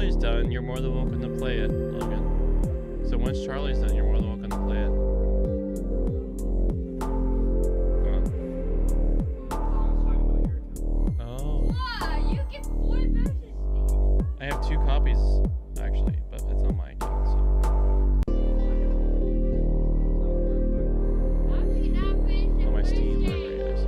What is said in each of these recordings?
Charlie's done, you're more than welcome to play it, Logan. So once Charlie's done, you're more than welcome to play it. Oh. Wow, you get 4 versus I have 2 copies, actually, but it's on my account, so. On my Steam library, I see.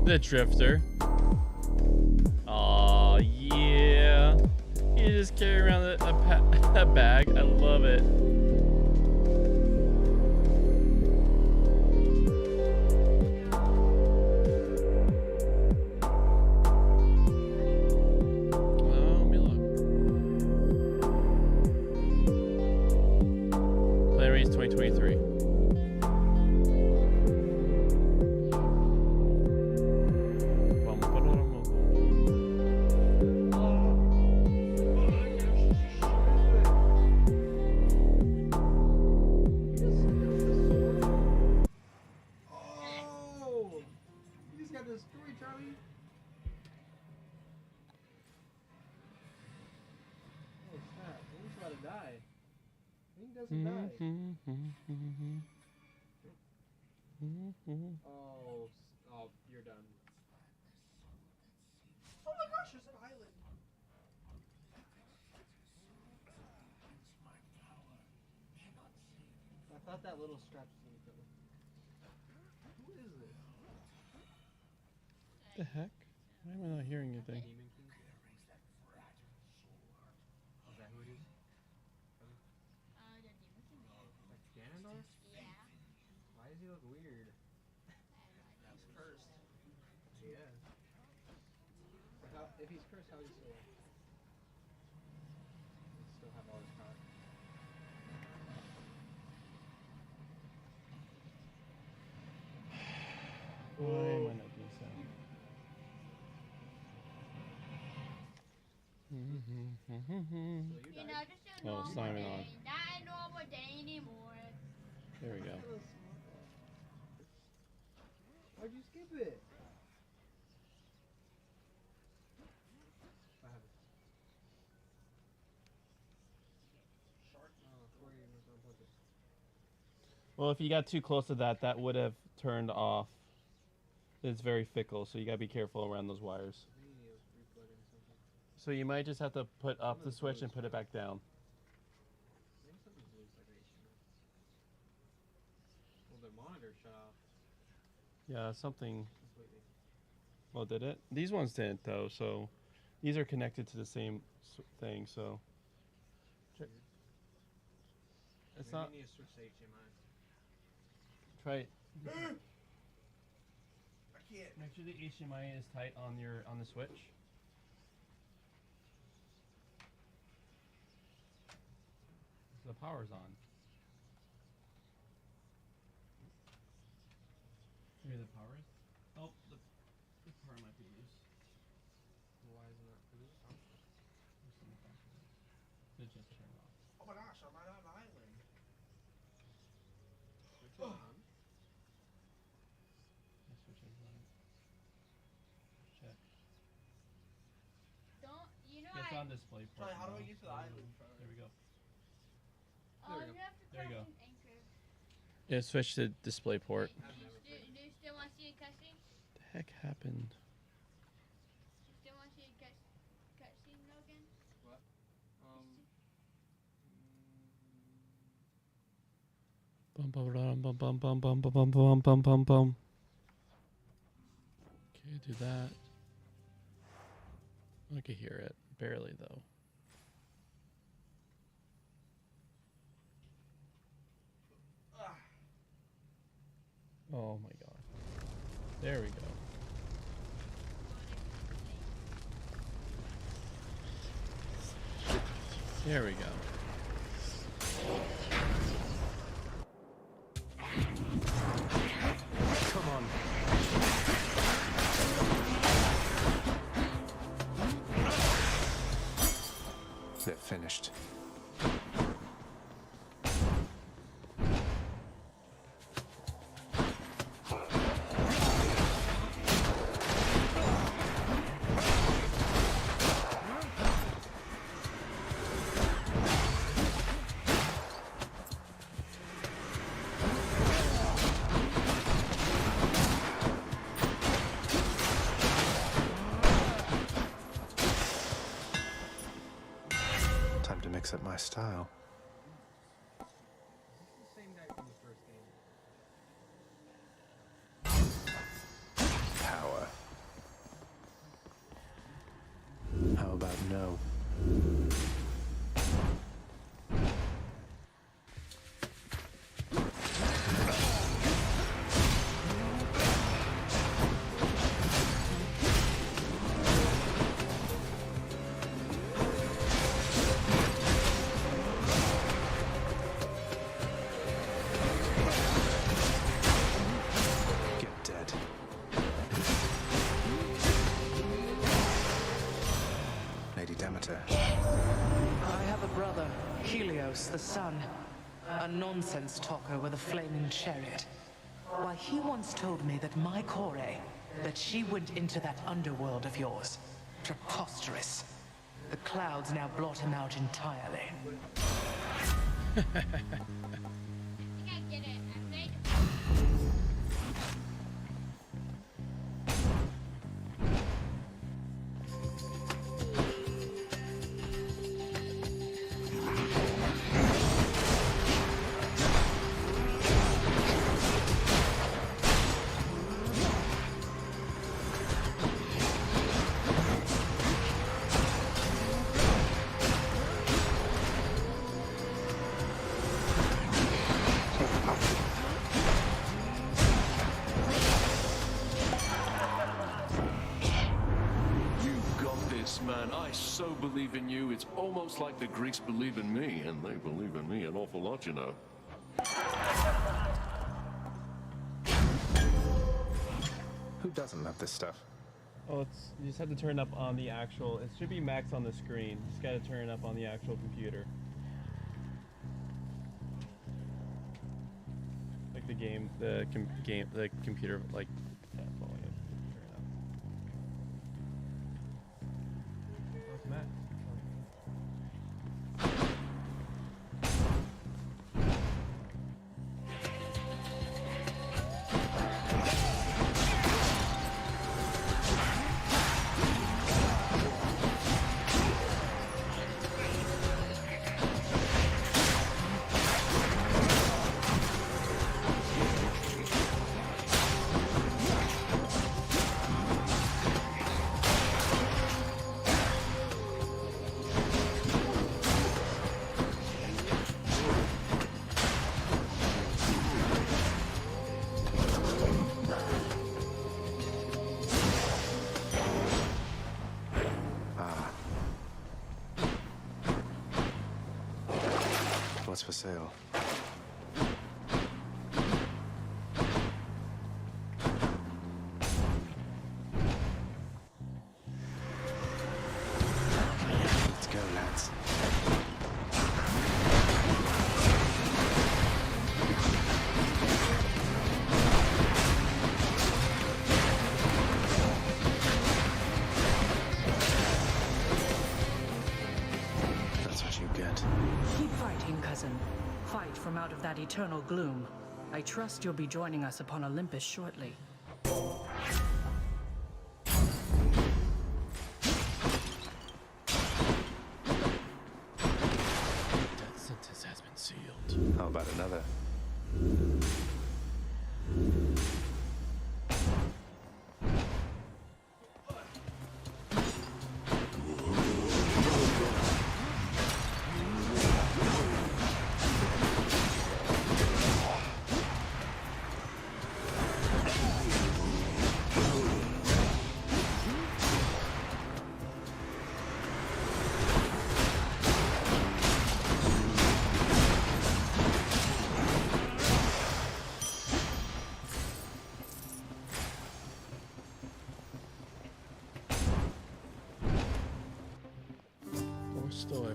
The Drifter. Aw, yeah. You just carry around a bag. I love it. Oh, let me look. Play Race 2023. Oh, you're done. Oh my gosh, there's an island. I thought that little stretch was in the Who is it? The heck? Why am I not hearing anything? Demon King? Is that who it is? the Demon King. Like Ganondorf? Yeah. Why does he look weird? He's cursed. Yeah. If he's cursed, how is he still alive? He still have all his power. Why am I not doing sound? You know, just a Oh, normal Simon day. on. Not a normal day anymore. There we go. Why'd you skip it? I have it. Shark? Oh, where are you gonna put it? Well, if you got too close to that, that would have turned off. It's very fickle, so you gotta be careful around those wires. So you might just have to put up the switch and put it back down. Maybe something's loose, like an HDMI. Well, the monitor shut off Yeah, something. completely. Well, did it? These ones didn't, though, so these are connected to the same thing, so. Check. It's Maybe not. you need to switch to HDMI. Try it. I can't. Make sure the HDMI is tight on the switch. The power's on. Maybe the power is? Oh, the power might be loose. Why isn't that loose? Just in the back of it. It just turned off. Oh my gosh, I'm right on an island. Switch it on. The switch is on. Check. Don't, you know, It's on display. Charlie, how do I now, get to the so island, Charlie? There we go. oh, There we you have to There you press go. an anchor. Yeah, switch to display port. Do you still want to see a cutscene? What the heck happened? You still want to see a cutscene, Logan? What? Bum bum bum bum bum bum bum bum bum bum bum bum. Okay, do that. I can hear it barely though. Oh my god. There we go. There we go. Come on. They're finished. Time to mix up my style. This is the same guy from the first game. Power. How about no? Get dead. Lady Demeter. I have a brother, Helios the Sun, a nonsense talker with a flaming chariot. Why, he once told me that my Kore, that she went into that underworld of yours. Preposterous. The clouds now blot him out entirely. I think I get it. I made Man, I so believe in you, it's almost like the Greeks believe in me, and they believe in me an awful lot, you know. Who doesn't love this stuff? Oh, it's you just have to turn up on the actual. It should be max on the screen. Just got to turn it up on the actual computer. Like the game, the computer, like that volume. Turn it up. Oh, it's max. What's for sale? Let's go, lads. That's what you get. Keep fighting, cousin. Fight from out of that eternal gloom. I trust you'll be joining us upon Olympus shortly. Death sentence has been sealed. How about another?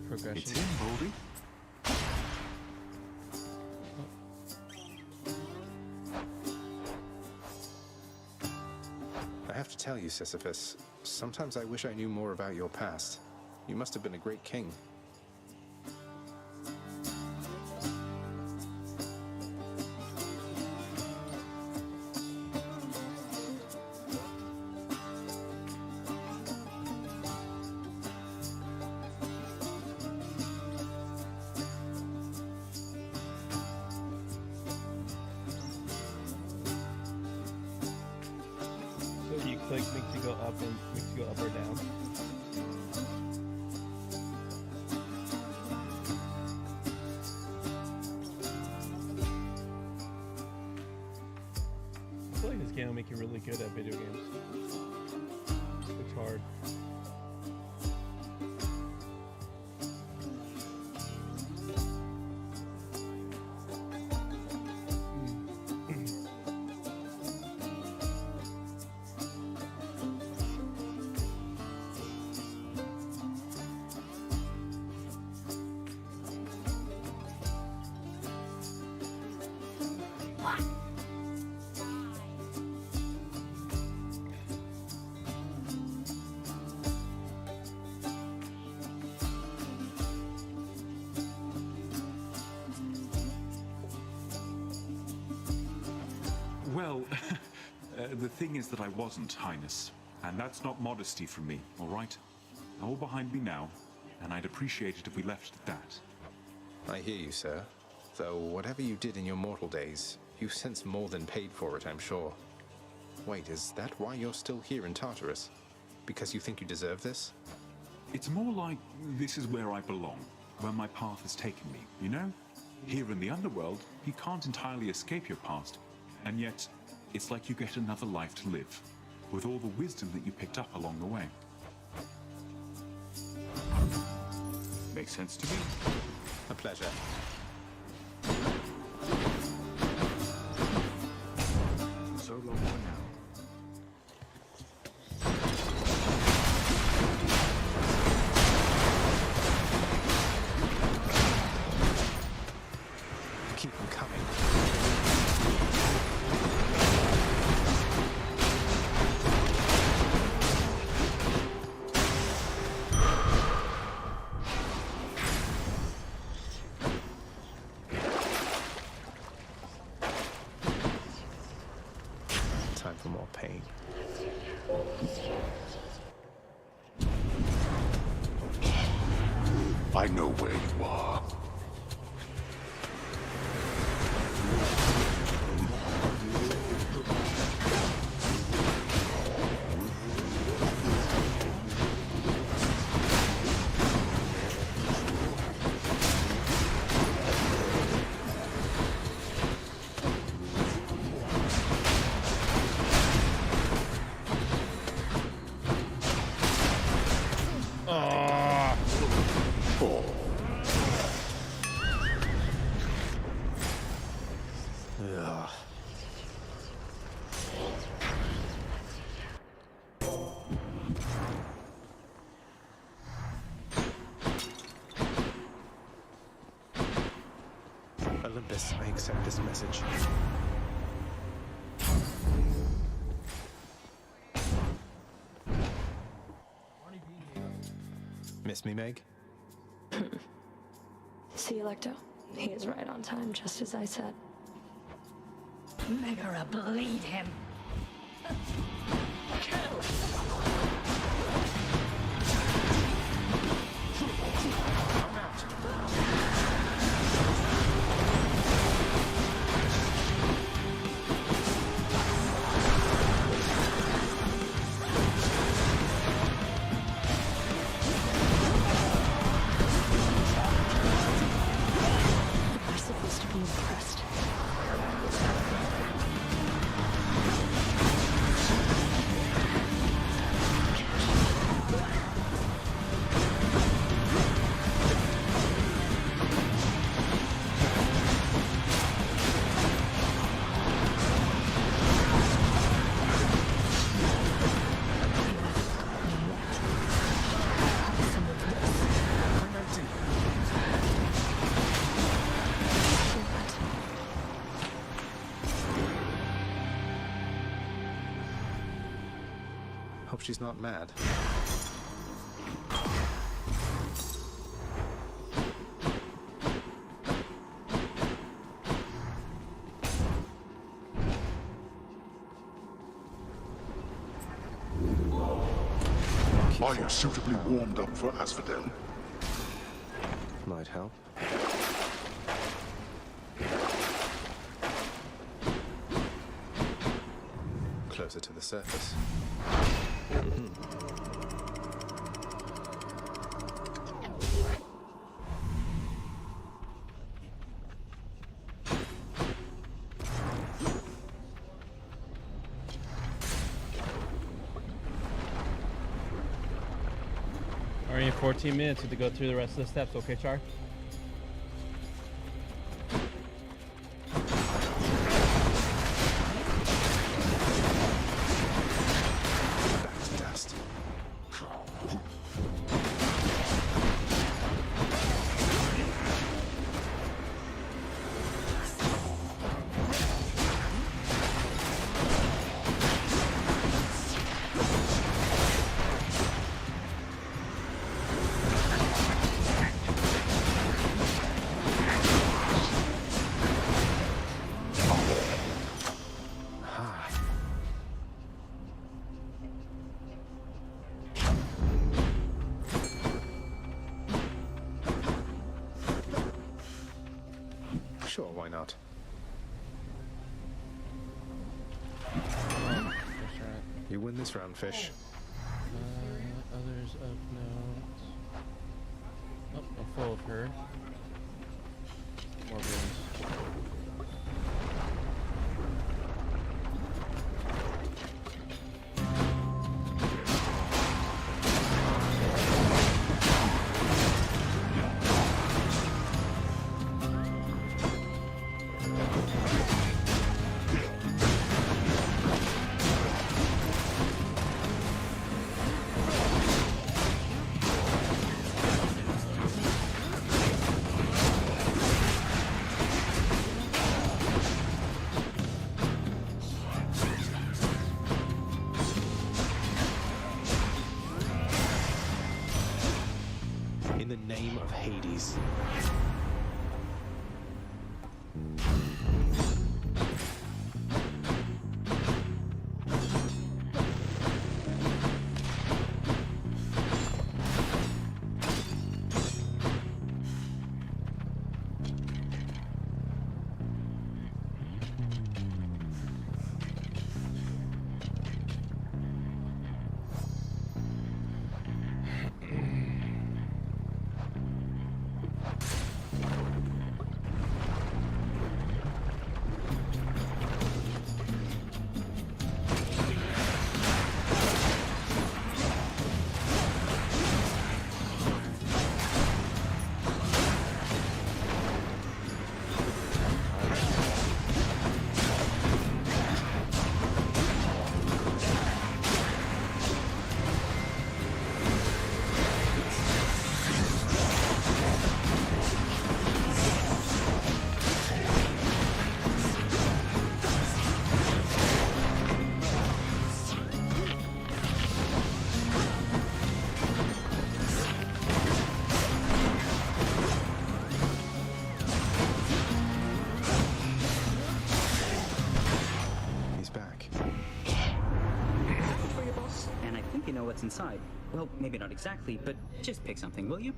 progression. It's in, Baldy. I have to tell you, Sisyphus, sometimes I wish I knew more about your past. You must have been a great king. So you click makes you go up and makes you go up or down. I feel like this game will make you really good at video games. It's hard. Well, the thing is that I wasn't, Highness. And that's not modesty from me, all right? All behind me now, and I'd appreciate it if we left it at that. I hear you, sir. Though whatever you did in your mortal days, you've since more than paid for it, I'm sure. Wait, is that why you're still here in Tartarus? Because you think you deserve this? It's more like this is where I belong, where my path has taken me, you know? Here in the underworld, you can't entirely escape your past, and yet it's like you get another life to live, with all the wisdom that you picked up along the way. Makes sense to me. A pleasure. So long for now. Keep them coming. Time for more pain. I know where you are. Ugh. Olympus, I accept this message. Miss me, Meg? See, Electo, he is right on time, just as I said. Megara, bleed him. We're supposed to be impressed. she's not mad. Are you suitably warmed up for Asphodel? Might help. Closer to the surface. Already in 14 minutes to go through the rest of the steps, okay, Char? Back to dust. Sure, why not? You win this round, fish. Others of note. Oh, I'm full of her. More rooms. In the name of Hades. what's inside. Well, maybe not exactly, but just pick something, will you?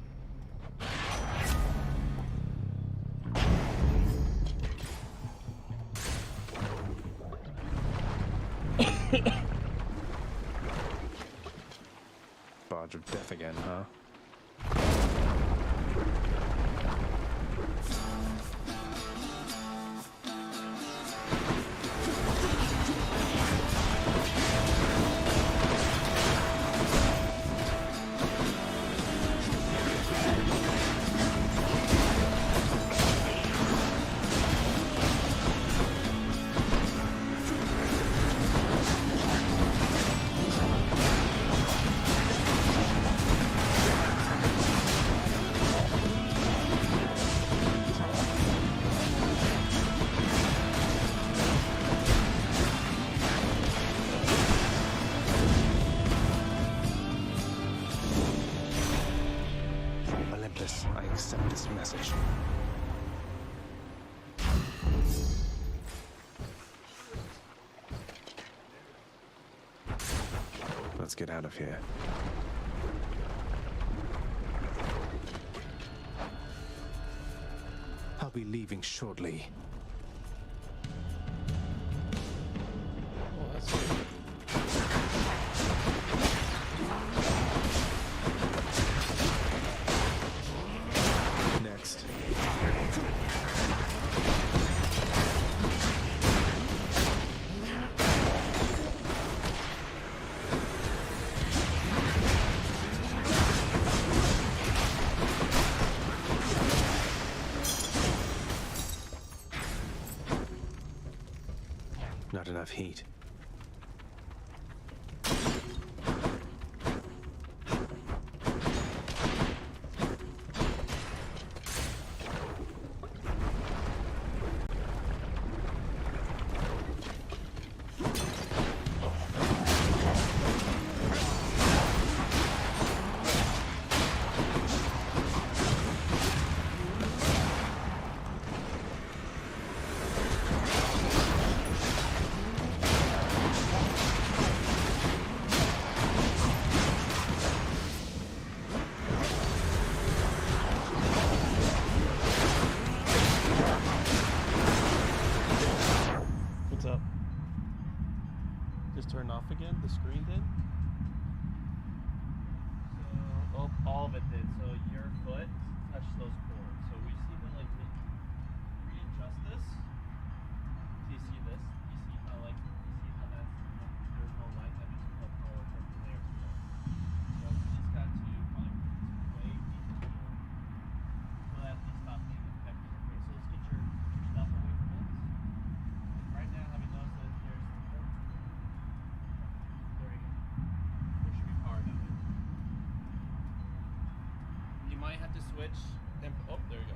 Barge of death again, huh? this message. Let's get out of here. I'll be leaving shortly. Oh, that's good. Next. Not enough heat. What's up? Just turned off again? The screen did? So, all of it did. So your foot touched those cords. So we just need to like readjust this. Do you see this? You see how you see how there's no line that means no power from there to there. So we just got to probably put this way deeper so that they stop being affected. Okay, so let's get your stuff away from it. Right now, have you noticed that there's there we go. There should be power down there. You might have to switch and oh, there you go.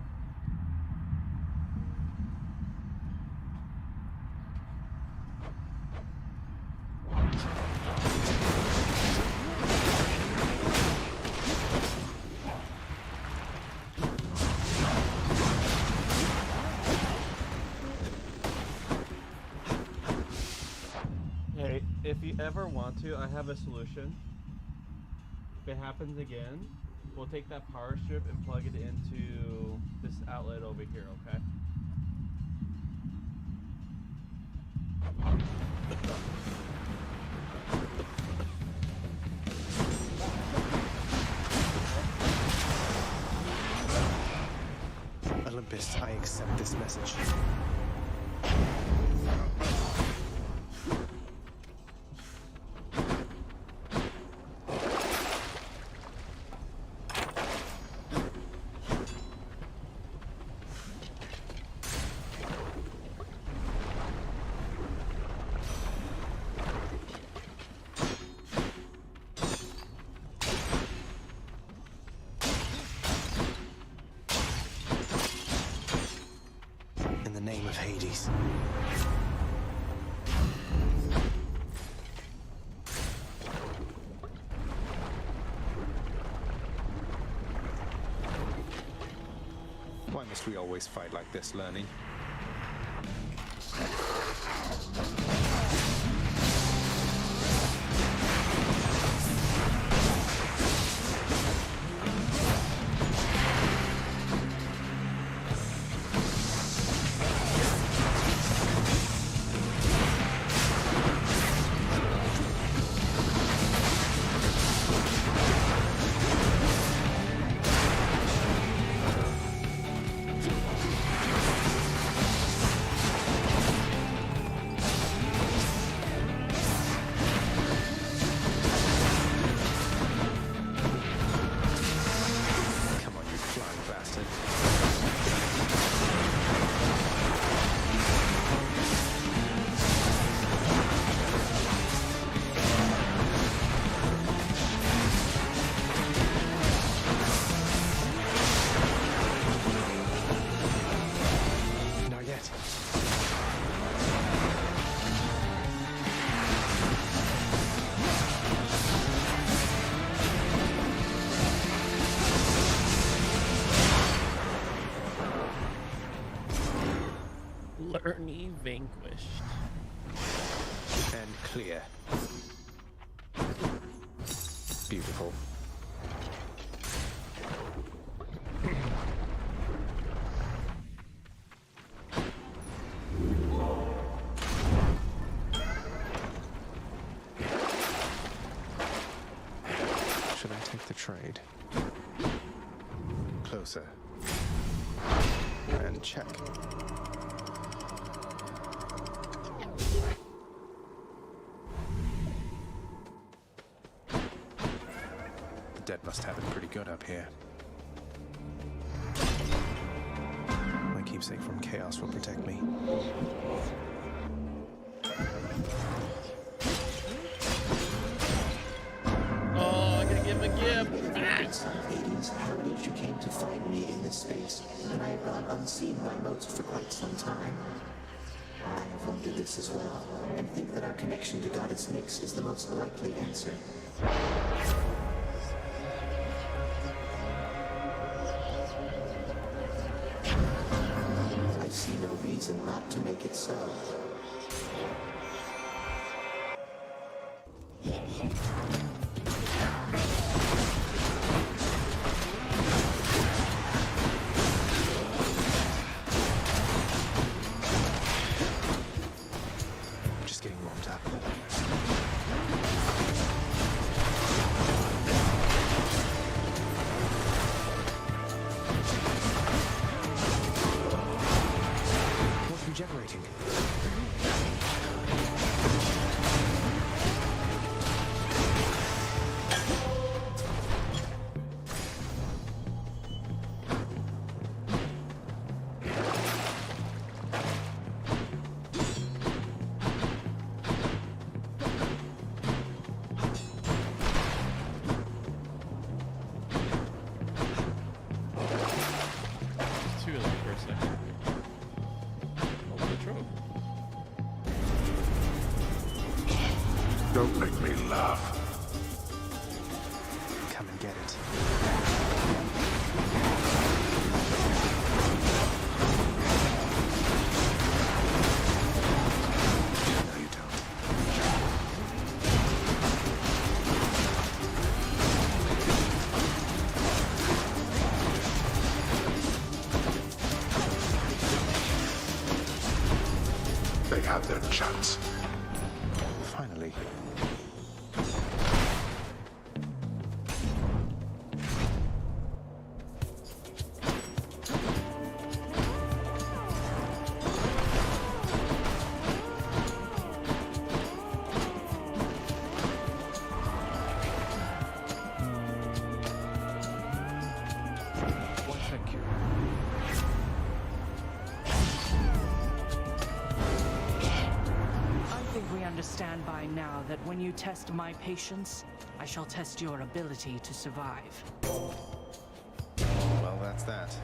Hey, if you ever want to, I have a solution. If it happens again, we'll take that power strip and plug it into this outlet over here, okay? Olympus, I accept this message. In the name of Hades. Why must we always fight like this, Learning? Lurney vanquished. And clear. Beautiful. Should I take the trade? Closer. And check. The dead must have it pretty good up here. My keepsake from chaos will protect me. Oh, I gotta give him a gift. Hades, Heritage, you came to find me in this space, and I have gone unseen by most for quite some time. I have wondered this as well, and think that our connection to Goddess Nyx is the most likely answer. I see no reason not to make it so. Just getting warmed up. What's regenerating? Two of them for a second. Oh, the trope. Don't make me laugh. Come and get it. No, you don't. They had their chance. Finally. Why, thank you. I think we understand by now that when you test my patience, I shall test your ability to survive. Well, that's that.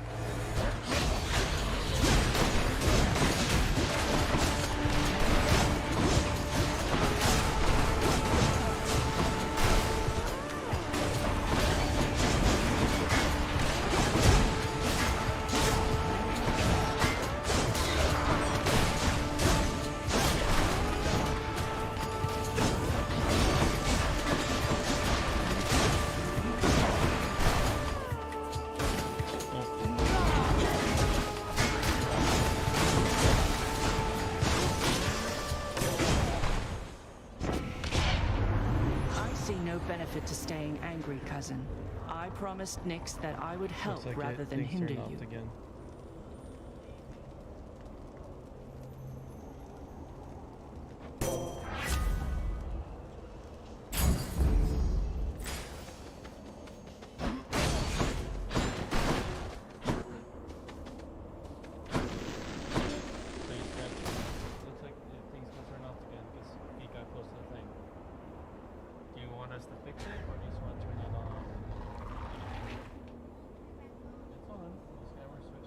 I see no benefit to staying angry, cousin. I promised Nyx that I would help Looks like rather than things hinder turned you. off again. Looks like things got turned off again because he got close to the thing. Do you want us to fix it or do you just want to turn it on? It's on. This guy we're switching.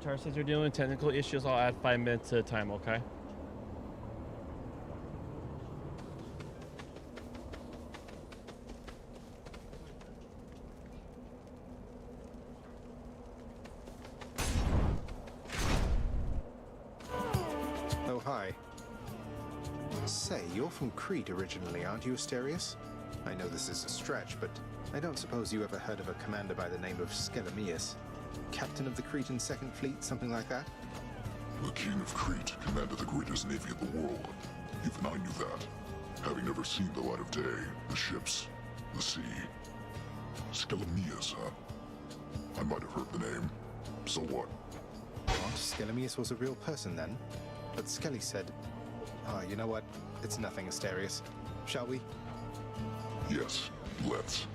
Tar says you're dealing with technical issues. I'll add 5 minutes at a time, okay? Oh, hi. Say, you're from Crete originally, aren't you, Asterius? I know this is a stretch, but I don't suppose you ever heard of a commander by the name of Skelemius? Captain of the Cretan Second Fleet, something like that? The king of Crete commanded the greatest navy in the world. Even I knew that, having never seen the light of day, the ships, the sea. Skelemius, huh? I might have heard the name. So what? What? Skelemius was a real person then? But Skelly said... Ah, you know what? It's nothing, Asterius. Shall we? Yes, let's.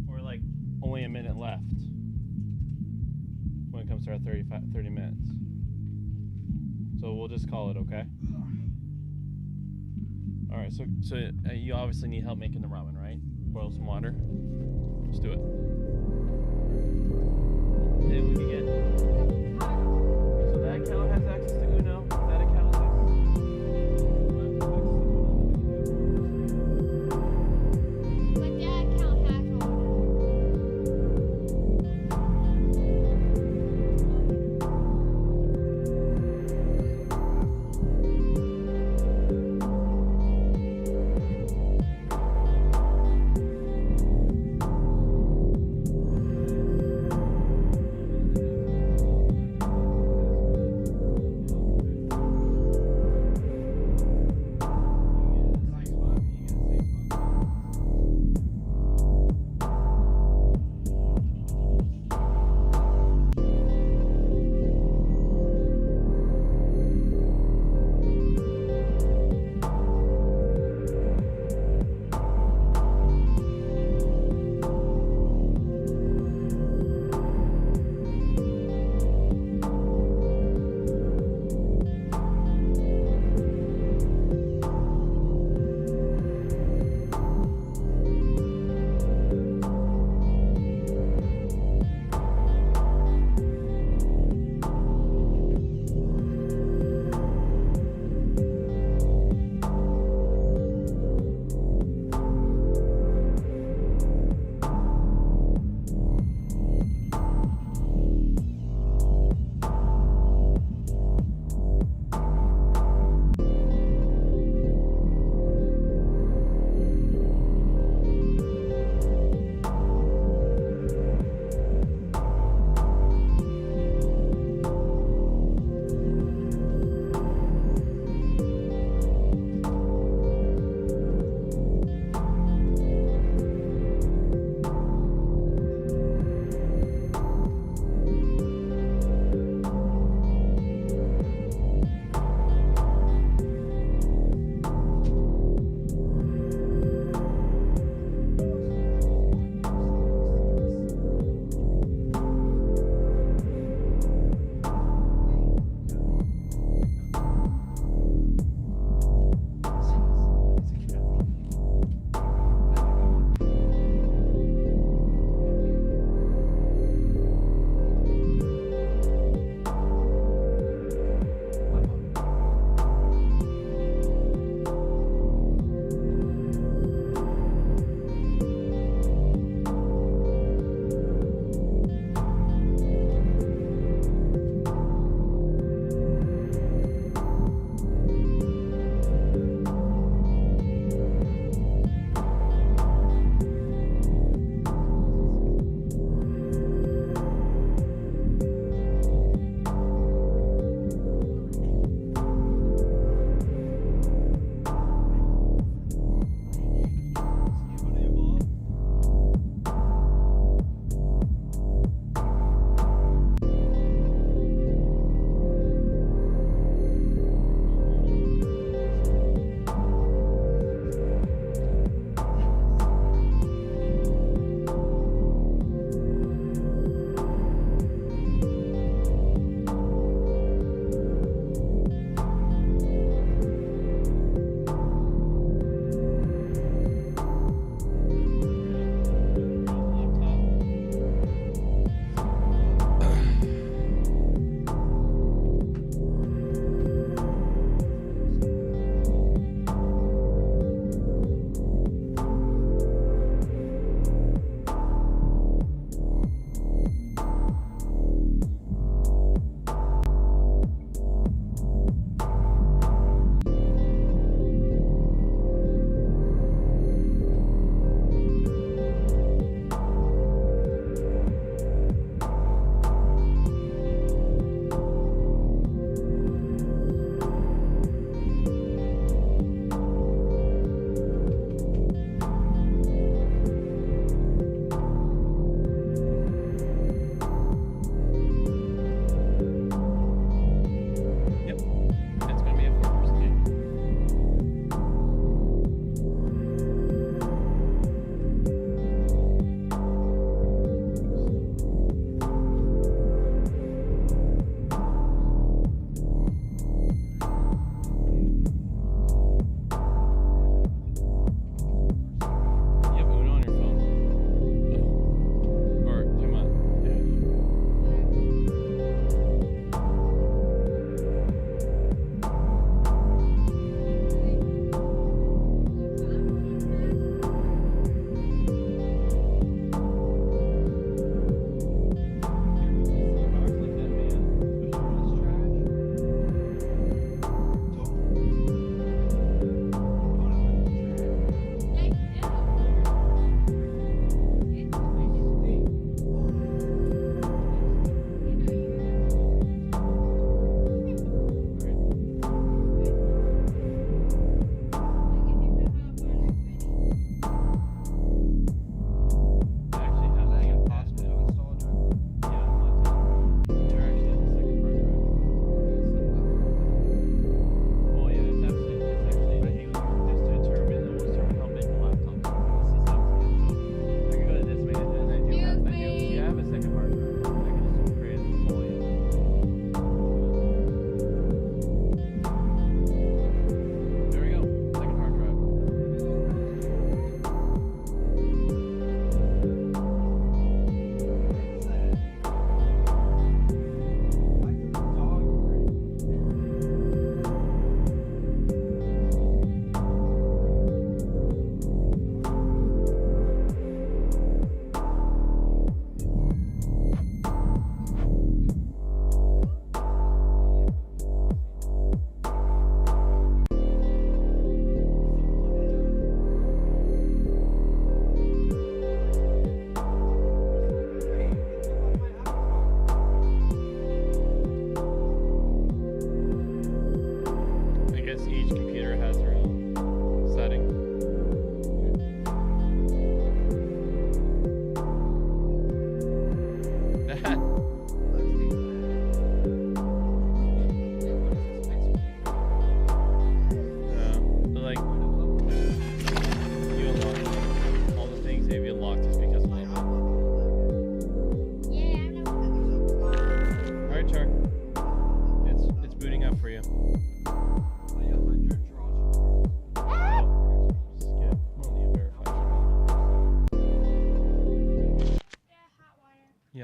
We're like only a minute left when it comes to our 30 minutes. So we'll just call it, okay? All right, so you obviously need help making the ramen, right? Boil some water. Let's do it. Then we can get... So that account has access to Uno. That account has My dad can't hack on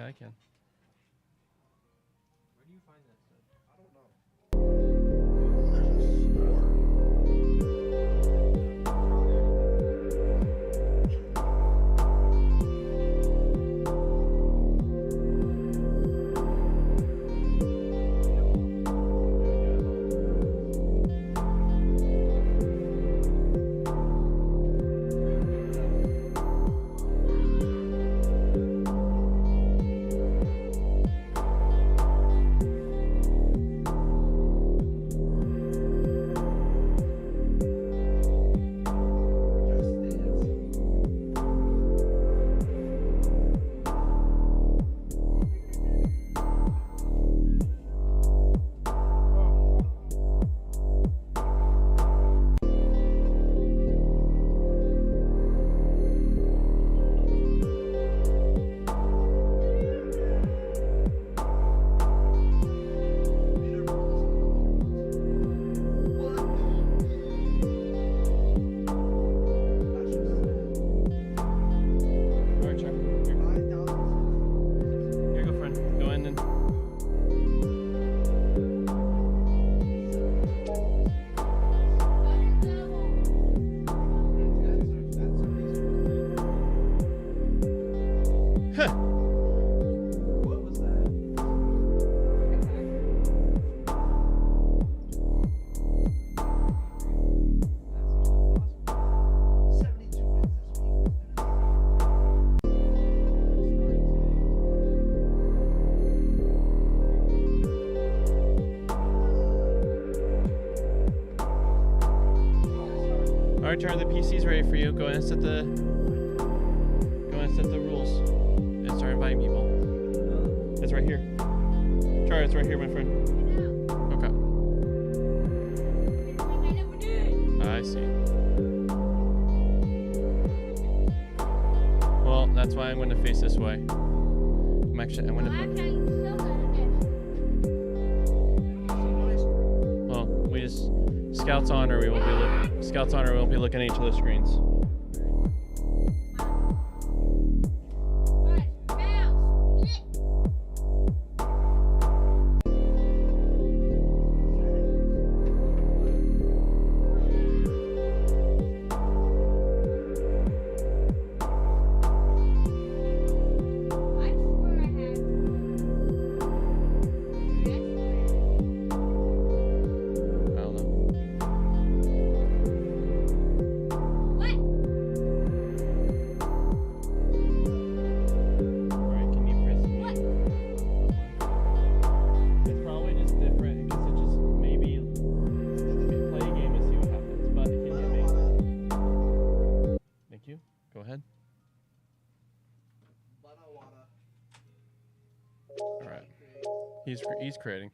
Yeah, I can. Where do you find that stuff? I don't know. Alright, Tara, the PC's ready for you. Go ahead and set the rules. And start inviting people. It's right here. Tara, it's right here, my friend. Okay. I see. Well, that's why I'm going to face this way. I'm going to... Well, we just... Scouts honor, we won't be looking at each other's screens. He's creating.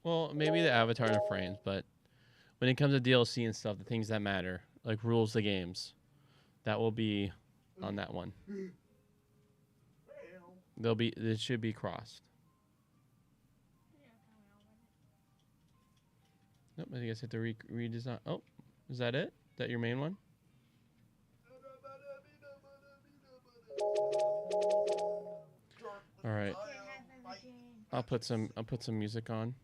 Well, maybe the avatar and the frames, but when it comes to DLC and stuff, the things that matter, like rules of games, that will be on that one. It should be crossed. Nope, I guess I have to redesign. Oh, is that it? Is that your main one? All right. I'll put some music on.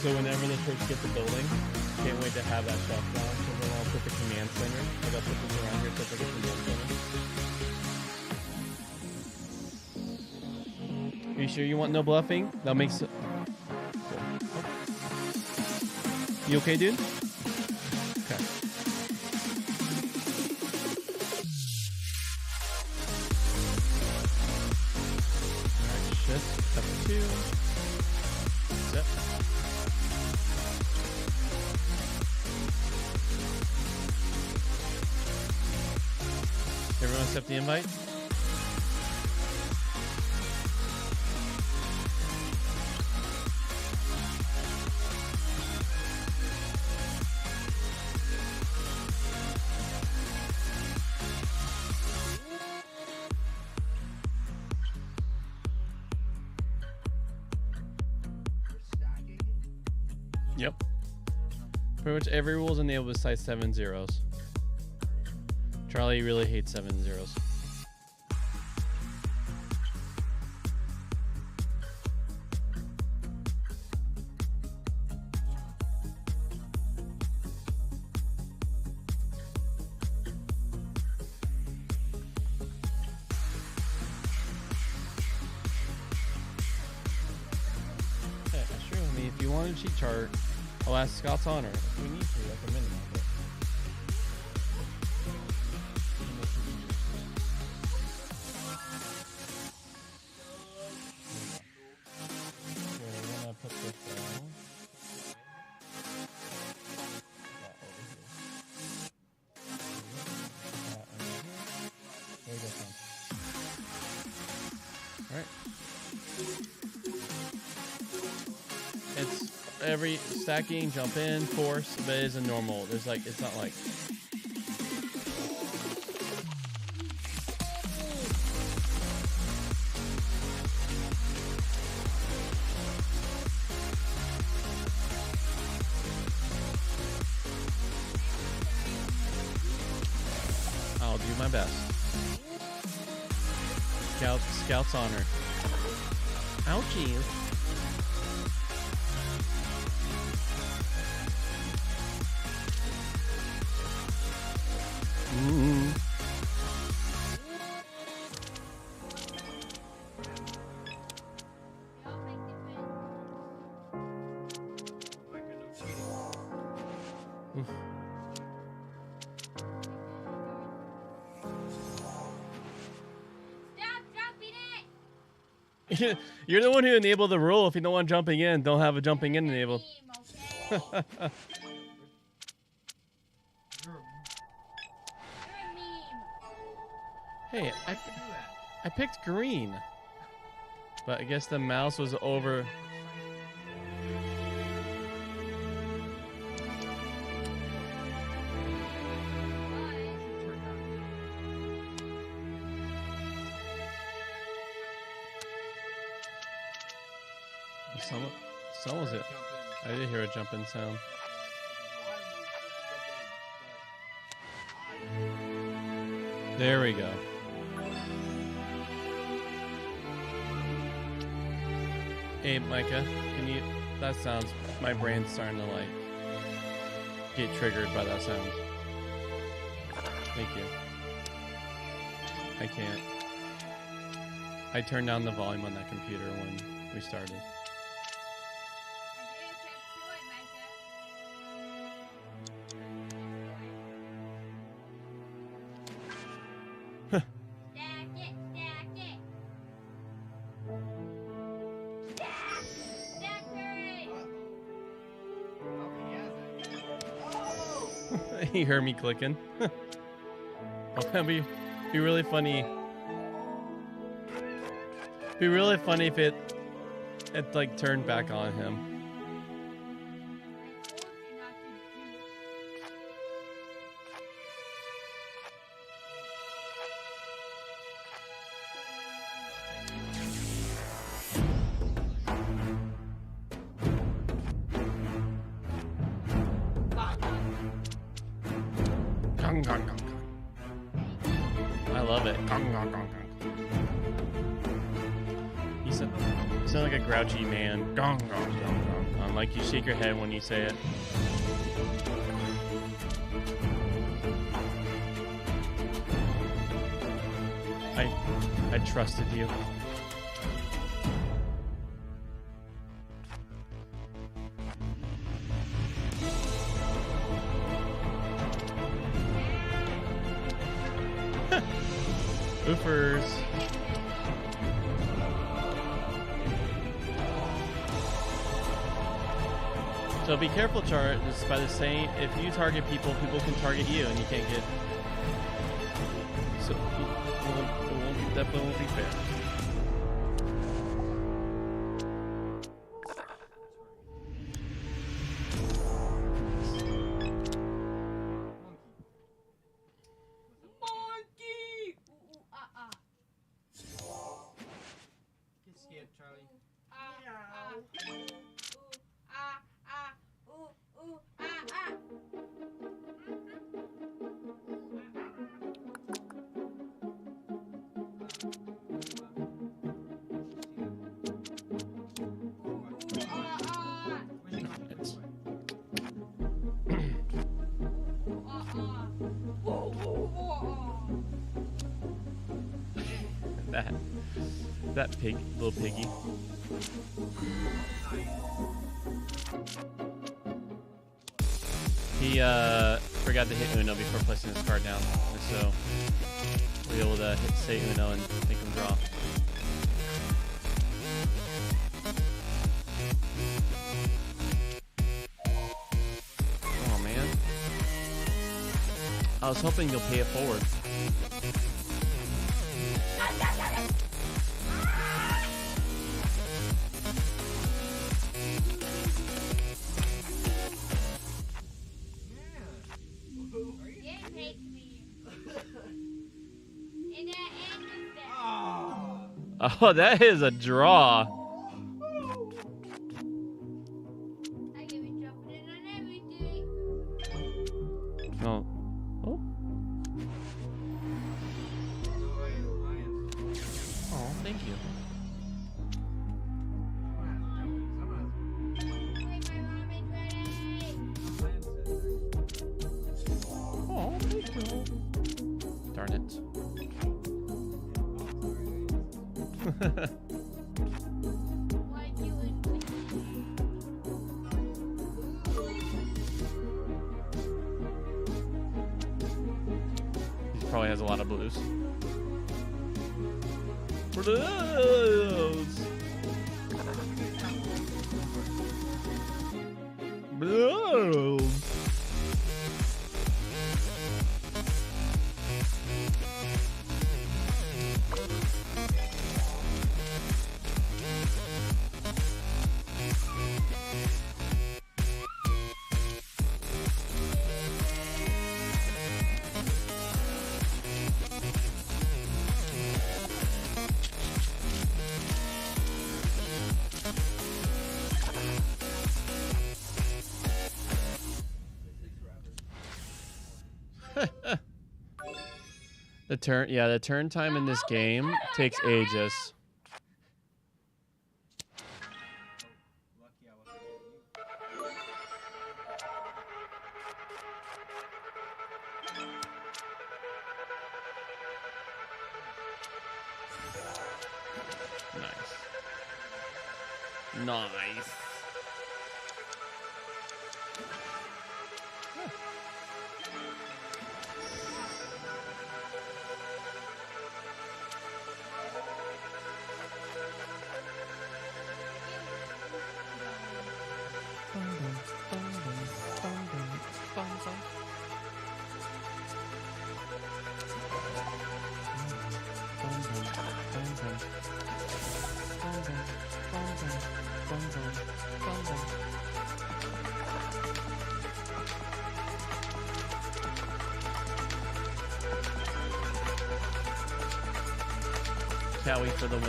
So whenever the church gets a building, can't wait to have that shelf down. So then I'll put the command center. Like I'll put this around here so it's like a command center. Are you sure you want no bluffing? That makes it. Cool. Oh. You okay, dude? Okay. 2. Zip. Everyone accept the invite? Yep. Pretty much every rule is enabled besides 7 zeros. Charlie really hates 7 zeros. Yeah, sure. I mean, if you want a cheat chart, I'll ask Scott's Honor if we need to, like a minimum. But we're gonna put this down. That over here. That over here. There you go, son. Alright. It's every stacking, jump in, force, but it is a normal. There's like, it's not like. I'll do my best. Scout's honor. Ouchie. Ooh. Oof. Stop dropping it! You're the one who enabled the rule. If you don't want jumping in, don't have a jumping in enabled. Meme, okay? You're a meme. Hey, I picked green, but I guess the mouse was over. Some was it? I did hear a jumping sound. There we go. Hey, Micah, can you? That sounds. My brain's starting to like get triggered by that sound. Thank you. I can't. I turned down the volume on that computer when we started. You heard me clicking. Oh, that'd be really funny. Be really funny if it like turned back on him. I love it. You sound like a grouchy man. Like you shake your head when you say it. I trusted you. Oofers. So be careful, Char. Just by the same, if you target people, people can target you, and you can't get. So it definitely won't be fair. Monkey! Get scared, Charlie. That pig, little piggy. He forgot to hit Uno before placing his card down, and so we're able to say Uno and make him draw. Oh man, I was hoping you'll pay it forward. Oh, that is a draw. I give it jumping in on everything. Oh. Oh. Oh, thank you. Wait, my mom is ready. Oh, thank you. Darn it. Why you and He probably has a lot of blues. Blues. Blues. The turn time in this game takes ages. Nice. Nice. Can't wait for the win.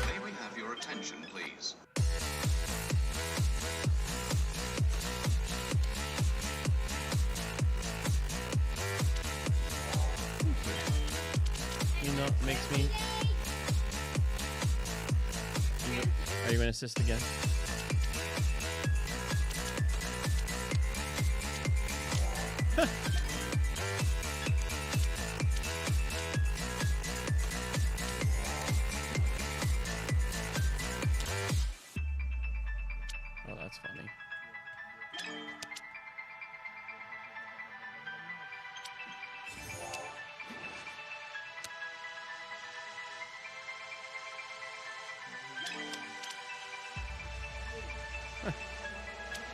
May we have your attention, please? You know, makes me. Are you going to assist again? Oh, that's funny.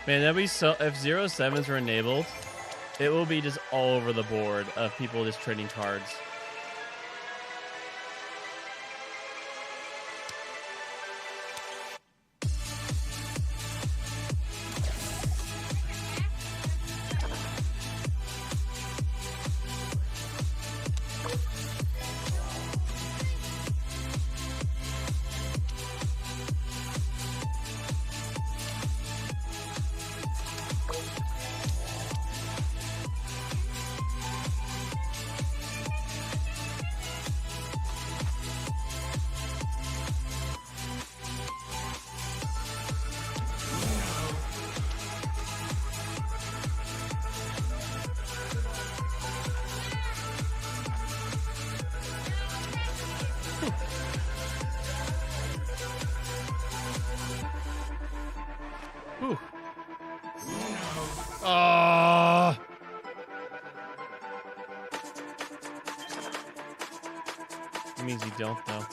Man, that'd be so. If 07s were enabled, it will be just all over the board of people just trading cards. Whew. Oh. It means you don't know.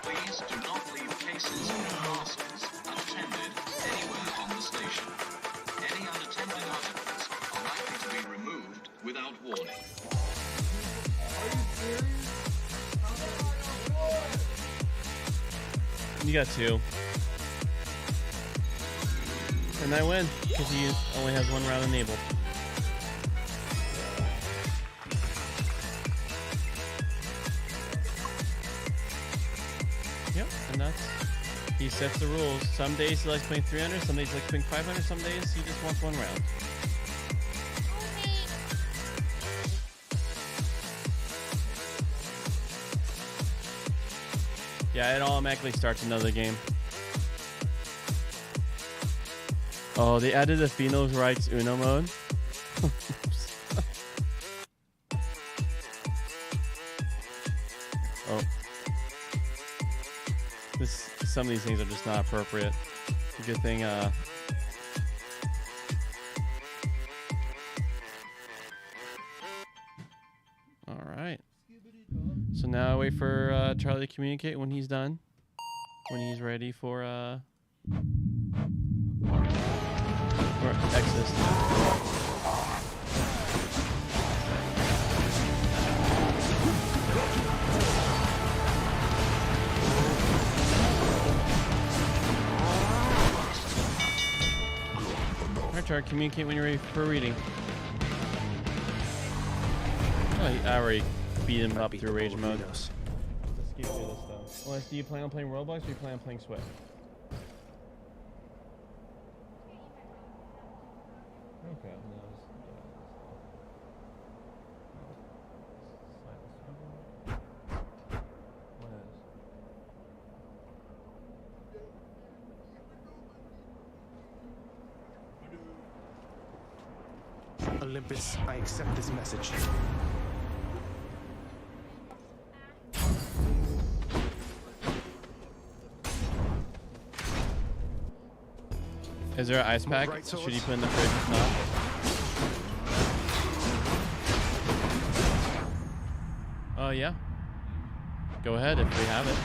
Please do not leave cases and parcels unattended anywhere on the station. Any unattended articles are likely to be removed without warning. You got 2. And I win, because he only has 1 round enabled. Yep, and that's... He sets the rules. Some days he likes playing 300, some days he likes playing 500, some days he just wants 1 round. Yeah, it automatically starts another game. Oh, they added the Phoenix Wright's Uno mode. Oh. Some of these things are just not appropriate. It's a good thing, Alright. So now I wait for Charlie to communicate when he's done. When he's ready for Exodus. Alright, Charlie, communicate when you're ready for reading. Oh, I already beat him up through rage mode. Let's keep doing this though. Unless, do you plan on playing Roblox or do you plan on playing Swift? Okay. Olympus, I accept this message. Is there an ice pack? Should you put in the fridge if not? Oh yeah. Go ahead if we have it.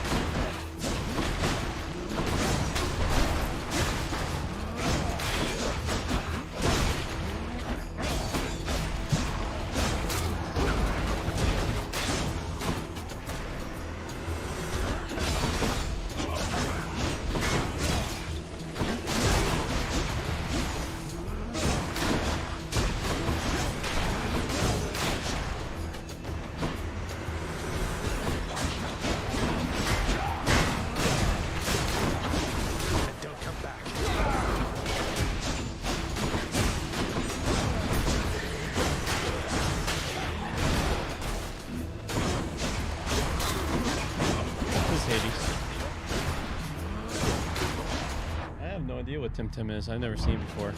What Tim Tim is. I've never seen before.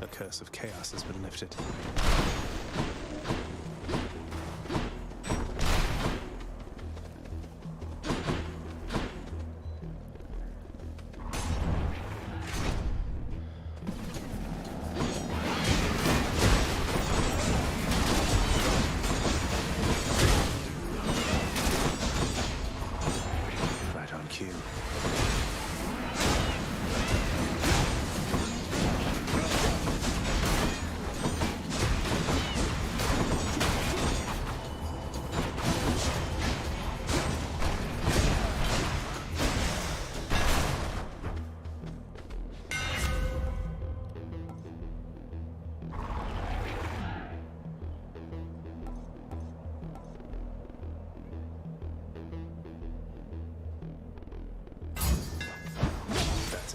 The curse of chaos has been lifted.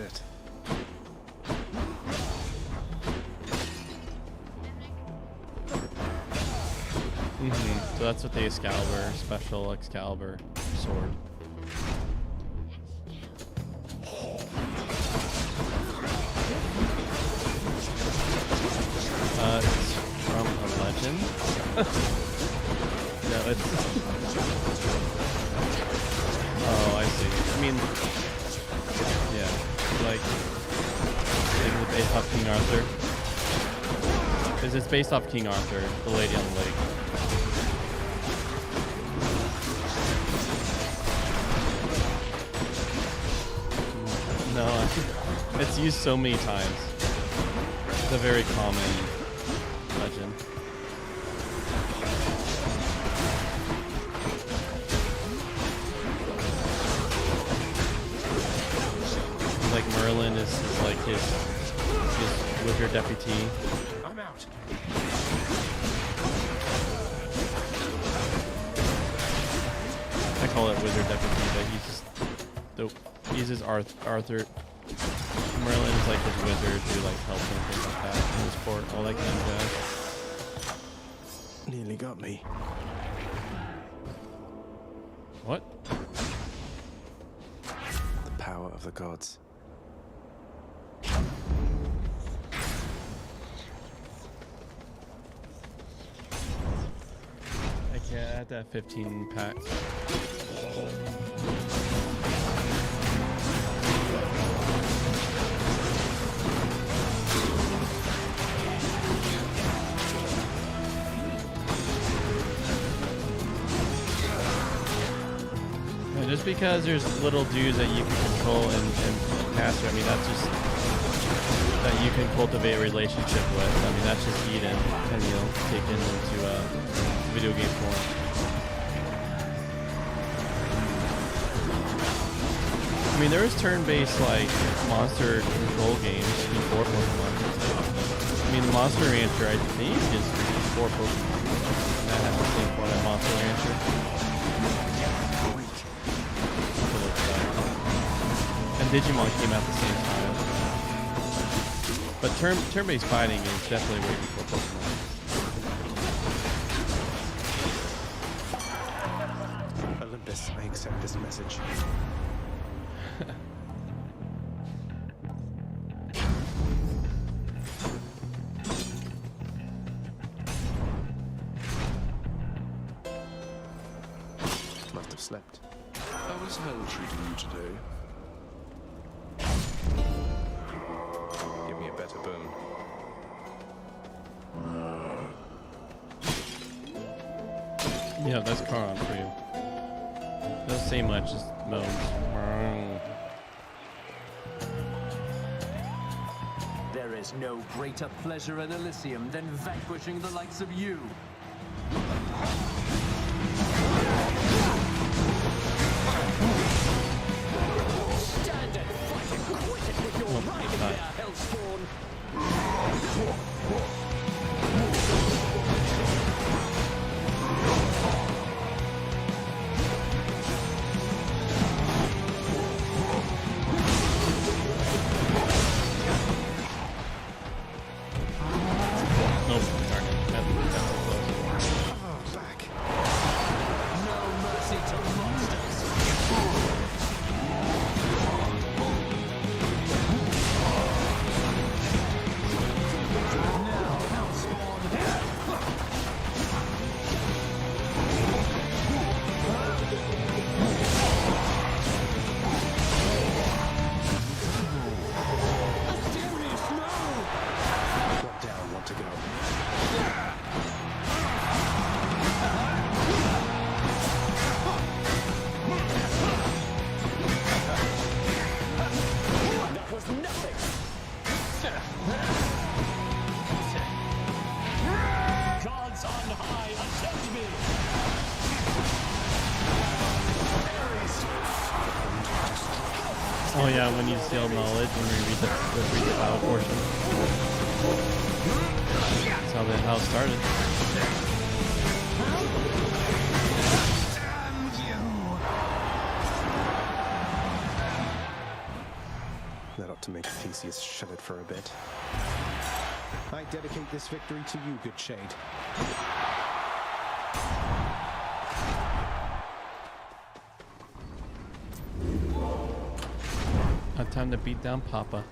it. So that's what the Excalibur, special Excalibur sword. It's from a legend. No, it's. Oh, I see. I mean, yeah, like based off King Arthur. Is it's based off King Arthur, the Lady on the Lake. No, it's used so many times. It's a very common legend. Like Merlin is like his wizard deputy. I'm out. I call it wizard deputy, but he's just uses Arthur. Merlin is like his wizard who like helps him things like that in his court, all that kind of jazz. Nearly got me. What? The power of the gods. I can't add that 15 pack. Just because there's little dudes that you can control and master, I mean, that's just that you can cultivate a relationship with. I mean, that's just Eden and, you know, taken into video game form. I mean, there was turn-based, like, monster control games before Pokemon. I mean, the Monster Rancher, I think, is before Pokemon. That has the same format, Monster Rancher. And Digimon came out at the same time. But turn-based fighting is definitely way before Pokemon. Olympus, I accept this message. Must have slept. How is hell treating you today? Give me a better boon. Yeah, that's Charon for you. Doesn't say much, just moans. There is no greater pleasure in Elysium than vanquishing the likes of you. Stand and fight and quit it with your right there, Hellspawn. Nope, darn it. That's so close. Back. No mercy to monsters. Now, Hellspawn. Asterius, no! Drop down, want to go. That was nothing! Gods on high, attend me! Oh yeah, when you steal knowledge when you read the battle portion. That's how it started. That'll Lucius shut it for a bit. I dedicate this victory to you, good shade. Time to beat down Papa.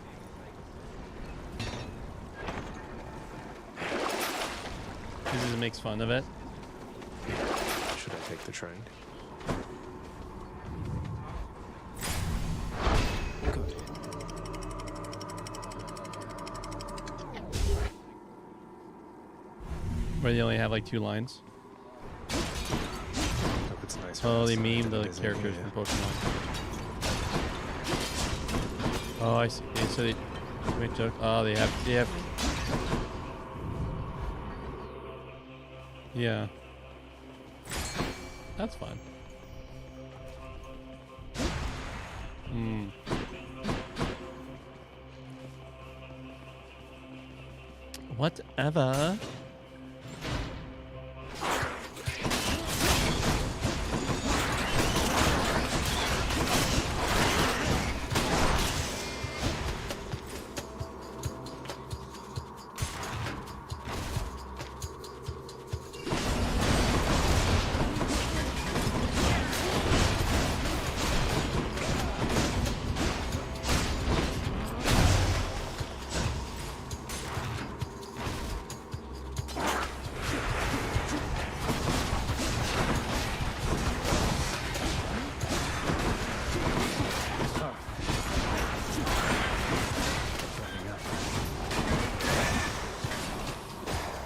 This makes fun of it. Should I take the train? Good. Where they only have like 2 lines. Hope it's nice. Oh, they outside meme than the it is in characters here. from Pokemon. Oh, I see. Okay, so they make joke. Oh, they have. Yeah. That's fun. Whatever.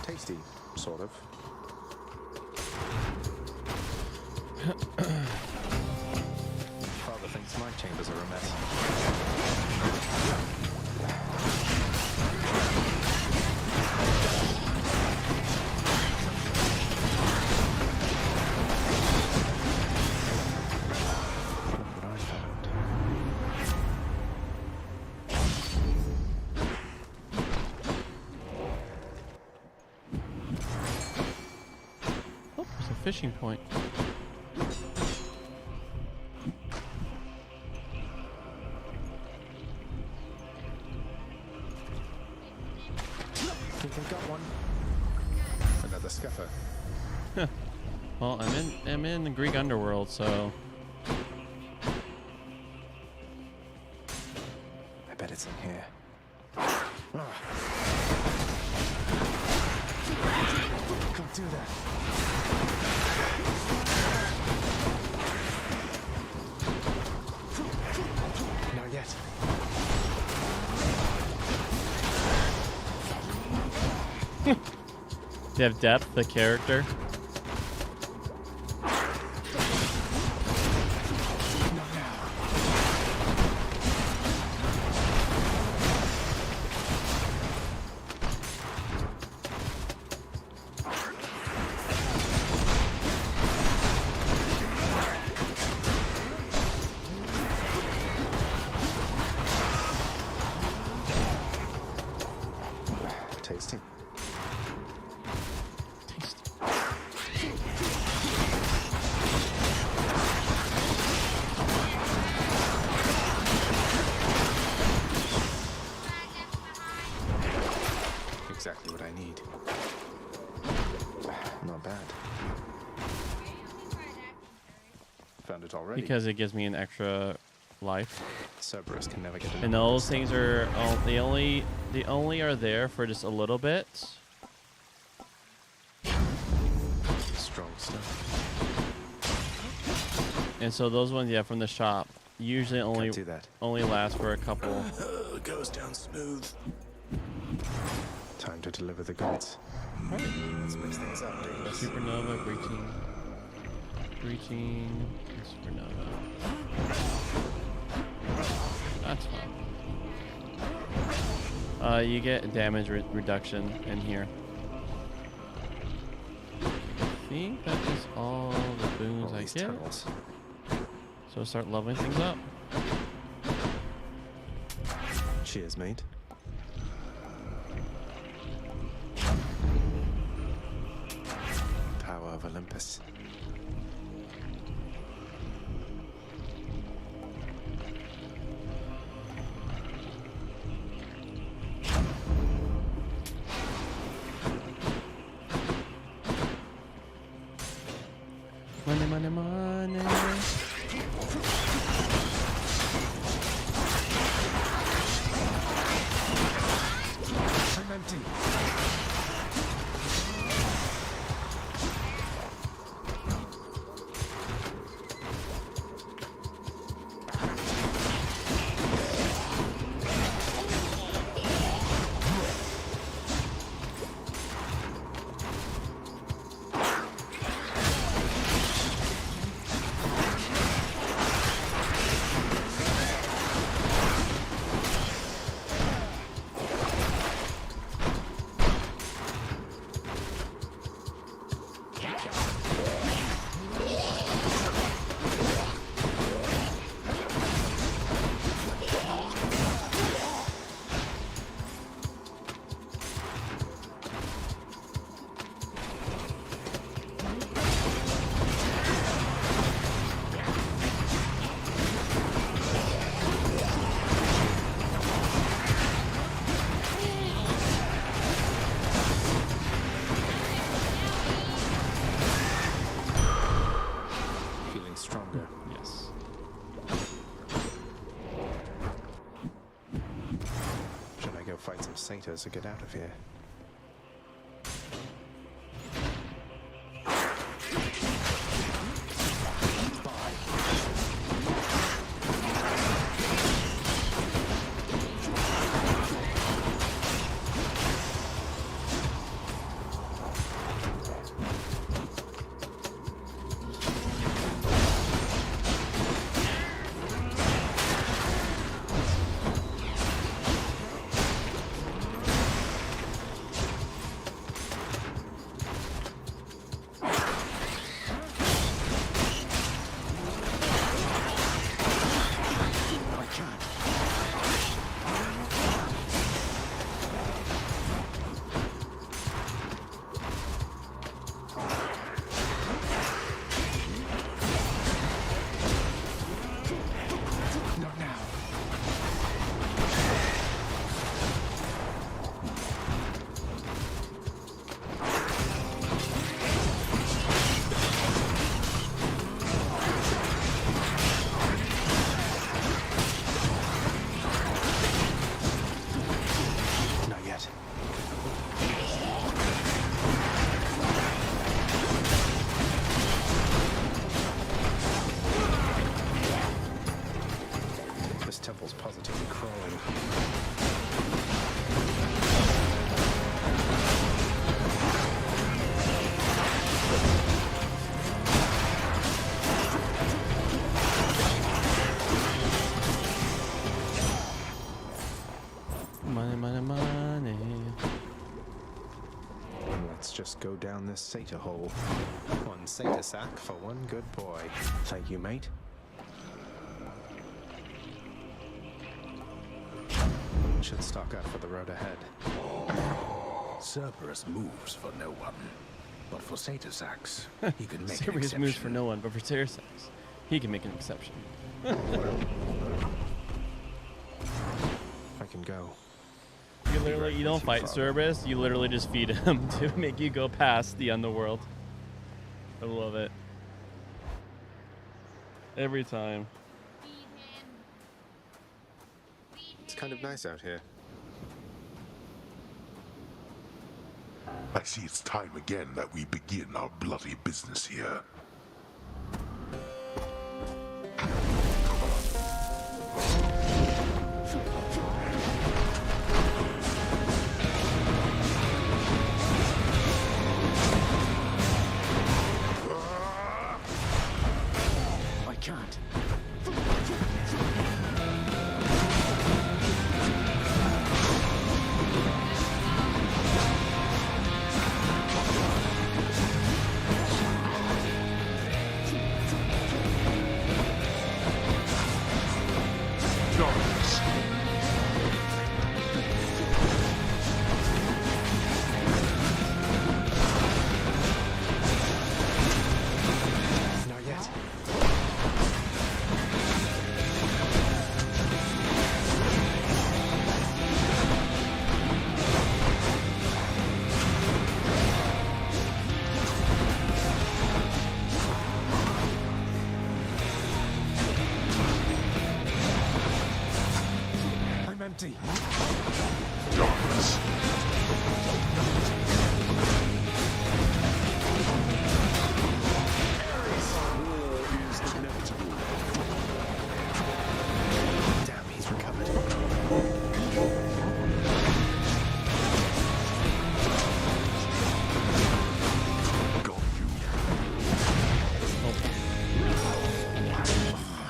Tasty, sort of. Father thinks my chambers are a mess. Look what I found. Oh, there's a fishing point. Think I got one. Another scuffer. Well, I'm in the Greek underworld, so I bet it's in here. Can't do that. Not yet. you have depth, the character. Tasty. Exactly what I need. Not bad. Found it already. Because it gives me an extra life. Cerberus can never get enough. And those things are they only are there for just a little bit. Strong stuff. And so those ones, yeah, from the shop, usually only Can't do that. only last for a couple. Goes down smooth. Time to deliver the goods. Let's mix things up, Davis. Supernova, breaching, supernova. That's fun. You get damage reduction in here. I think that is all the boons All I these get. tunnels. So start leveling things up. Cheers, mate. Power of Olympus. Money, money, money. I'm empty. Stronger. Yes. Should I go fight some satyrs or get out of here? Temple's positively crawling. Money, money, money. Let's just go down this satyr hole. One satyr sack for one good boy. Thank you, mate. Should stock up for the road ahead. Cerberus moves for no one, but for Satyr-Sax, he can make an Cerberus exception. moves for no one, but for Satyr-Sax, he can make an exception. I can go. You literally, you don't fight Cerberus, you literally just feed him to make you go past the underworld. I love it. Every time. It's kind of nice out here. I see it's time again that we begin our bloody business here. I can't. empty. Darkness. War is inevitable. Damn, he's recovered.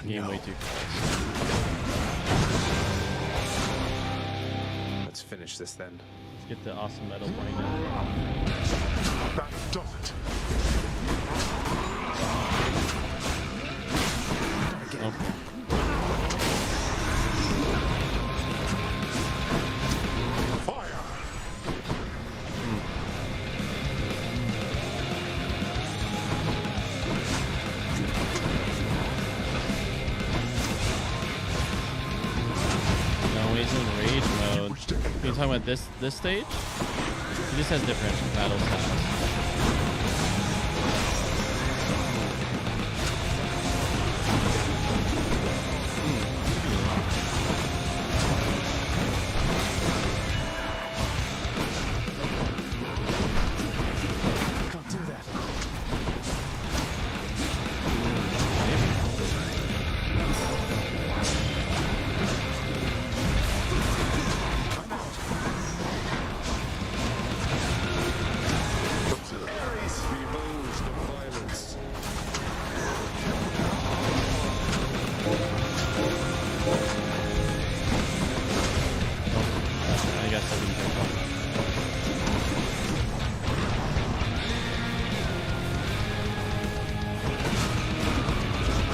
Game way too fast. Let's finish this then. Let's get the awesome metal point in. That does it. Fire! No, he's in rage mode. Are you talking about this stage? He just has different battle styles. Can't do that. Behold the violence. I guess I didn't think about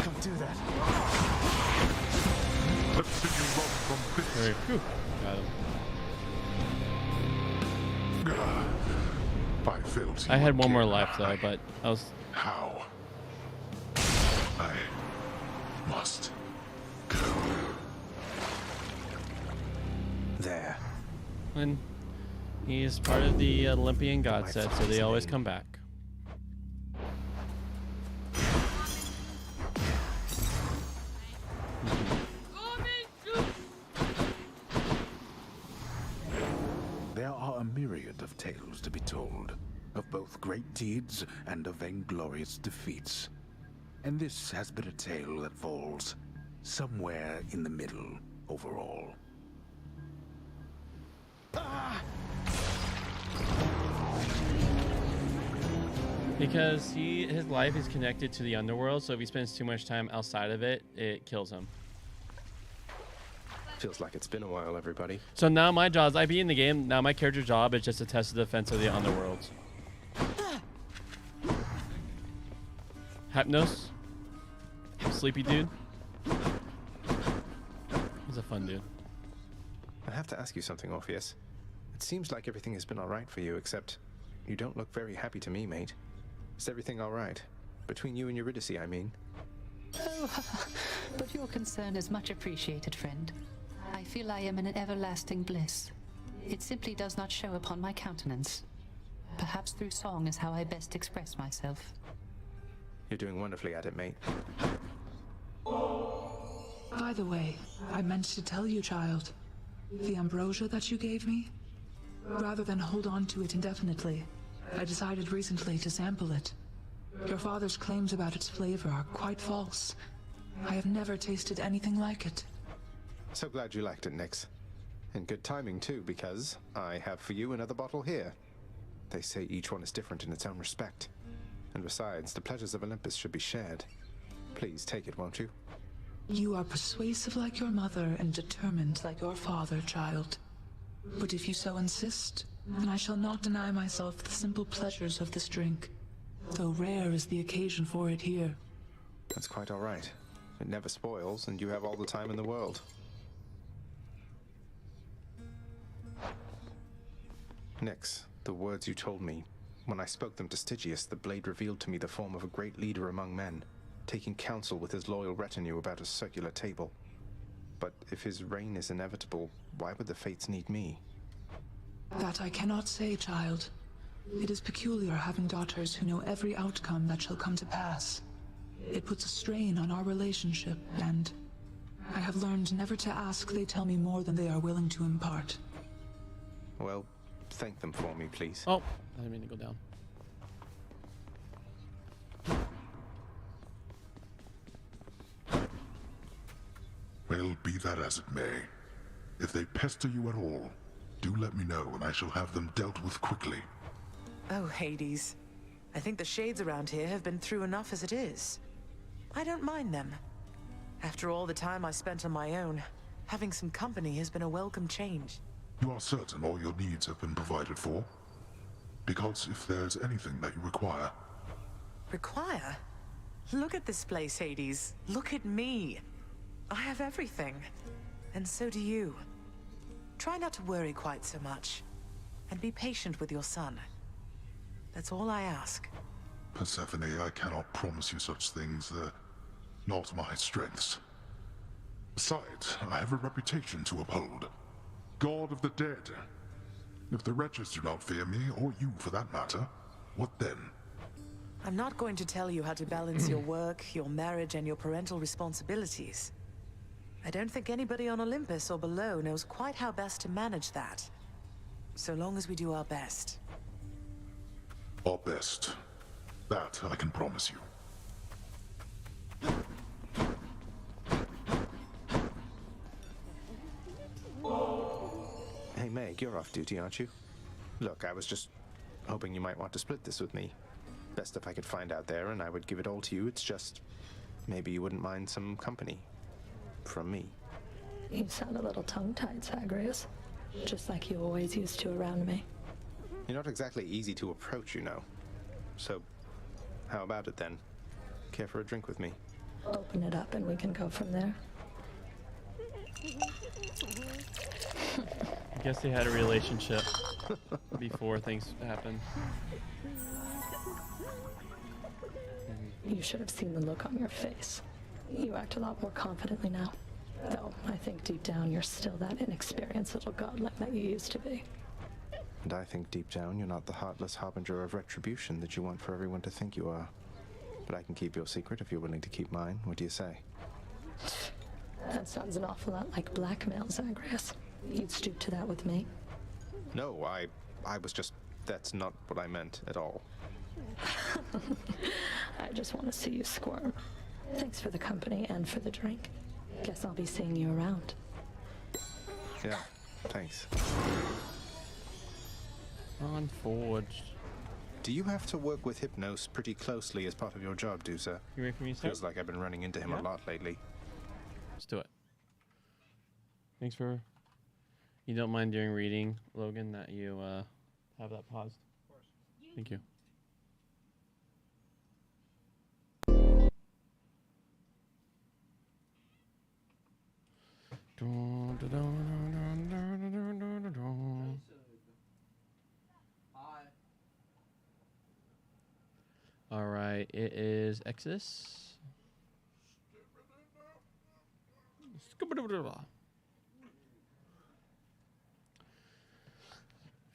Can't do that. Let's see you run from this. it. Whew, got him. I failed to I had one again. more life though, but I was. How? I must go. There. And he's part of the Olympian god My set, so father's they always name. come back. There are a myriad of tales to be told, of both great deeds and of vainglorious defeats. And this has been a tale that falls somewhere in the middle overall. Because his life is connected to the underworld, so if he spends too much time outside of it, it kills him. Feels like it's been a while, everybody. So now my job, I be in the game, now my character's job is just to test the defense of the underworld. Hypnos? Sleepy dude? He's a fun dude. I have to ask you something, Orpheus. It seems like everything has been alright for you, except you don't look very happy to me, mate. Is everything alright? Between you and Eurydice, I mean. Oh, but your concern is much appreciated, friend. I feel I am in an everlasting bliss. It simply does not show upon my countenance. Perhaps through song is how I best express myself. You're doing wonderfully at it, mate. By the way, I meant to tell you, child. The ambrosia that you gave me? Rather than hold on to it indefinitely, I decided recently to sample it. Your father's claims about its flavor are quite false. I have never tasted anything like it. So glad you liked it, Nyx. And good timing, too, because I have for you another bottle here. They say each one is different in its own respect. And besides, the pleasures of Olympus should be shared. Please take it, won't you? You are persuasive like your mother and determined like your father, child. But if you so insist, then I shall not deny myself the simple pleasures of this drink, though rare is the occasion for it here. That's quite all right. It never spoils, and you have all the time in the world. Nyx, the words you told me, when I spoke them to Stygius, the blade revealed to me the form of a great leader among men, taking counsel with his loyal retinue about a circular table. But if his reign is inevitable, why would the fates need me? That I cannot say, child. It is peculiar having daughters who know every outcome that shall come to pass. It puts a strain on our relationship, and I have learned never to ask they tell me more than they are willing to impart. Well, thank them for me, please. Oh, I didn't mean to go down. Well, be that as it may, if they pester you at all, do let me know and I shall have them dealt with quickly. Oh, Hades. I think the shades around here have been through enough as it is. I don't mind them. After all the time I spent on my own, having some company has been a welcome change. You are certain all your needs have been provided for? Because if there's anything that you require... Require? Look at this place, Hades. Look at me. I have everything. And so do you. Try not to worry quite so much. And be patient with your son. That's all I ask. Persephone, I cannot promise you such things. They're not my strengths. Besides, I have a reputation to uphold. God of the dead. If the wretches do not fear me, or you for that matter, what then? I'm not going to tell you how to balance your work, your marriage, and your parental responsibilities. I don't think anybody on Olympus or below knows quite how best to manage that. So long as we do our best. Our best. That I can promise you. Hey, Meg, you're off duty, aren't you? Look, I was just hoping you might want to split this with me. Best if I could find out there, and I would give it all to you. It's just... maybe you wouldn't mind some company. From me. You sound a little tongue-tied, Zagreus. Just like you always used to around me. You're not exactly easy to approach, you know. So, how about it then? Care for a drink with me? Open it up and we can go from there. I guess they had a relationship before things happened. You should have seen the look on your face. You act a lot more confidently now. Though, I think deep down you're still that inexperienced little godling that you used to be. And I think deep down you're not the heartless harbinger of retribution that you want for everyone to think you are. But I can keep your secret if you're willing to keep mine. What do you say? That sounds an awful lot like blackmail, Zagreus. You'd stoop to that with me? No, I was just... that's not what I meant at all. I just want to see you squirm. Thanks for the company and for the drink. Guess I'll be seeing you around. Yeah, thanks. Unforged. Do you have to work with Hypnos pretty closely as part of your job, Dusa? You ready for me to start? Feels like I've been running into him a lot lately. Let's do it. Thanks for... You don't mind during reading, Logan, that you have that paused? Of course. Thank you. All right, it is Exodus.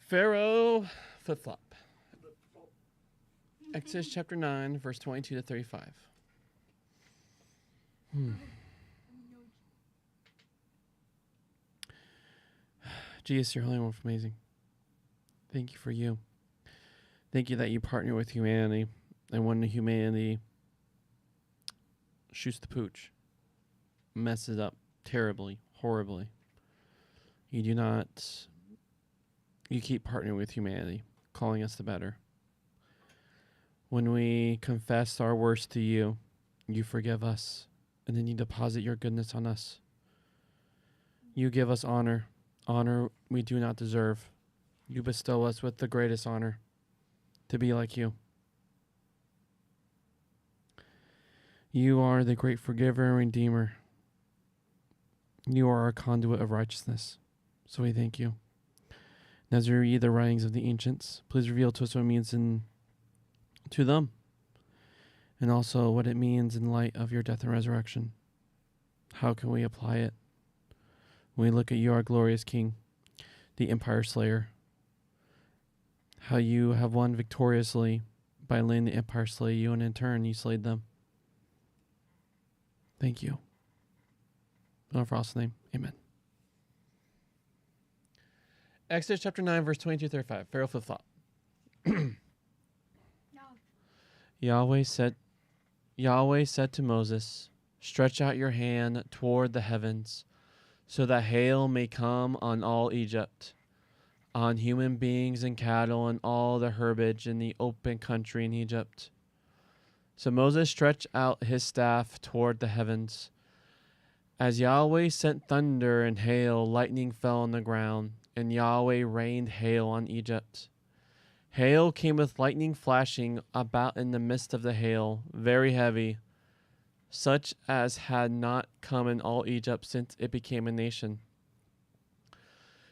Pharaoh flip-flop. Exodus chapter 9, verse 22 to 35. Jesus, your Holy One, amazing. Thank you for you. Thank you that you partner with humanity, and when humanity shoots the pooch, messes up terribly, horribly, you do not... You keep partnering with humanity, calling us the better. When we confess our worst to you, you forgive us, and then you deposit your goodness on us. You give us honor, honor we do not deserve. You bestow us with the greatest honor, to be like you. You are the great forgiver and redeemer. You are our conduit of righteousness, so we thank you. And as we read the writings of the ancients, please reveal to us what it means to them, and also what it means in light of your death and resurrection. How can we apply it? When we look at you, our glorious King, the Empire Slayer, how you have won victoriously by letting the Empire slay you, and in turn you slayed them. Thank you. In our Frost's name, amen. Exodus chapter 9, verse 22-35. Pharaoh flip-flop. Yahweh said to Moses, "Stretch out your hand toward the heavens, so that hail may come on all Egypt, on human beings and cattle and all the herbage in the open country in Egypt." So Moses stretched out his staff toward the heavens. As Yahweh sent thunder and hail, lightning fell on the ground, and Yahweh rained hail on Egypt. Hail came with lightning flashing about in the midst of the hail, very heavy, such as had not come in all Egypt since it became a nation.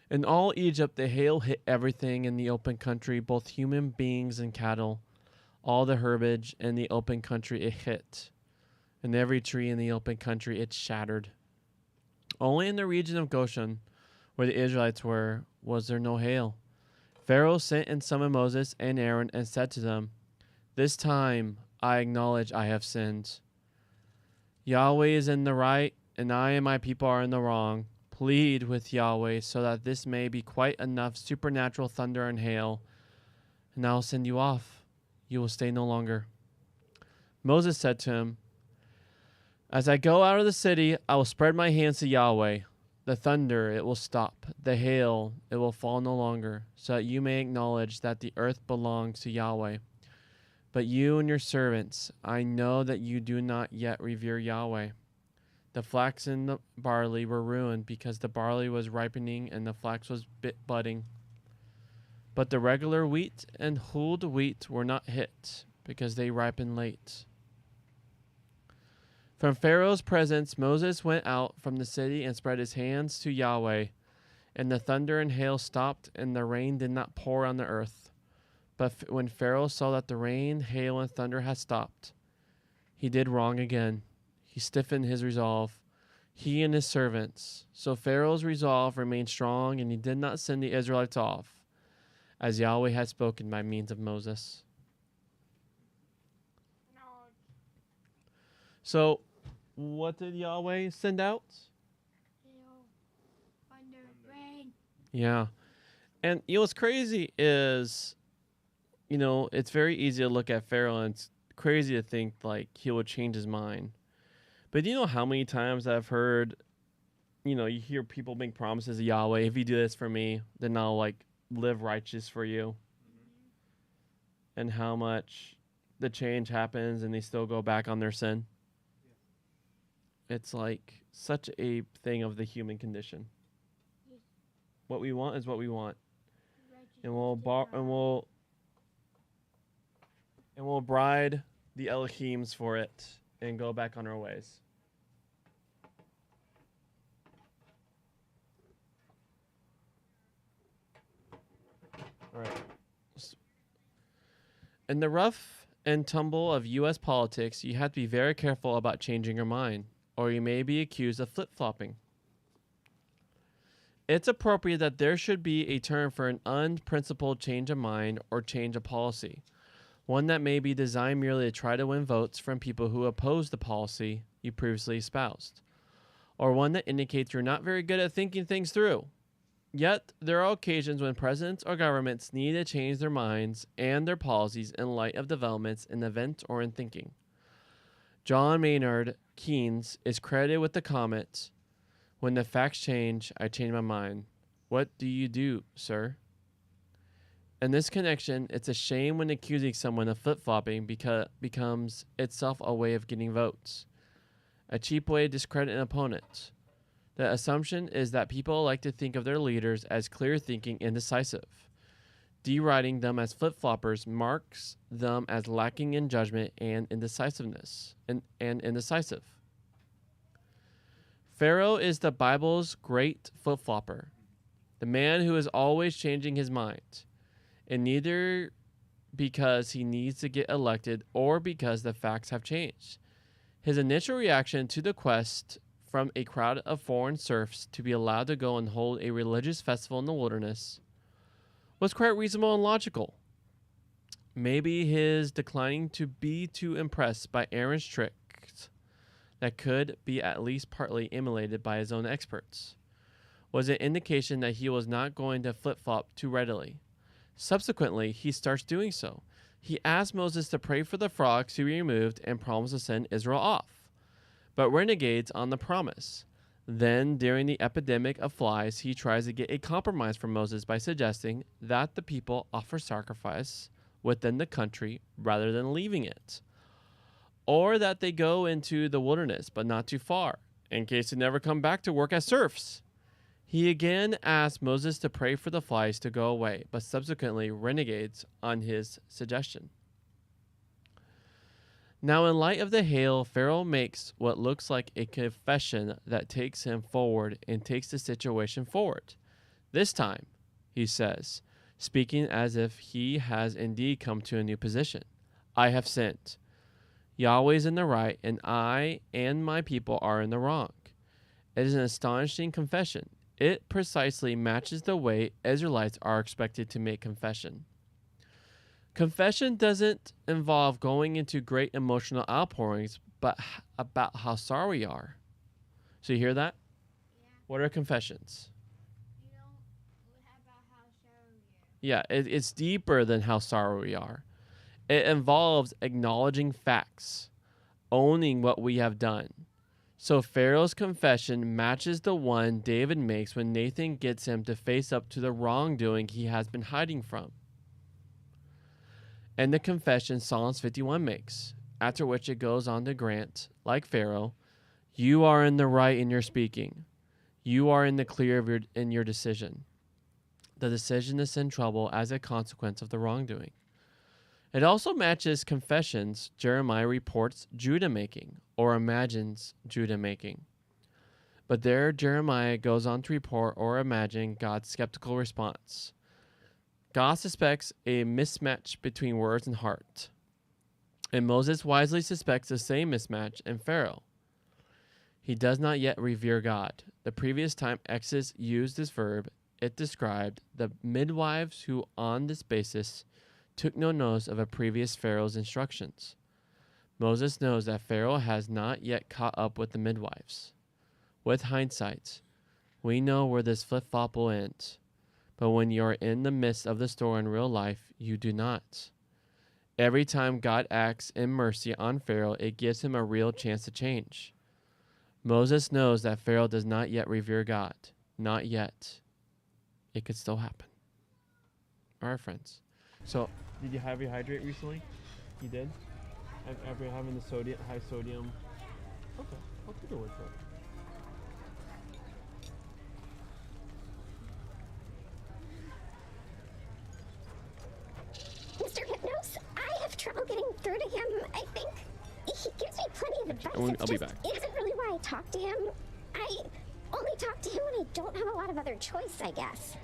In all Egypt, the hail hit everything in the open country, both human beings and cattle. All the herbage in the open country it hit, and every tree in the open country it shattered. Only in the region of Goshen, where the Israelites were, was there no hail. Pharaoh sent and summoned Moses and Aaron and said to them, "This time I acknowledge I have sinned. Yahweh is in the right, and I and my people are in the wrong. Plead with Yahweh so that this may be quite enough supernatural thunder and hail, and I will send you off. You will stay no longer." Moses said to him, "As I go out of the city, I will spread my hands to Yahweh. The thunder, it will stop. The hail, it will fall no longer, so that you may acknowledge that the earth belongs to Yahweh. But you and your servants, I know that you do not yet revere Yahweh." The flax and the barley were ruined because the barley was ripening and the flax was budding. But the regular wheat and hulled wheat were not hit because they ripened late. From Pharaoh's presence, Moses went out from the city and spread his hands to Yahweh, and the thunder and hail stopped, and the rain did not pour on the earth. But when Pharaoh saw that the rain, hail, and thunder had stopped, he did wrong again. He stiffened his resolve, he and his servants. So Pharaoh's resolve remained strong, and he did not send the Israelites off, as Yahweh had spoken by means of Moses. So, what did Yahweh send out? Yeah. And what's crazy is, it's very easy to look at Pharaoh and it's crazy to think like he would change his mind. But do you know how many times I've heard, you hear people make promises to Yahweh, if you do this for me, then I'll live righteous for you. And how much the change happens and they still go back on their sin. It's like such a thing of the human condition. What we want is what we want, and we'll bride the Elohims for it and go back on our ways. All right. In the rough and tumble of U.S. politics, you have to be very careful about changing your mind, or you may be accused of flip-flopping. It's appropriate that there should be a term for an unprincipled change of mind or change of policy, one that may be designed merely to try to win votes from people who oppose the policy you previously espoused, or one that indicates you're not very good at thinking things through. Yet, there are occasions when presidents or governments need to change their minds and their policies in light of developments in event or in thinking. John Maynard Keynes is credited with the comment, "When the facts change, I change my mind. What do you do, sir?" In this connection, it's a shame when accusing someone of flip-flopping becomes itself a way of getting votes, a cheap way to discredit an opponent. The assumption is that people like to think of their leaders as clear-thinking and decisive. Deriding them as flip-floppers marks them as lacking in judgment and indecisiveness, and indecisive. Pharaoh is the Bible's great flip-flopper, the man who is always changing his mind, and neither because he needs to get elected or because the facts have changed. His initial reaction to the quest from a crowd of foreign serfs to be allowed to go and hold a religious festival in the wilderness was quite reasonable and logical. Maybe his declining to be too impressed by Aaron's tricks that could be at least partly emulated by his own experts was an indication that he was not going to flip-flop too readily. Subsequently, he starts doing so. He asks Moses to pray for the frogs to be removed and promise to send Israel off, but renegades on the promise. Then, during the epidemic of flies, he tries to get a compromise from Moses by suggesting that the people offer sacrifice within the country rather than leaving it, or that they go into the wilderness but not too far, in case they never come back to work as serfs. He again asks Moses to pray for the flies to go away, but subsequently renegades on his suggestion. Now, in light of the hail, Pharaoh makes what looks like a confession that takes him forward and takes the situation forward. This time, he says, speaking as if he has indeed come to a new position, I have sinned. Yahweh is in the right, and I and my people are in the wrong. It is an astonishing confession. It precisely matches the way Israelites are expected to make confession. Confession doesn't involve going into great emotional outpourings, but about how sorry we are. So you hear that? Yeah. What are confessions? You know about how sorry we Yeah, it's deeper than how sorry we are. It involves acknowledging facts, owning what we have done. So Pharaoh's confession matches the one David makes when Nathan gets him to face up to the wrongdoing he has been hiding from, and the confession Psalms 51 makes, after which it goes on to grant, like Pharaoh, you are in the right in your speaking. You are in the clear in your decision. The decision is in trouble as a consequence of the wrongdoing. It also matches confessions Jeremiah reports Judah making, or imagines Judah making. But there Jeremiah goes on to report or imagine God's skeptical response. God suspects a mismatch between words and heart, and Moses wisely suspects the same mismatch in Pharaoh. He does not yet revere God. The previous time Exodus used this verb, it described the midwives who, on this basis, took no notice of a previous Pharaoh's instructions. Moses knows that Pharaoh has not yet caught up with the midwives. With hindsight, we know where this flip-flop will end. But when you are in the midst of the story in real life, you do not. Every time God acts in mercy on Pharaoh, it gives him a real chance to change. Moses knows that Pharaoh does not yet revere God. Not yet. It could still happen. All right, friends. So, did you have your hydrate recently? You did? After having the high sodium? Okay, I'll take your word for it. Mr. Hypnos, I have trouble getting through to him. I think he gives me plenty of advice. I'll be back. It isn't really why I talk to him. I only talk to him when I don't have a lot of other choice, I guess.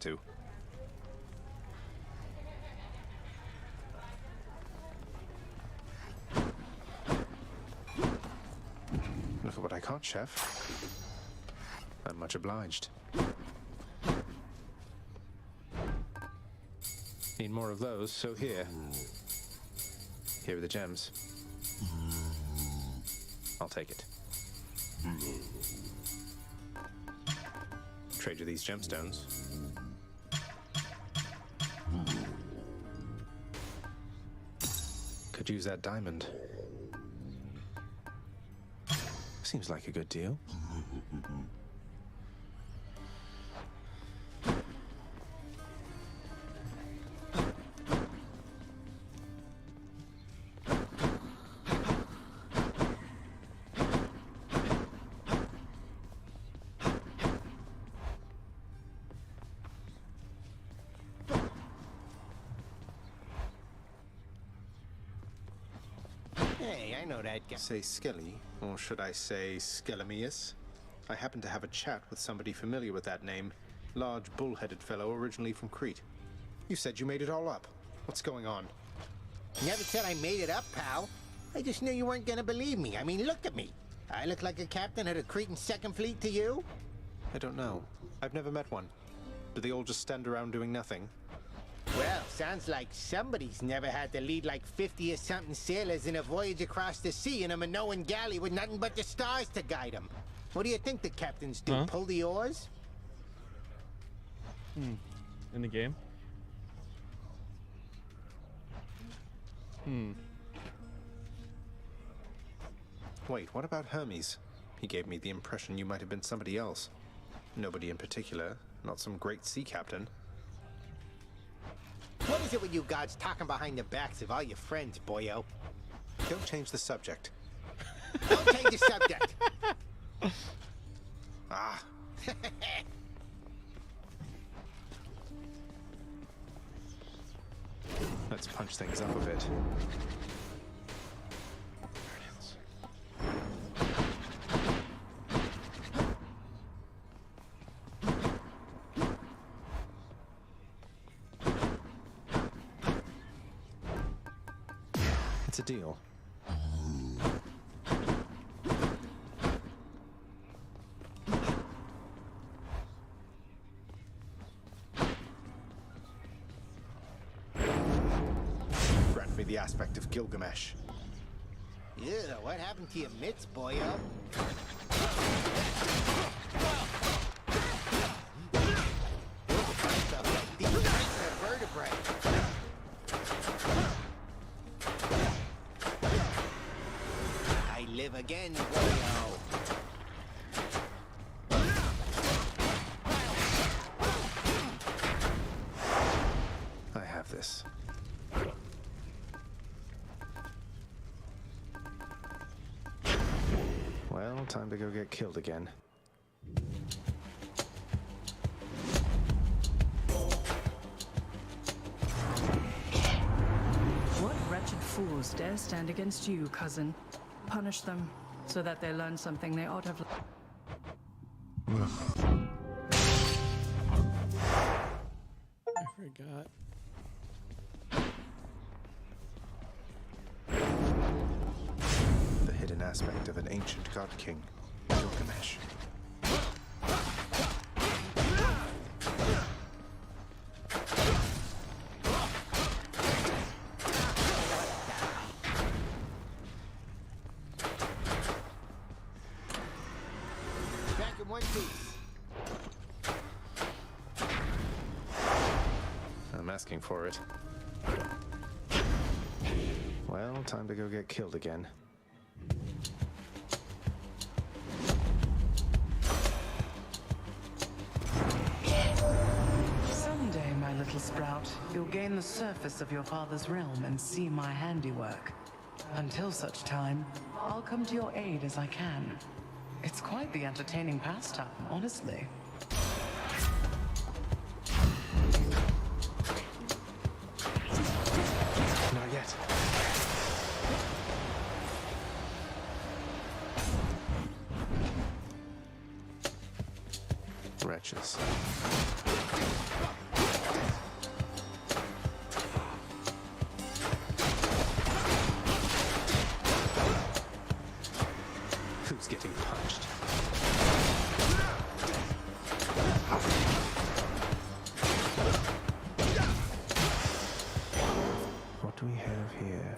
to. Look at what I caught, Chef. I'm much obliged. Need more of those, so here. Here are the gems. I'll take it. Trade you these gemstones. Could use that diamond. Seems like a good deal. Hey, I know that guy. Say Skelly, or should I say Skelemius? I happen to have a chat with somebody familiar with that name. Large, bull-headed fellow originally from Crete. You said you made it all up. What's going on? Never said I made it up, pal. I just knew you weren't gonna believe me. I mean, look at me. I look like a captain of the Cretan Second Fleet to you? I don't know. I've never met one. Do they all just stand around doing nothing? Well, sounds like somebody's never had to lead like 50 or something sailors in a voyage across the sea in a Minoan galley with nothing but the stars to guide them. What do you think the captains do? Huh? Pull the oars? In the game? Wait, what about Hermes? He gave me the impression you might have been somebody else. Nobody in particular, not some great sea captain. What is it with you gods talking behind the backs of all your friends, boyo? Don't change the subject. Don't change the subject. Ah. Let's punch things up a bit. It's a deal. Grant me the aspect of Gilgamesh. Yeah, what happened to your mitts, boyo? Vertebrae. I live again, boyo. I have this. Well, time to go get killed again. What wretched fools dare stand against you, cousin? Punish them, so that they learn something they ought to have. I forgot. The hidden aspect of an ancient god king, Gilgamesh. Back in one piece. I'm asking for it. Well, time to go get killed again. Someday, my little sprout, you'll gain the surface of your father's realm and see my handiwork. Until such time, I'll come to your aid as I can. It's quite the entertaining pastime, honestly. Not yet. touches. Who's getting punched? What do we have here?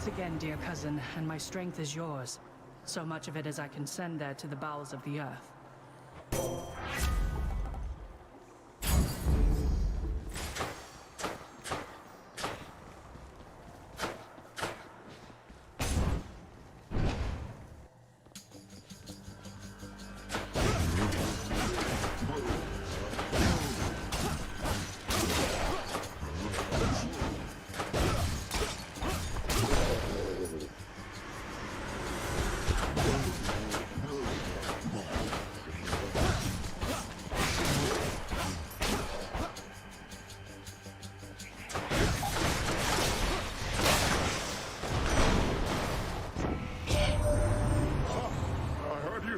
Again, dear cousin, and my strength is yours. So much of it as I can send there to the bowels of the earth.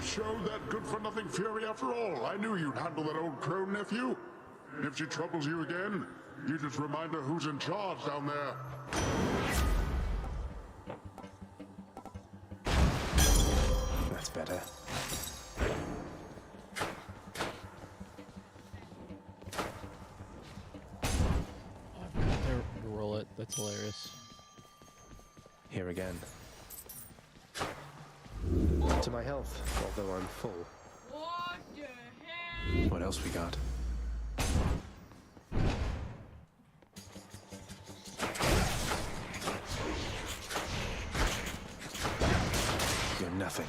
Showed that good-for-nothing fury after all. I knew you'd handle that old crone, nephew. If she troubles you again, you just remind her who's in charge down there. That's better. Roll it. That's hilarious. Here again. To my health, although I'm full. What the heck? What else we got? You're nothing.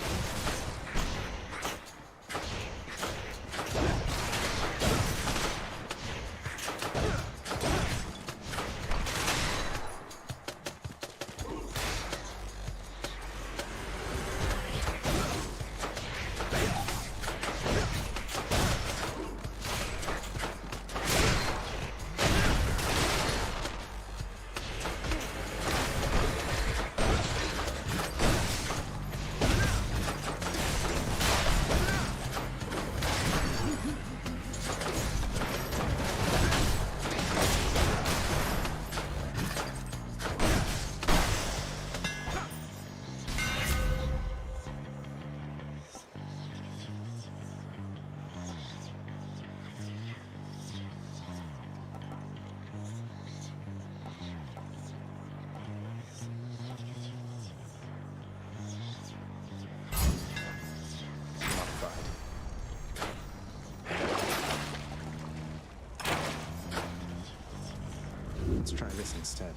Let's try this instead.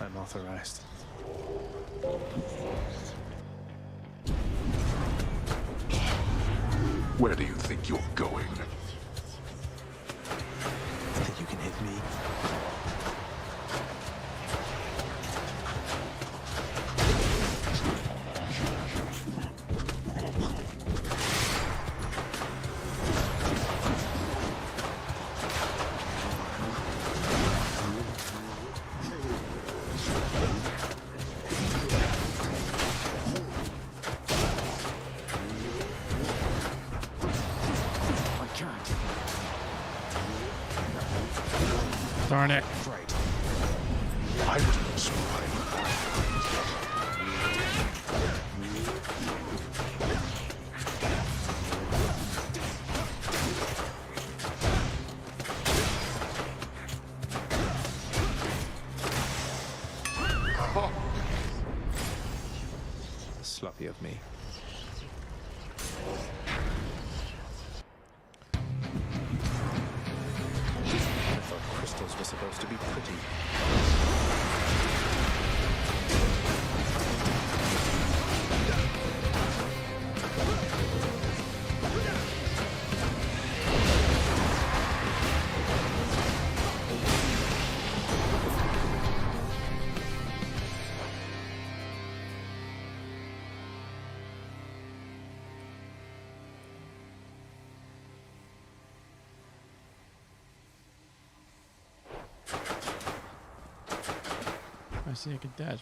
I'm authorized. Where do you think you're going? Think you can hit me? Darn it. Right. I was surprised. Sloppy of me. Crystals were supposed to be pretty. I see I could dash.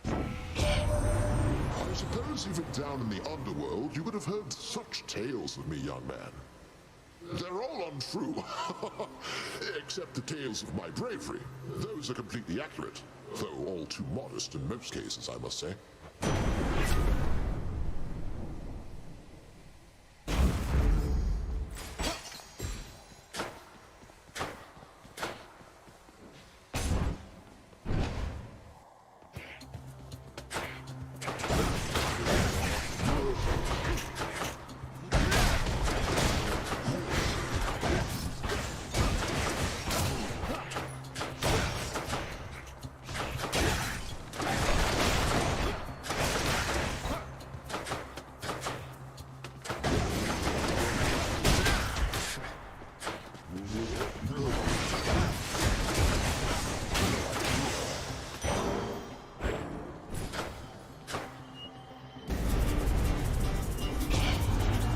I suppose even down in the underworld you would have heard such tales of me, young man. They're all untrue, except the tales of my bravery. Those are completely accurate, though all too modest in most cases, I must say.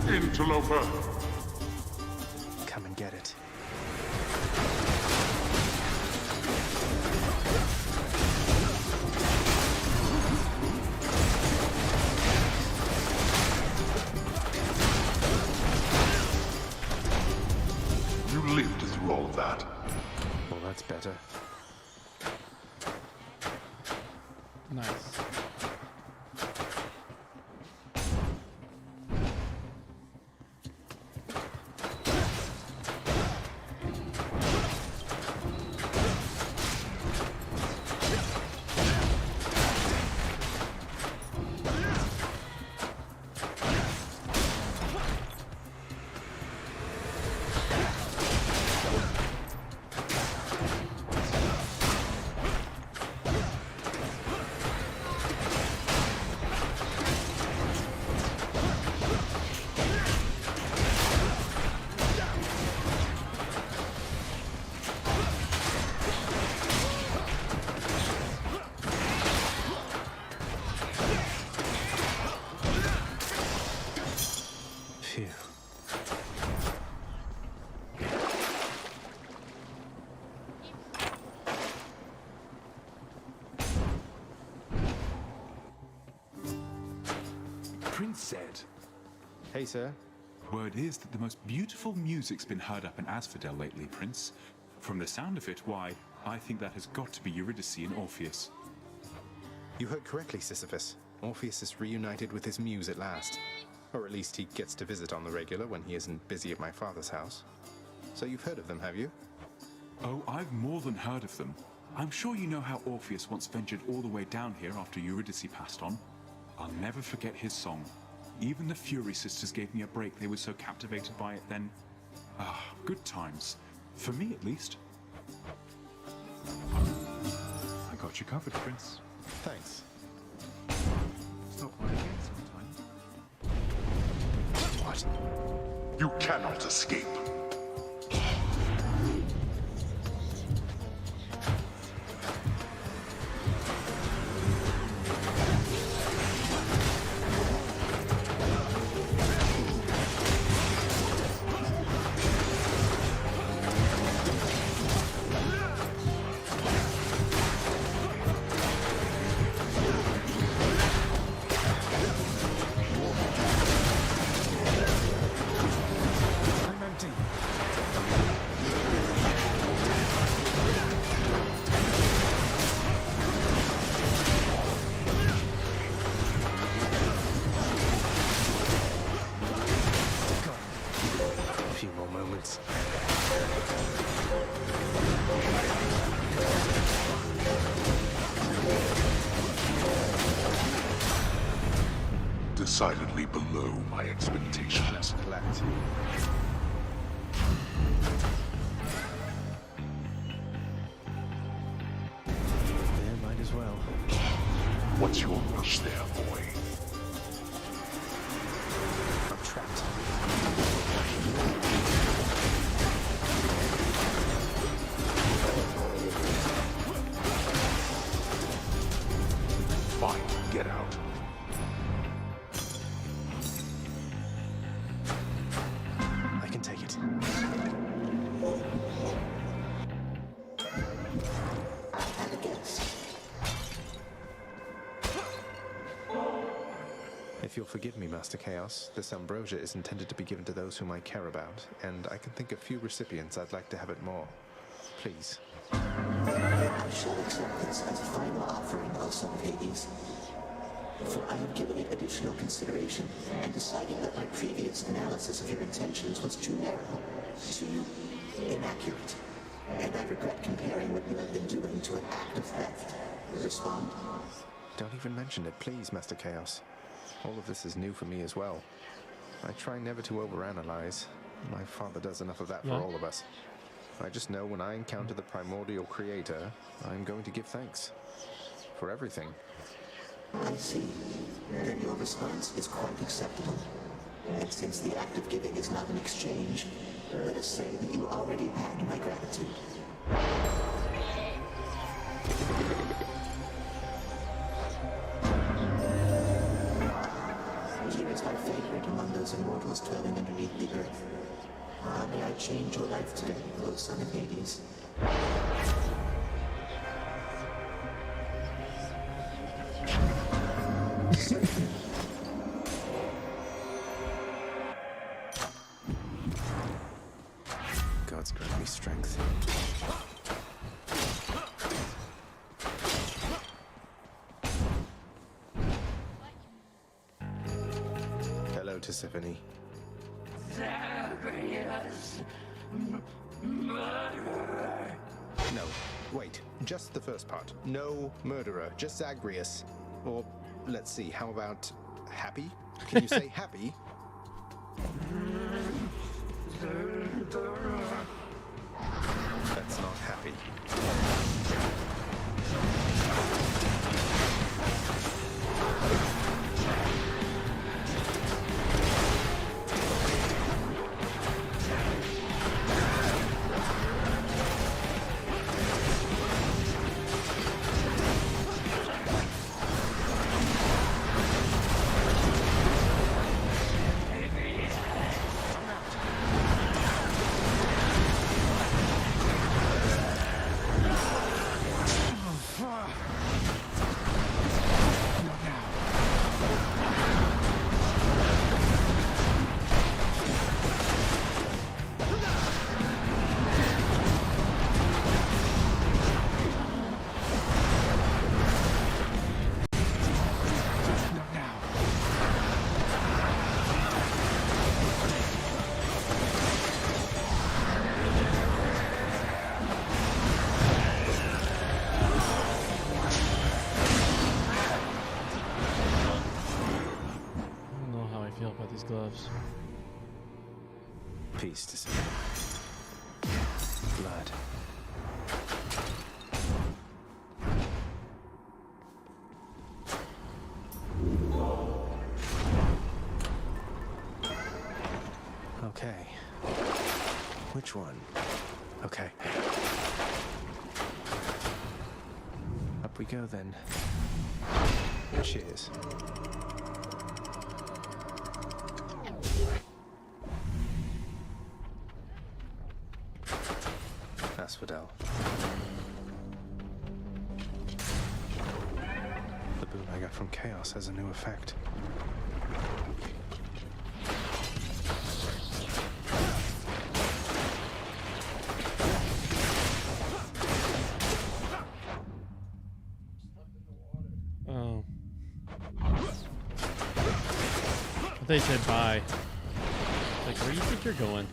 Interloper! Come and get it. You lived through all of that. Well, that's better. Nice. Phew. Prince said. Hey, sir. Word is that the most beautiful music's been heard up in Asphodel lately, Prince. From the sound of it, why, I think that has got to be Eurydice and Orpheus. You heard correctly, Sisyphus. Orpheus is reunited with his muse at last. Or at least he gets to visit on the regular when he isn't busy at my father's house. So you've heard of them, have you? Oh, I've more than heard of them. I'm sure you know how Orpheus once ventured all the way down here after Eurydice passed on. I'll never forget his song. Even the Fury sisters gave me a break. They were so captivated by it then. Ah, good times. For me, at least. I got you covered, Prince. Thanks. Stop by again sometime. What? You cannot escape. Decidedly below my expectations. Yeah, might as well. What's your rush there, boy? I'm trapped. Fine, get out. I can take it. If you'll forgive me, Master Chaos, this ambrosia is intended to be given to those whom I care about, and I can think of few recipients I'd like to have it more. Please. I shall accept this as a final offering, O Son of Hades. For I have given it additional consideration and decided that my previous analysis of your intentions was too narrow, too inaccurate. And I regret comparing what you have been doing to an act of theft. Respond? Don't even mention it, please, Master Chaos. All of this is new for me as well. I try never to overanalyze. My father does enough of that for all of us. I just know when I encounter the primordial creator, I'm going to give thanks. For everything. I see. Then your response is quite acceptable. And since the act of giving is not an exchange, let us say that you already had my gratitude. Here is my favorite among those immortals dwelling underneath the earth. How may I change your life today, O Son of Hades? God's grant me strength. Hello, Tisiphone. No, wait. Just the first part. No murderer, just Zagreus. Or, let's see, how about happy? Can you say happy? That's not happy. Gloves. Peace to see. Blood. Okay. Which one? Okay. Up we go then. Cheers. Asphodel. The boon I got from Chaos has a new effect. Oh. They said bye. Like, where do you think you're going?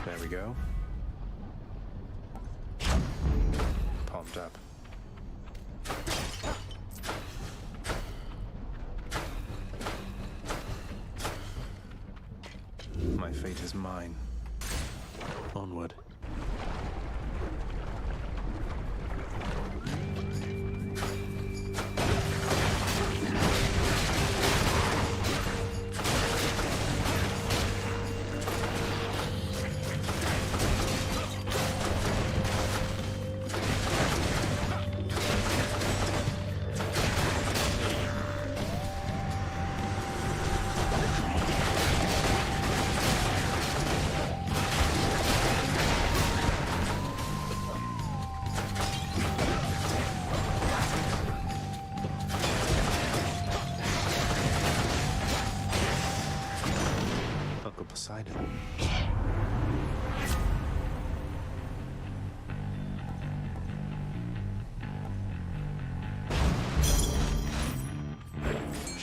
There we go. Pumped up. My fate is mine. Onward.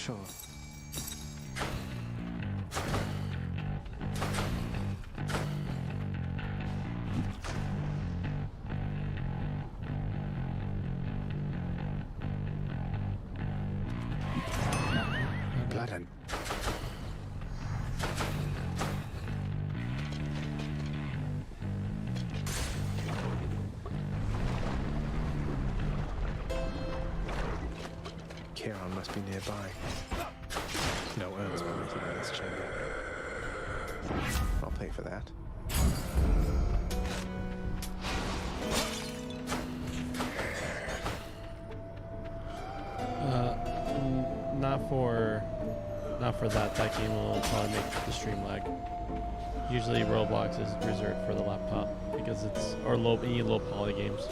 Sure. Blood and... Charon must be nearby. No urns permitted in this chamber. I'll pay for that. Not for that. That game will probably make the stream lag. Usually Roblox is reserved for the laptop because it's any low poly games.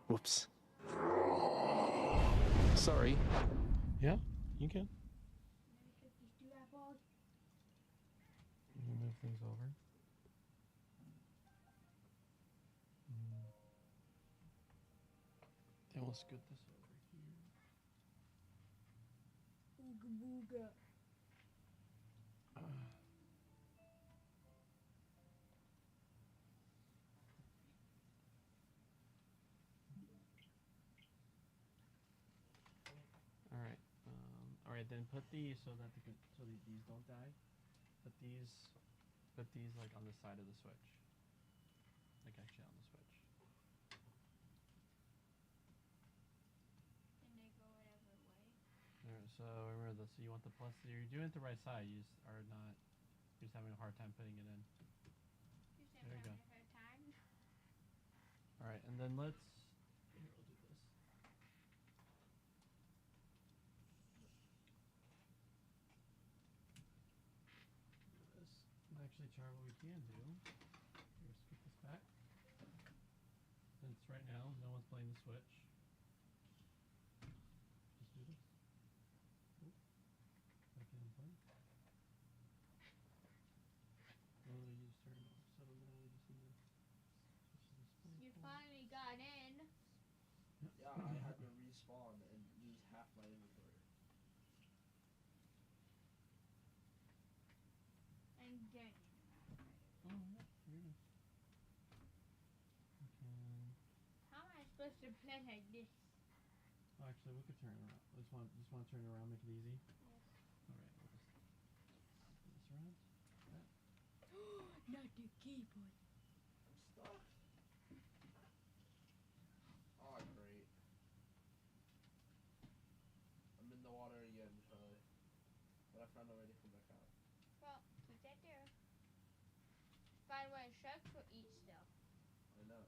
Whoops. Sorry. Yeah, you can. Move things over. Then we'll scoot this over here. Ooga booga. All right. Then put these so that these don't die. Put these like on the side of the switch. Like actually on the switch. And they go whatever way. Alright, so remember this. So you want the plus. You're doing it the right side. You just are not. You're just having a hard time putting it in. There you go. All right, and then let's. Here, we'll do this. Actually, Char, what we can do. Here, skip this back. Since right now no one's playing the Switch. Just do this. Oop. Back in and play. Oh, you just turned off. So now we just need to switch this play. You finally got in. Yeah, I had to respawn and lose half my inventory. And then. Oh, yeah, here it is. Okay. How am I supposed to play like this? Oh, actually, we could turn it around. Just want to turn it around, make it easy. Yes. All right, we'll just spin this around. That. Not the keyboard. I'm stuck. Oh, great. I'm in the water again, Charlie. But I found a way to come back out. Well, keep that there. By the way, sharks will eat stuff. I know.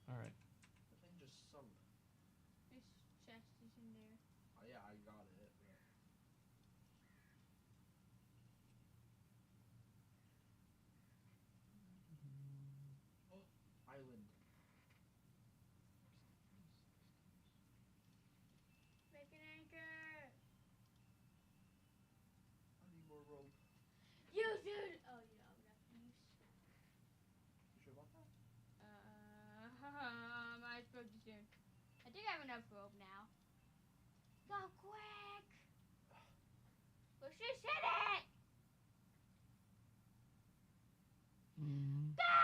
All right. The thing just sunk. This chest is in there. Oh yeah, I got it. But... Oh, island. Make an anchor. I need more rope. Use it. Oh yeah, we got these. You sure about that? I spoke too soon. I think I have enough rope now. Go quick! Well, she said it! Go!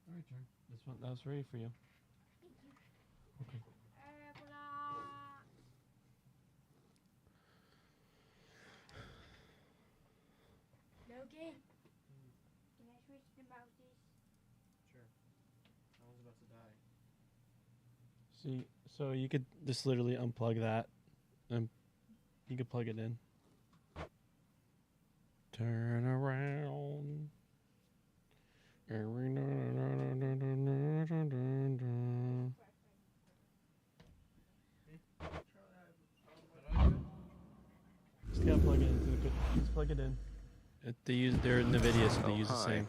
All right, Char. This one, that was ready for you. Thank you. Okay. Logan, can I switch the mouses? Sure. I was about to die. See, so you could just literally unplug that, and you could plug it in. Turn around. Just gotta plug it into the. Just plug it in. They're NVIDIA, so they use the same.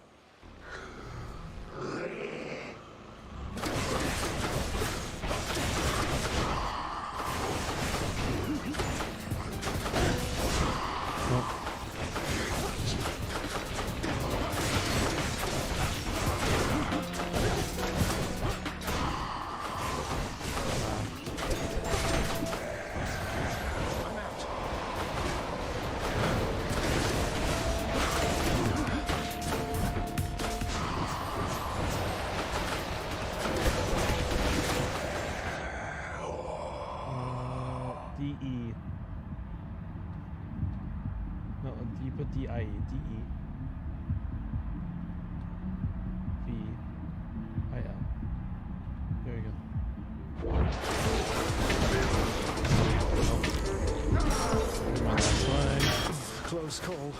D-E. No, you put D-I-E. D-E. V-I-L. There we go. Oh. On that slide. Close call.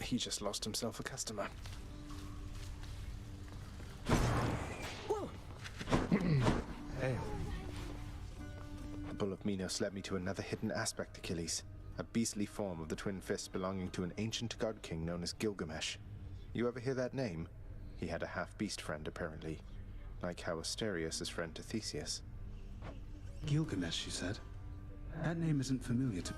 He just lost himself a customer. Hey. The Bull of Minos led me to another hidden aspect, Achilles. A beastly form of the twin fists belonging to an ancient god king known as Gilgamesh. You ever hear that name? He had a half-beast friend, apparently. Like how Asterius is friend to Theseus. Gilgamesh, you said? That name isn't familiar to...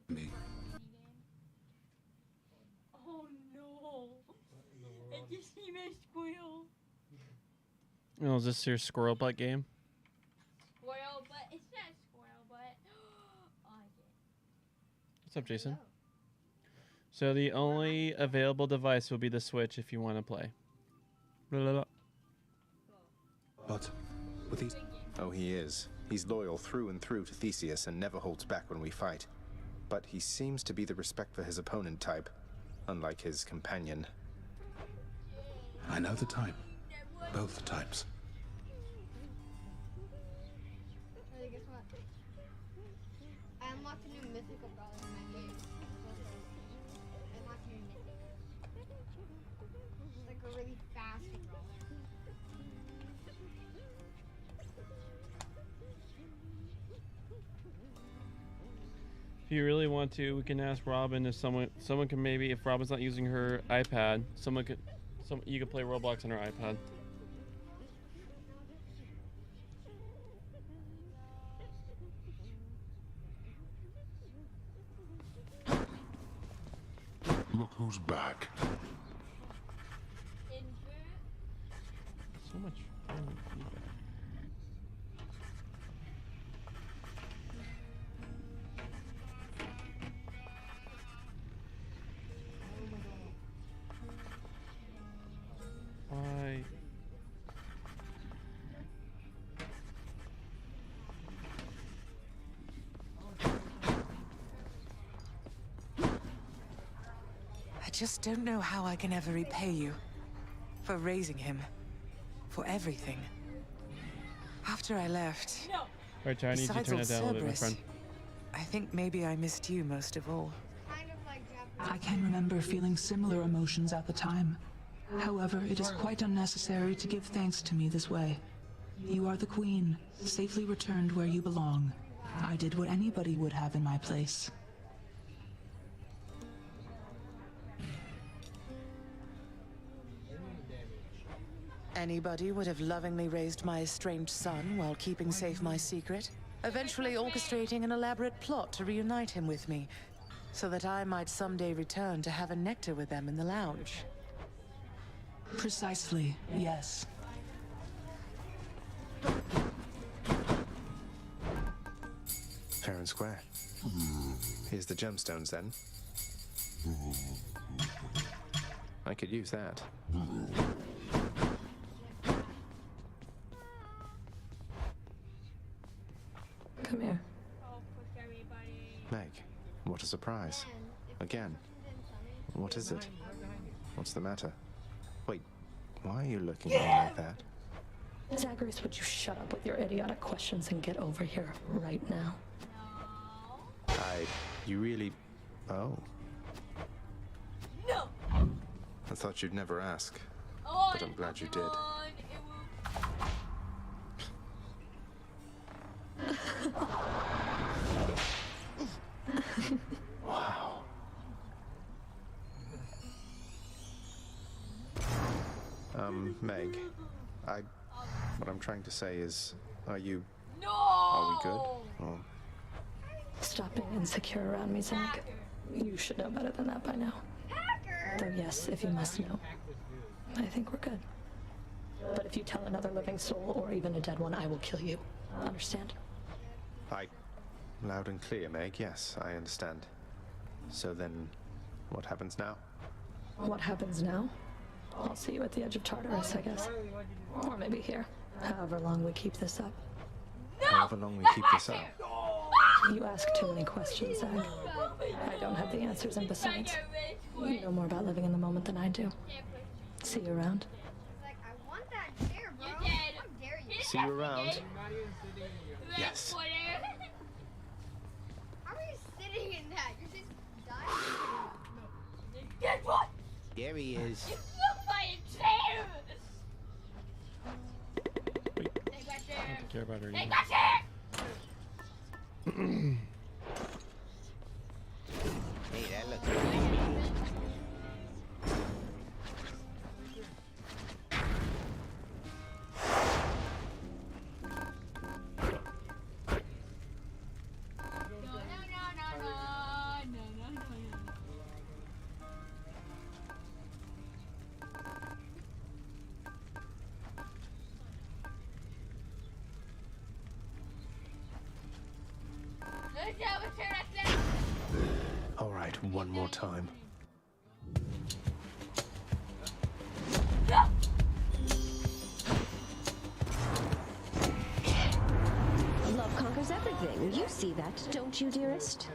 me. Oh no! It just made me squeal. Oh, is this your squirrel butt game? Squirrel butt. It's not squirrel butt. Oh, What's up, Jason? So the only available device will be the Switch if you want to play. Blah, blah, blah. But with these... Oh, he is. He's loyal through and through to Theseus and never holds back when we fight. But he seems to be the respect for his opponent type, unlike his companion. I know the type. Both types. Hey, guess what? I unlocked a new mythical brawler in my game. I unlocked a new mythic. It's like a really fast brawler. If you really want to, we can ask Robin if someone can maybe, if Robin's not using her iPad, you could play Roblox on her iPad. Look who's back. So much feedback. Why? I just don't know how I can ever repay you. For raising him. For everything. After I left... All right, Tara, I need you to turn it down a little bit, my friend. I think maybe I missed you most of all. I can remember feeling similar emotions at the time. However, it is quite unnecessary to give thanks to me this way. You are the queen, safely returned where you belong. I did what anybody would have in my place. Anybody would have lovingly raised my estranged son while keeping safe my secret, eventually orchestrating an elaborate plot to reunite him with me, so that I might someday return to have a nectar with them in the lounge. Precisely, yes. Fair and square. Here's the gemstones, then. I could use that. Come here. a surprise. Again. What is it? What's the matter? Wait, why are you looking at me like that? Zagreus, would you shut up with your idiotic questions and get over here right now? You really... Oh. No! I thought you'd never ask, but I'm glad you did. Wow. Meg, what I'm trying to say is, are we good? Or... Stop being insecure around me, Zach. You should know better than that by now. Though yes, if you must know, I think we're good. But if you tell another living soul, or even a dead one, I will kill you. Understand? Loud and clear, Meg, yes, I understand. So then, what happens now? What happens now? I'll see you at the edge of Tartarus, I guess. Or maybe here, however long we keep this up. However long we keep this up? You ask too many questions, Zach. I don't have the answers, and besides, you know more about living in the moment than I do. See you around. I want that chair, bro. How dare you? See you around. Yes. How are you sitting in that? You're just dying. Guess what? There he is. You moved my chair! I don't care about her Take either. that chair! Hey, that looks really mean. All right, one more time. Love conquers everything. You see that, don't you, dearest?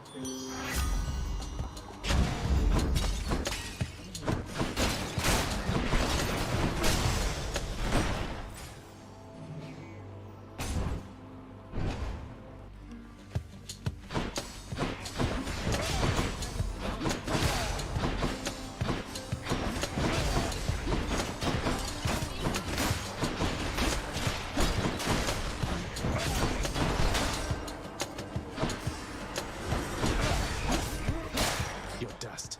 You're dust.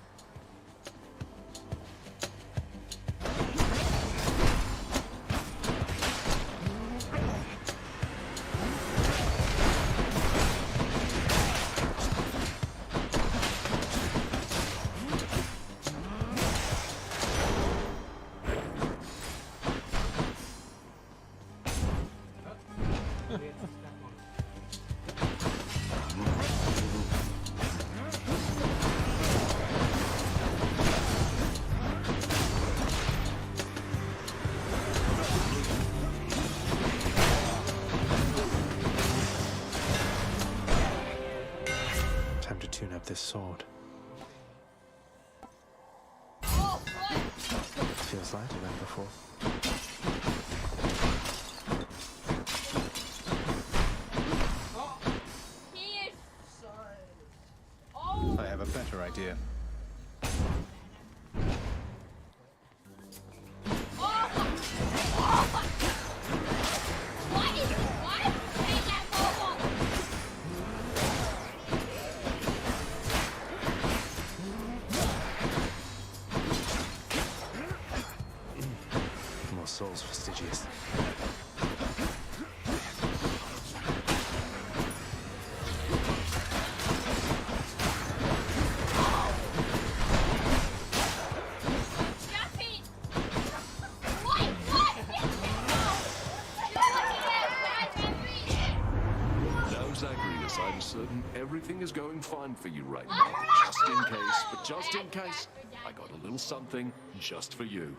Time to tune up this sword. Feels lighter than before. I have a better idea. More souls for Stygius. No, Zagreus, I'm certain everything is going fine for you right now. Just in case, but just in case, I got a little something just for you.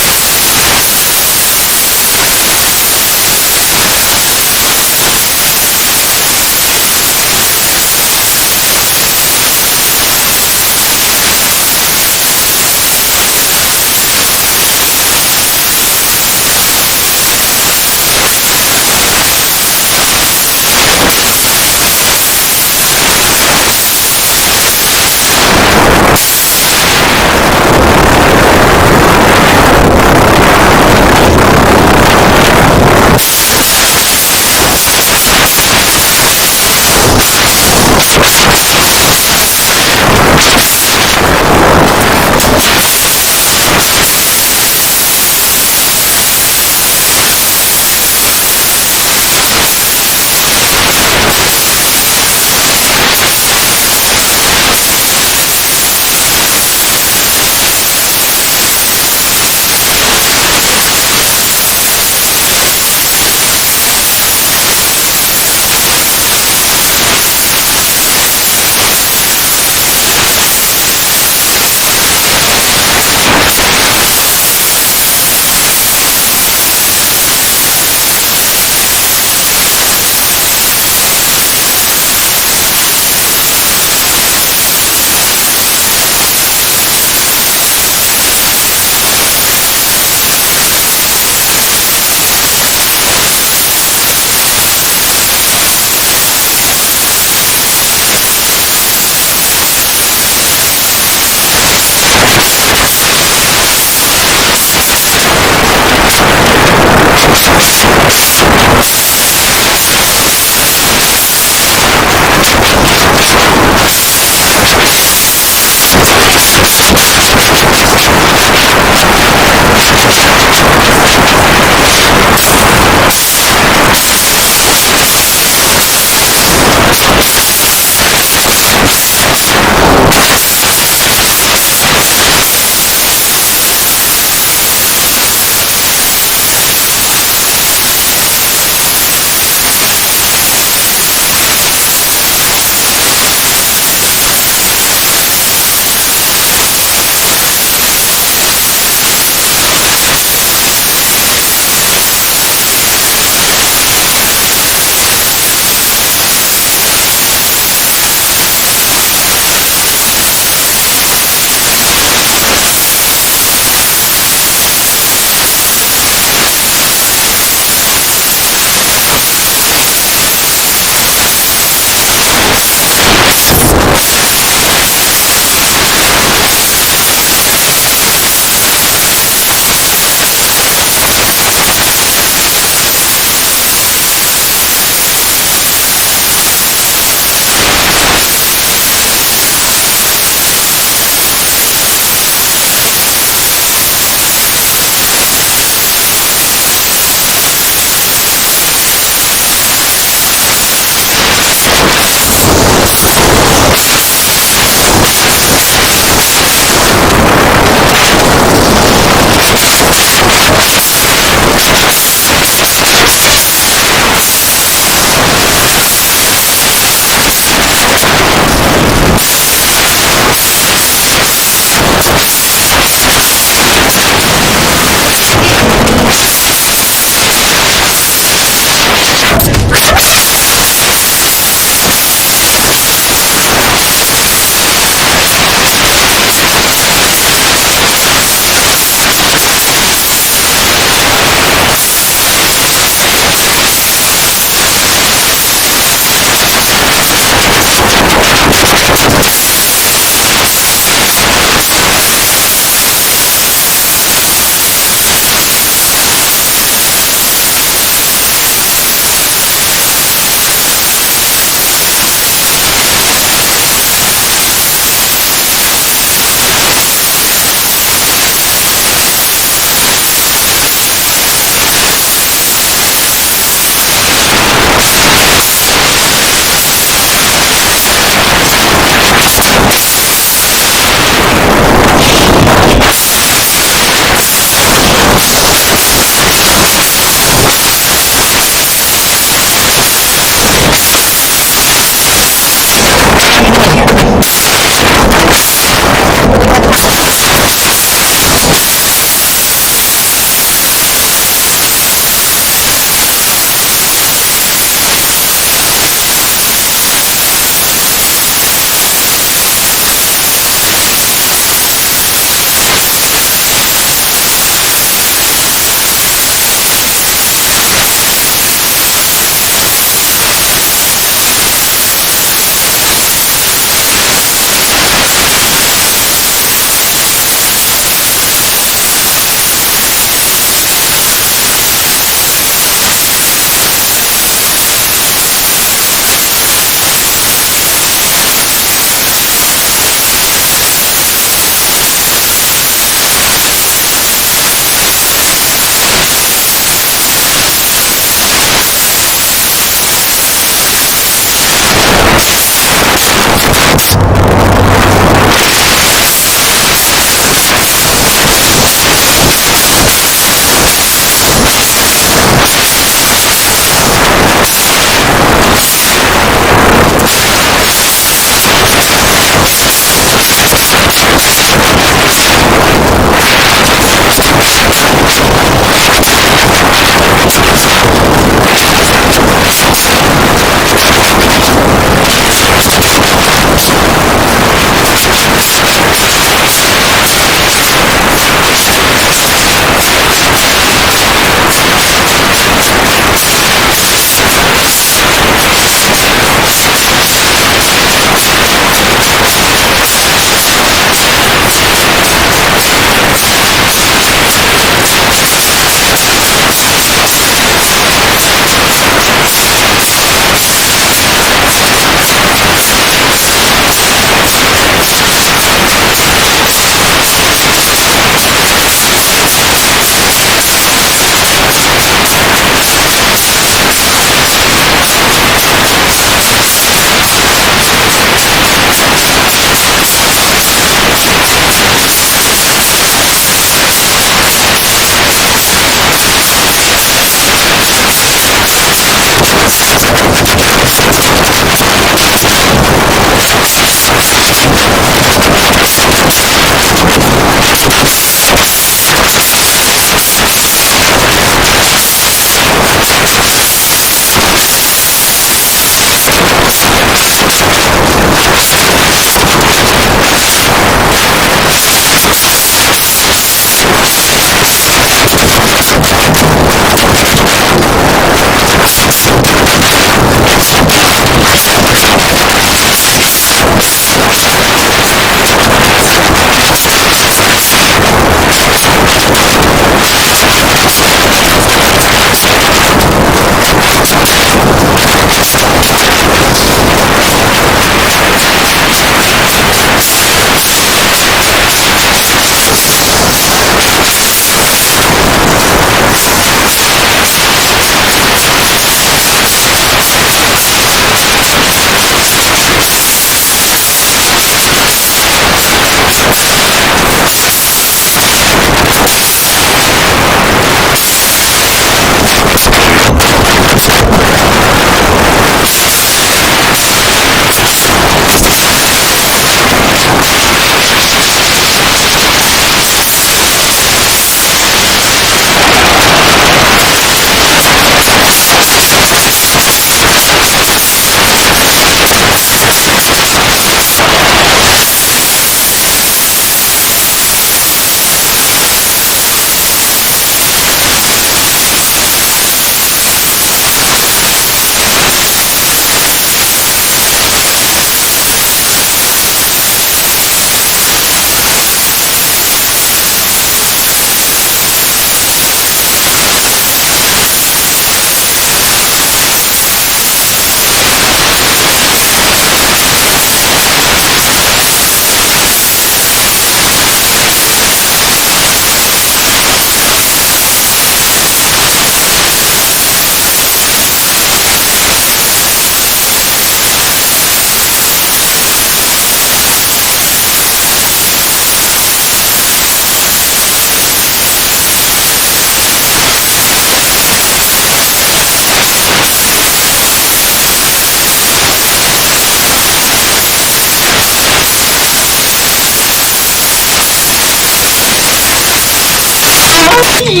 Fucking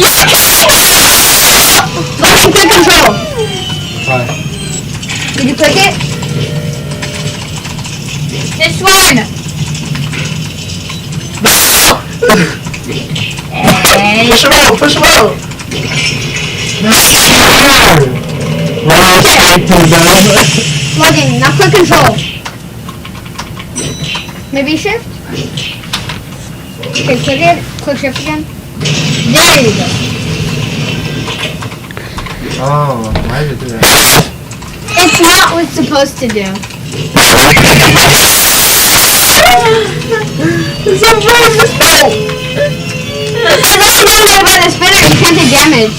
click control. Why? Did you click it? This one. Hey. Push him out! Push him out! Logging. Now click control. Maybe shift? Okay, click it. Click shift again. There you go. Oh, why did it do that? It's not what it's supposed to do. It's a very mistake! There's nothing to do about the spinner. You can't take damage.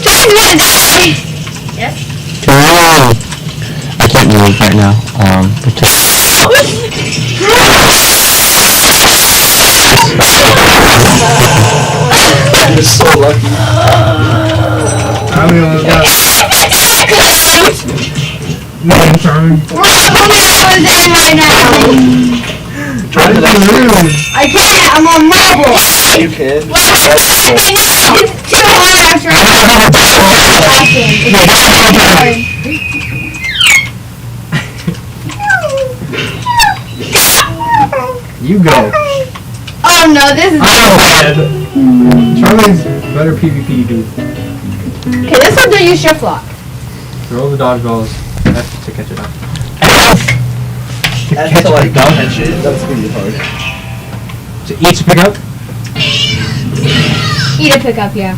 John's gonna die! Yes? I can't move right now. You're so lucky. How many of them got? No, I'm trying. We're not putting all this in right now. Try to move. I can't. I'm on marble. You can. Well, it's too hard after I You go. Oh no, this is bad. Charlie's better PvP, dude. Okay, this one don't use shift lock. Throw the dodgeballs F to catch it up. F to like catch it? That's gonna be hard. To eat to pick up? E to pick up, yeah.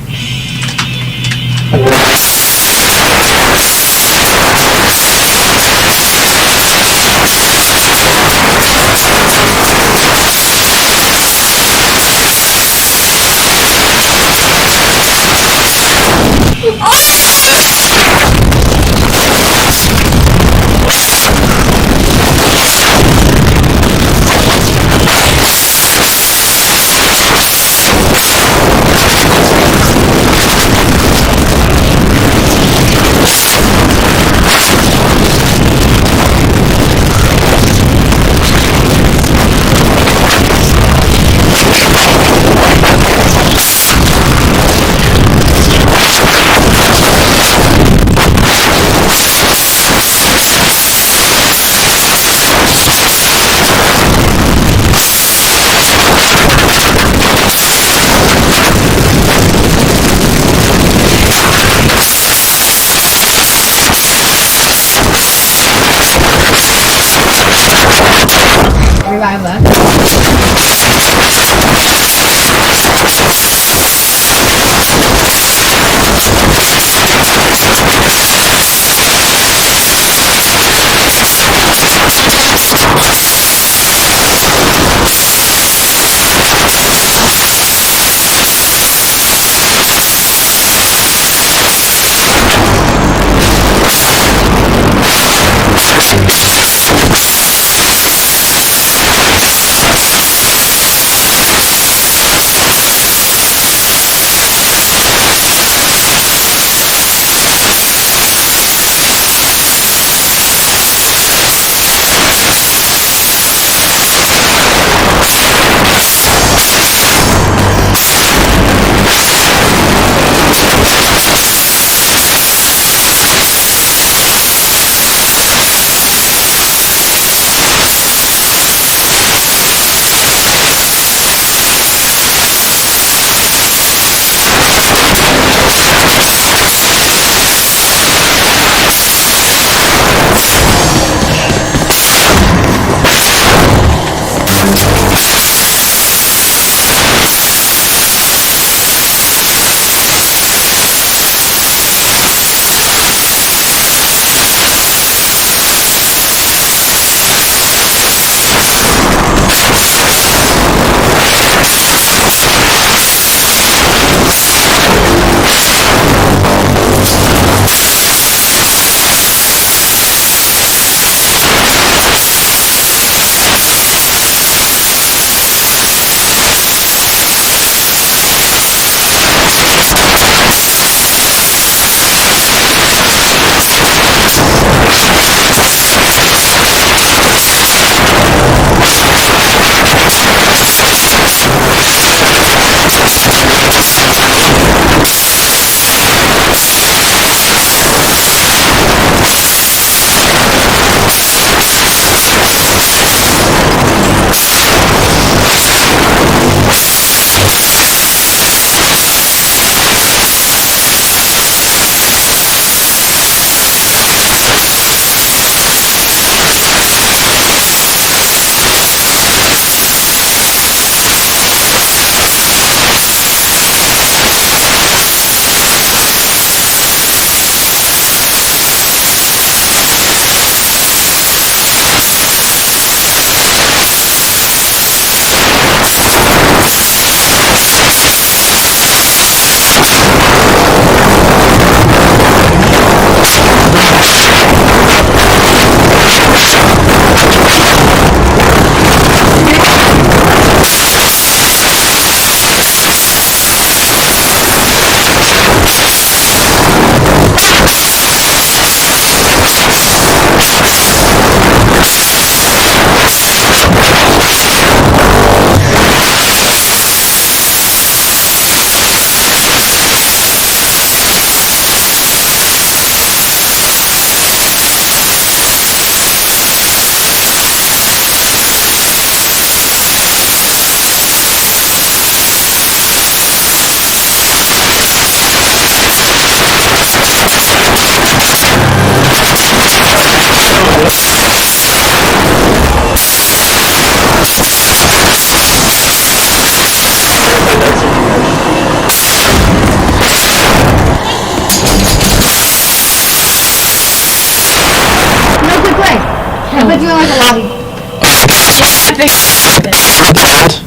in the lobby.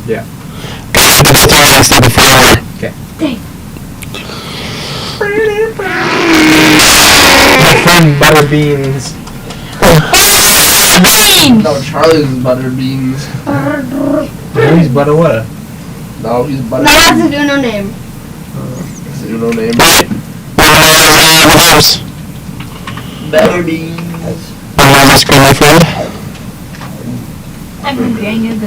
Yeah. I have to go through it and see before. Okay. Dang. My friend Butterbeans. Butterbeans! No, Charlie's Butterbeans. No, he's Butter what? No, he's Butter. No, that's his Uno name. His Uno name. Butterbeans. Ice cream, my friend. I'm dang it.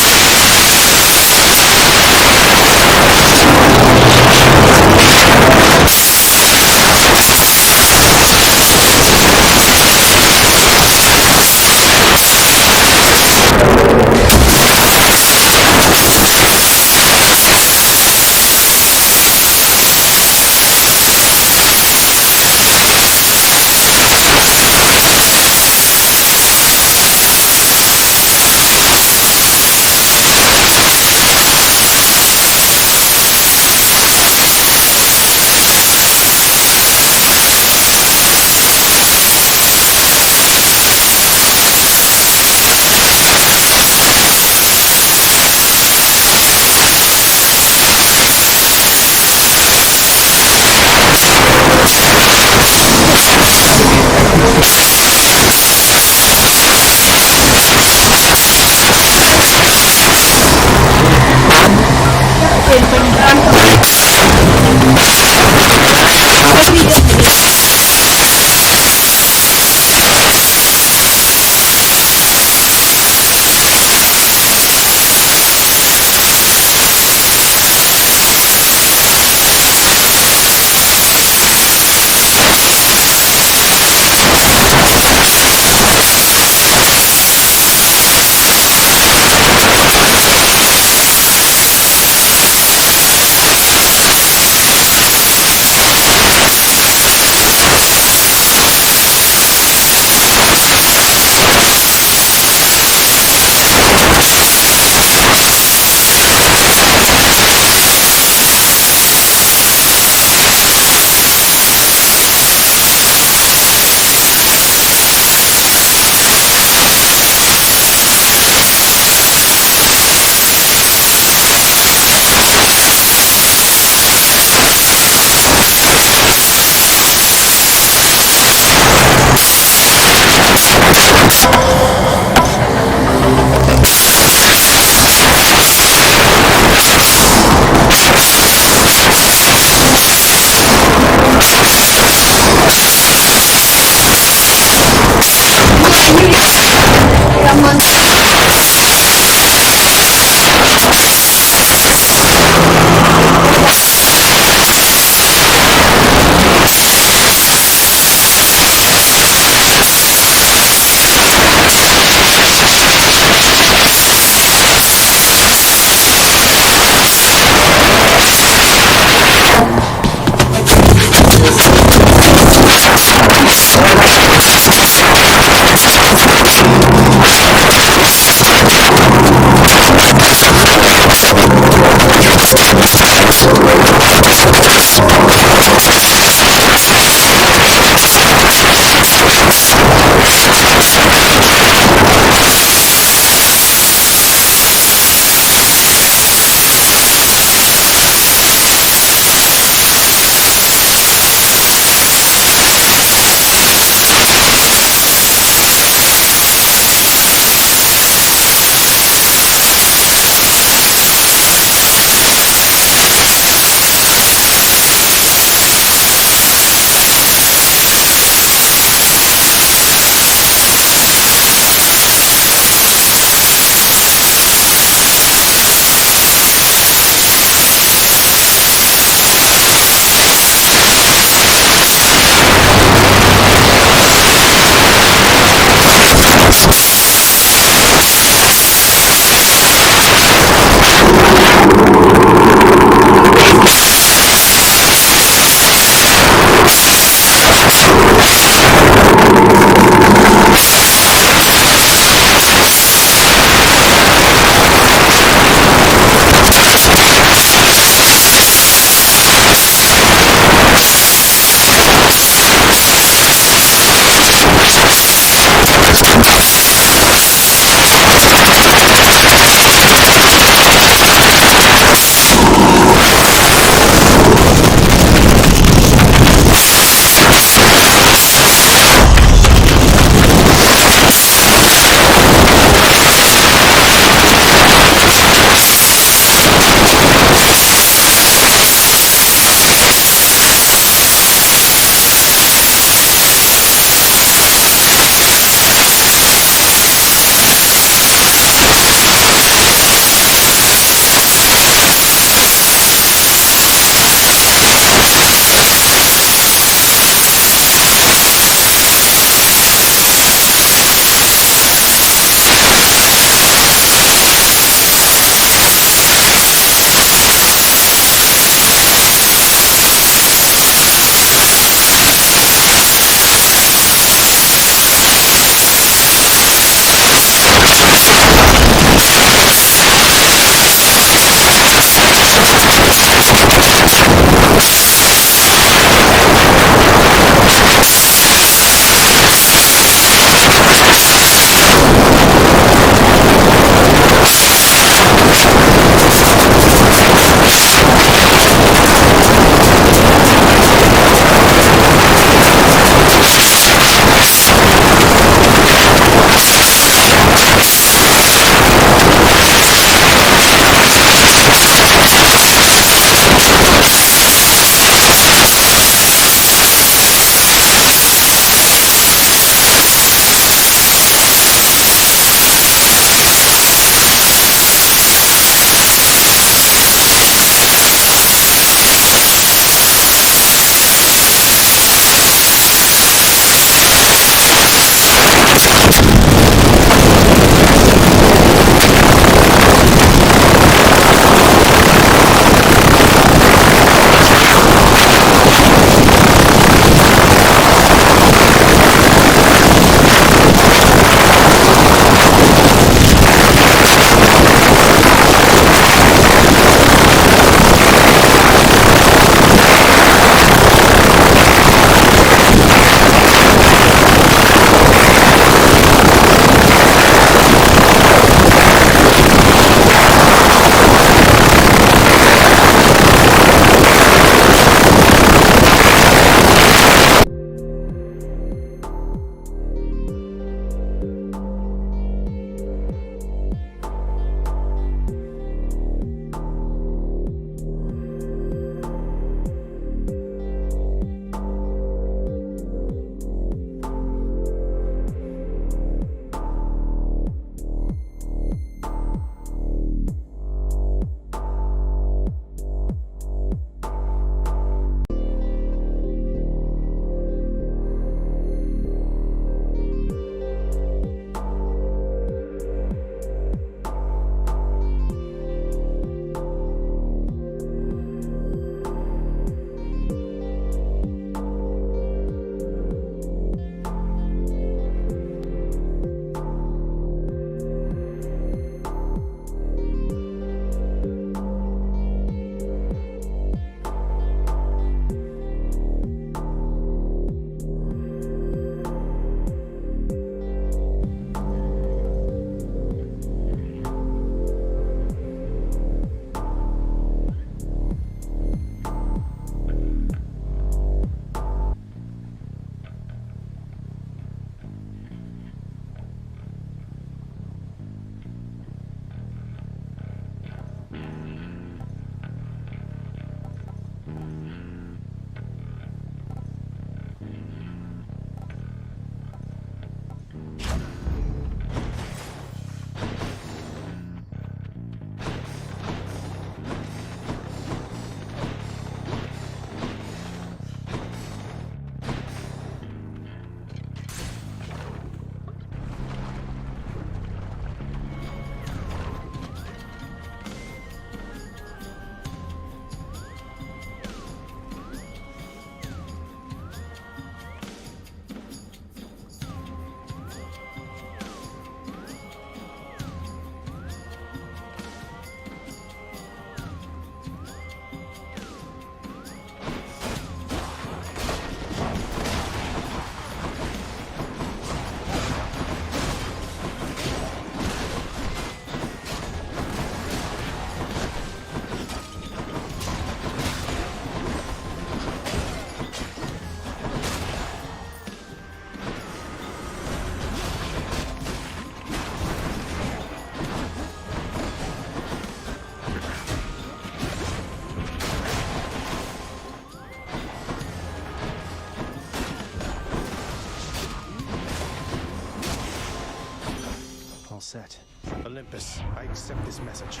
set. Olympus, I accept this message.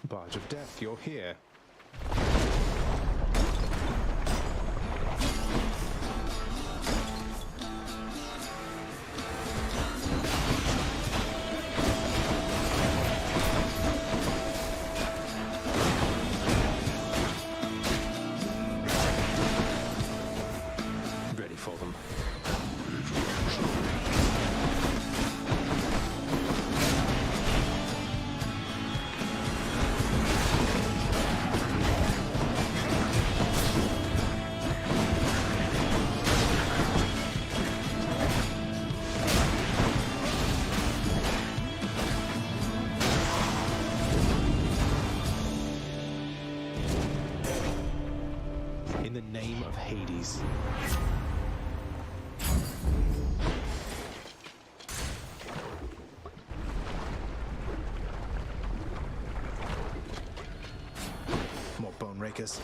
Barge of Death, you're here. Ready for them. In the name of Hades. More bone rakers.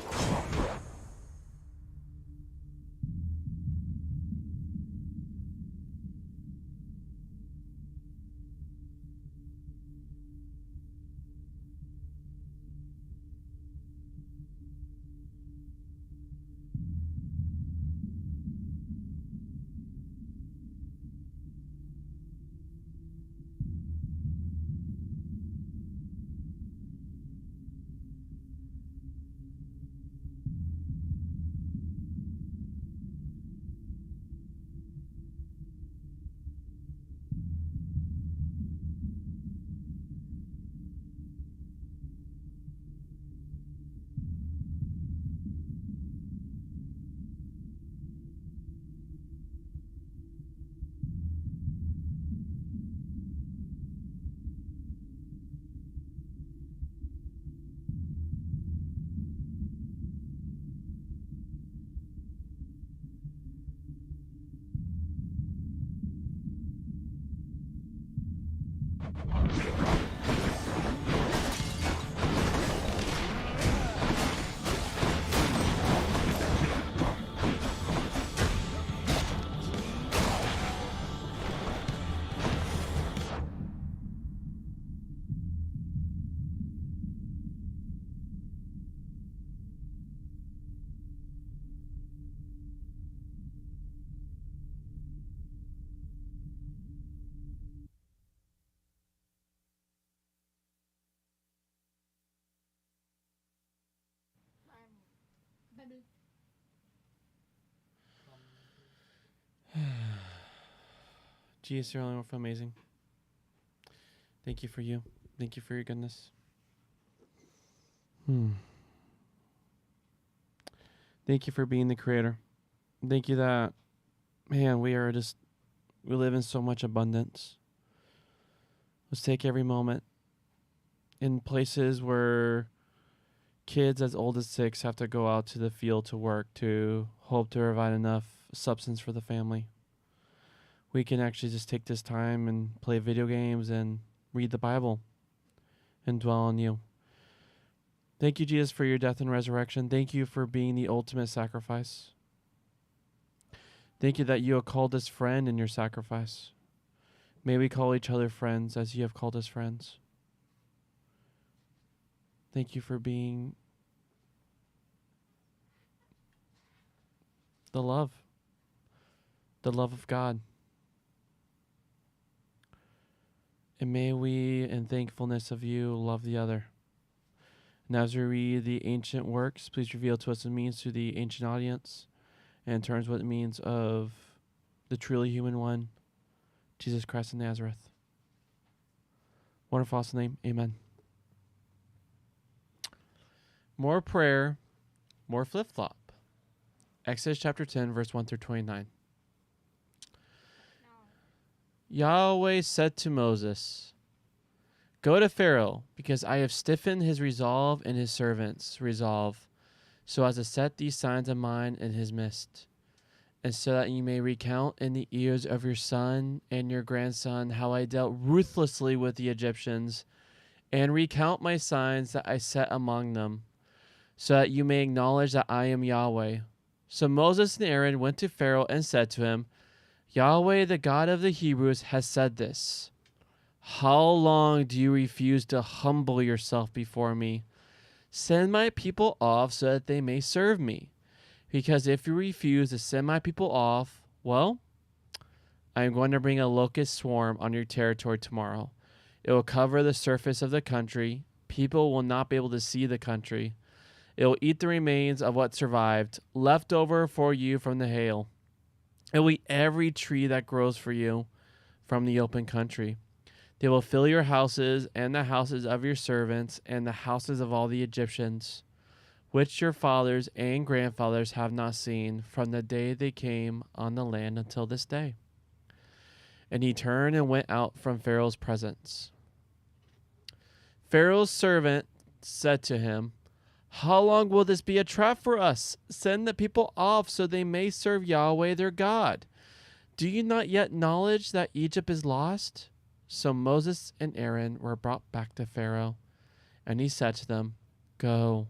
Jesus, you're only one for amazing. Thank you for you. Thank you for your goodness. Thank you for being the creator. Thank you that, man, we live in so much abundance. Let's take every moment in places where kids as old as 6 have to go out to the field to work to hope to provide enough substance for the family. We can actually just take this time and play video games and read the Bible and dwell on you. Thank you, Jesus, for your death and resurrection. Thank you for being the ultimate sacrifice. Thank you that you have called us friend in your sacrifice. May we call each other friends as you have called us friends. Thank you for being the love of God. And may we, in thankfulness of you, love the other. And as we read the ancient works, please reveal to us what it means to the ancient audience, and in terms what it means of the truly human one, Jesus Christ of Nazareth. Wonderful, awesome name. Amen. More prayer, more flip-flop. Exodus chapter 10, verse 1 through 29. Yahweh said to Moses, Go to Pharaoh, because I have stiffened his resolve and his servants' resolve, so as to set these signs of mine in his midst, and so that you may recount in the ears of your son and your grandson how I dealt ruthlessly with the Egyptians, and recount my signs that I set among them, so that you may acknowledge that I am Yahweh. So Moses and Aaron went to Pharaoh and said to him, Yahweh, the God of the Hebrews, has said this. How long do you refuse to humble yourself before me? Send my people off so that they may serve me. Because if you refuse to send my people off, well, I am going to bring a locust swarm on your territory tomorrow. It will cover the surface of the country. People will not be able to see the country. It will eat the remains of what survived, left over for you from the hail. It will eat every tree that grows for you from the open country. They will fill your houses and the houses of your servants and the houses of all the Egyptians, which your fathers and grandfathers have not seen from the day they came on the land until this day. And he turned and went out from Pharaoh's presence. Pharaoh's servant said to him, How long will this be a trap for us? Send the people off so they may serve Yahweh their God. Do you not yet acknowledge that Egypt is lost? So Moses and Aaron were brought back to Pharaoh, and he said to them, Go,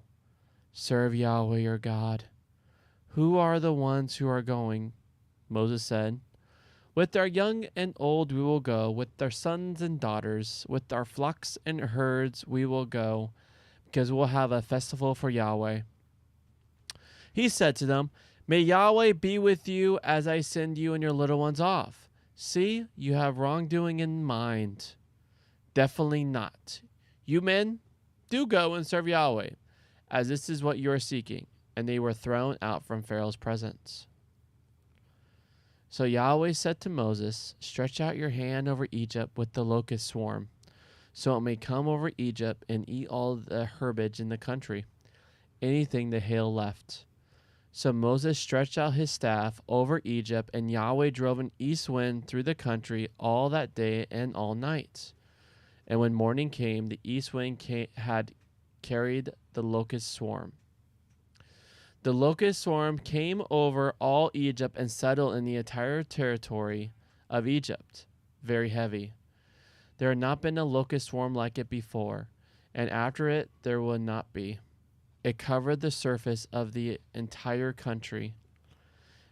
serve Yahweh your God. Who are the ones who are going? Moses said, With our young and old we will go, with our sons and daughters, with our flocks and herds we will go, because we'll have a festival for Yahweh. He said to them, May Yahweh be with you as I send you and your little ones off. See, you have wrongdoing in mind. Definitely not. You men, do go and serve Yahweh, as this is what you are seeking. And they were thrown out from Pharaoh's presence. So Yahweh said to Moses, Stretch out your hand over Egypt with the locust swarm, so it may come over Egypt and eat all the herbage in the country, anything the hail left. So Moses stretched out his staff over Egypt, and Yahweh drove an east wind through the country all that day and all night. And when morning came, the east wind had carried the locust swarm. The locust swarm came over all Egypt and settled in the entire territory of Egypt, very heavy. There had not been a locust swarm like it before, and after it there will not be. It covered the surface of the entire country,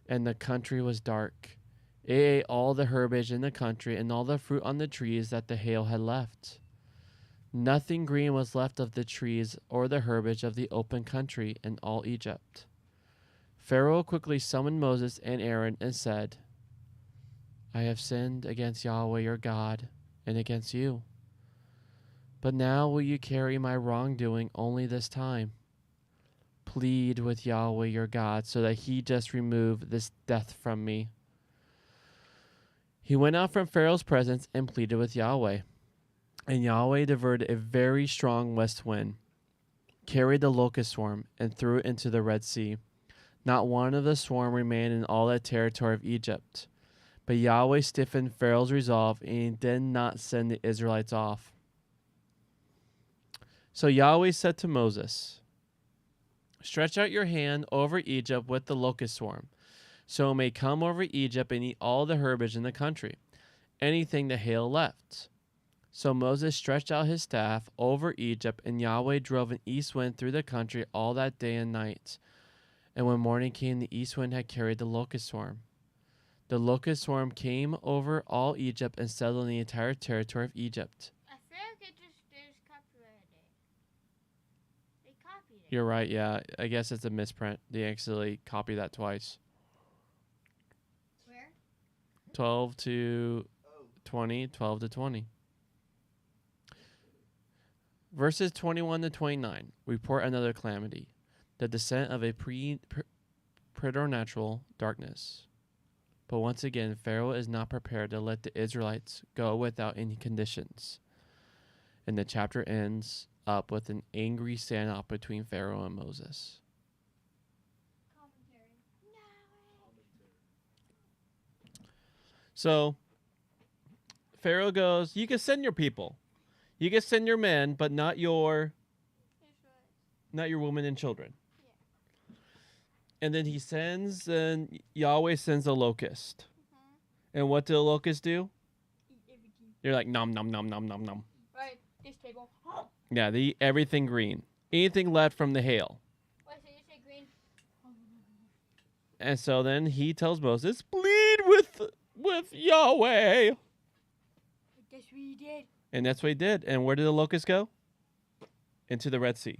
and the country was dark. It ate all the herbage in the country and all the fruit on the trees that the hail had left. Nothing green was left of the trees or the herbage of the open country in all Egypt. Pharaoh quickly summoned Moses and Aaron and said, I have sinned against Yahweh your God and against you. But now will you carry my wrongdoing only this time? Plead with Yahweh your God so that he just remove this death from me. He went out from Pharaoh's presence and pleaded with Yahweh. And Yahweh diverted a very strong west wind, carried the locust swarm, and threw it into the Red Sea. Not one of the swarm remained in all the territory of Egypt. But Yahweh stiffened Pharaoh's resolve, and he did not send the Israelites off. So Yahweh said to Moses, Stretch out your hand over Egypt with the locust swarm, so it may come over Egypt and eat all the herbage in the country, anything the hail left. So Moses stretched out his staff over Egypt, and Yahweh drove an east wind through the country all that day and night. And when morning came, the east wind had carried the locust swarm. The locust swarm came over all Egypt and settled in the entire territory of Egypt. I feel like it just copyrighted it. They copied it. You're right, yeah. I guess it's a misprint. They actually copied that twice. Where? 12 to 20, 12 to 20. Verses 21 to 29 report another calamity, the descent of a preternatural darkness. But once again, Pharaoh is not prepared to let the Israelites go without any conditions. And the chapter ends up with an angry standoff between Pharaoh and Moses. So Pharaoh goes, you can send your people. You can send your men, but not your women and children. And then he sends, and Yahweh sends a locust. And what do the locusts do? They're like, nom, nom, nom, nom, nom, nom. Right, this table. Yeah, they eat everything green. Anything left from the hail. Wait, so you say green? And so then he tells Moses, plead with Yahweh. I guess we did. And that's what he did. And where did the locusts go? Into the Red Sea.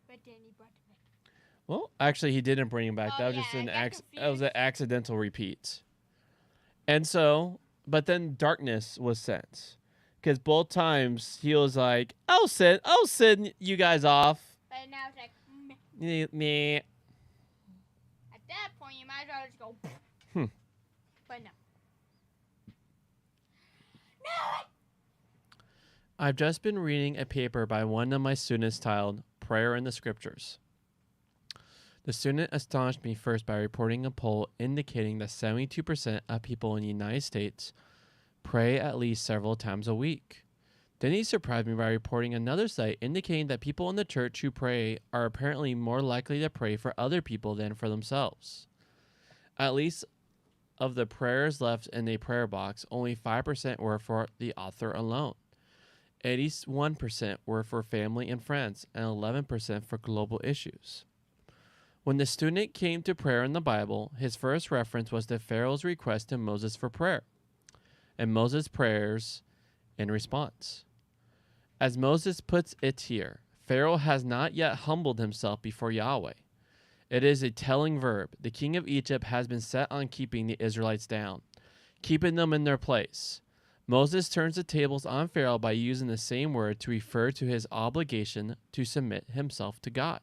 But then he brought it back. Well, actually, he didn't bring him back. Oh, That was yeah, just I got an accidental repeat. And so, but then darkness was sent. Because both times he was like, I'll send you guys off. But now it's like, meh. Meh. At that point, you might as well just go. But no. I've just been reading a paper by one of my students titled Prayer in the Scriptures. The student astonished me first by reporting a poll indicating that 72% of people in the United States pray at least several times a week. Then he surprised me by reporting another site indicating that people in the church who pray are apparently more likely to pray for other people than for themselves. At least of the prayers left in a prayer box, only 5% were for the author alone. 81% were for family and friends, and 11% for global issues. When the student came to prayer in the Bible, his first reference was to Pharaoh's request to Moses for prayer, and Moses' prayers in response. As Moses puts it here, Pharaoh has not yet humbled himself before Yahweh. It is a telling verb. The king of Egypt has been set on keeping the Israelites down, keeping them in their place. Moses turns the tables on Pharaoh by using the same word to refer to his obligation to submit himself to God.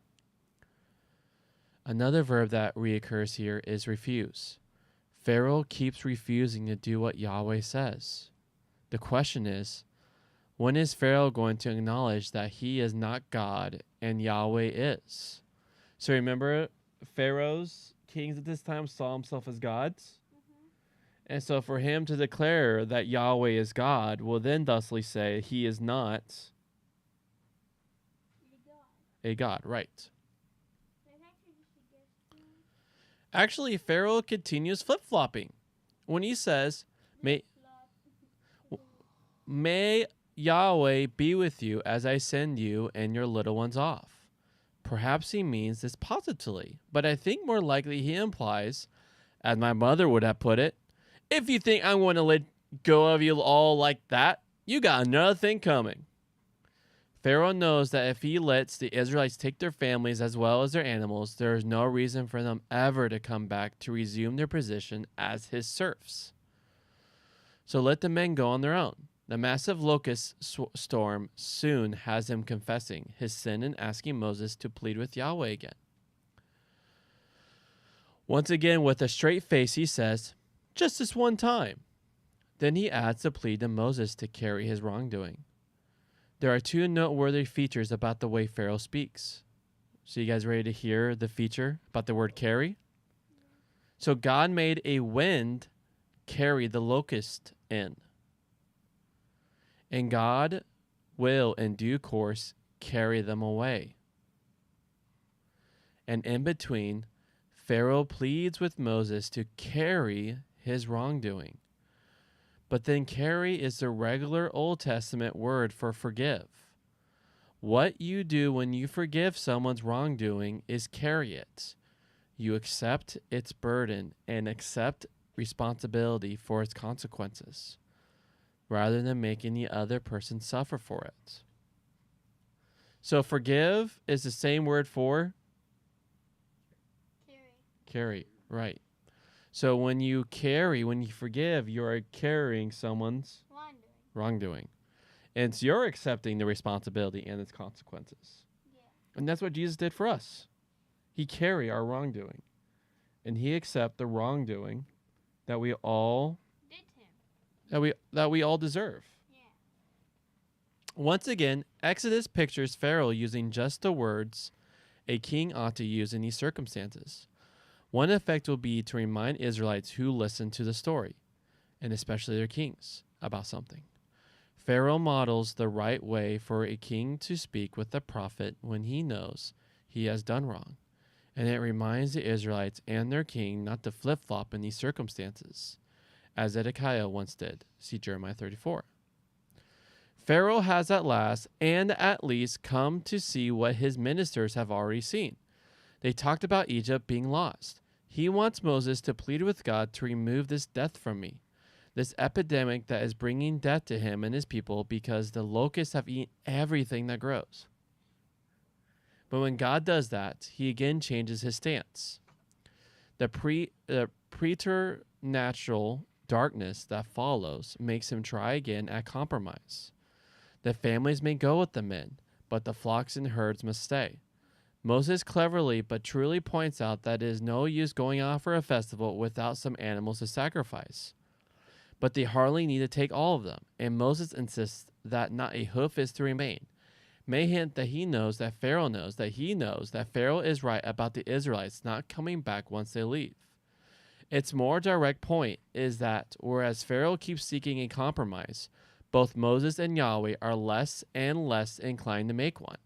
Another verb that reoccurs here is refuse. Pharaoh keeps refusing to do what Yahweh says. The question is, when is Pharaoh going to acknowledge that he is not God and Yahweh is? So remember, Pharaoh's kings at this time saw himself as gods? And so for him to declare that Yahweh is God will then thusly say he is not a God, right? Actually, Pharaoh continues flip-flopping when he says, May Yahweh be with you as I send you and your little ones off. Perhaps he means this positively, but I think more likely he implies, as my mother would have put it, if you think I'm going to let go of you all like that, you got another thing coming. Pharaoh knows that if he lets the Israelites take their families as well as their animals, there is no reason for them ever to come back to resume their position as his serfs. So let the men go on their own. The massive locust storm soon has him confessing his sin and asking Moses to plead with Yahweh again. Once again, with a straight face, he says, just this one time. Then he adds the plea to Moses to carry his wrongdoing. There are two noteworthy features about the way Pharaoh speaks. So you guys ready to hear the feature about the word carry? So God made a wind carry the locust in. And God will, in due course, carry them away. And in between, Pharaoh pleads with Moses to carry his wrongdoing. But then carry is the regular Old Testament word for forgive. What you do when you forgive someone's wrongdoing is carry it. You accept its burden and accept responsibility for its consequences, rather than making the other person suffer for it. So forgive is the same word for carry, right. So when you forgive, you are carrying someone's wrongdoing. And you're accepting the responsibility and its consequences. Yeah. And that's what Jesus did for us. He carried our wrongdoing. And he accepted the wrongdoing that we all deserve. Yeah. Once again, Exodus pictures Pharaoh using just the words a king ought to use in these circumstances. One effect will be to remind Israelites who listen to the story, and especially their kings, about something. Pharaoh models the right way for a king to speak with the prophet when he knows he has done wrong, and it reminds the Israelites and their king not to flip-flop in these circumstances, as Zedekiah once did. See Jeremiah 34. Pharaoh has at last and at least come to see what his ministers have already seen. They talked about Egypt being lost. He wants Moses to plead with God to remove this death from me, this epidemic that is bringing death to him and his people because the locusts have eaten everything that grows. But when God does that, he again changes his stance. The preternatural darkness that follows makes him try again at compromise. The families may go with the men, but the flocks and herds must stay. Moses cleverly but truly points out that it is no use going out for a festival without some animals to sacrifice. But they hardly need to take all of them, and Moses insists that not a hoof is to remain. May hint that he knows that Pharaoh knows that he knows that Pharaoh is right about the Israelites not coming back once they leave. Its more direct point is that whereas Pharaoh keeps seeking a compromise, both Moses and Yahweh are less and less inclined to make one.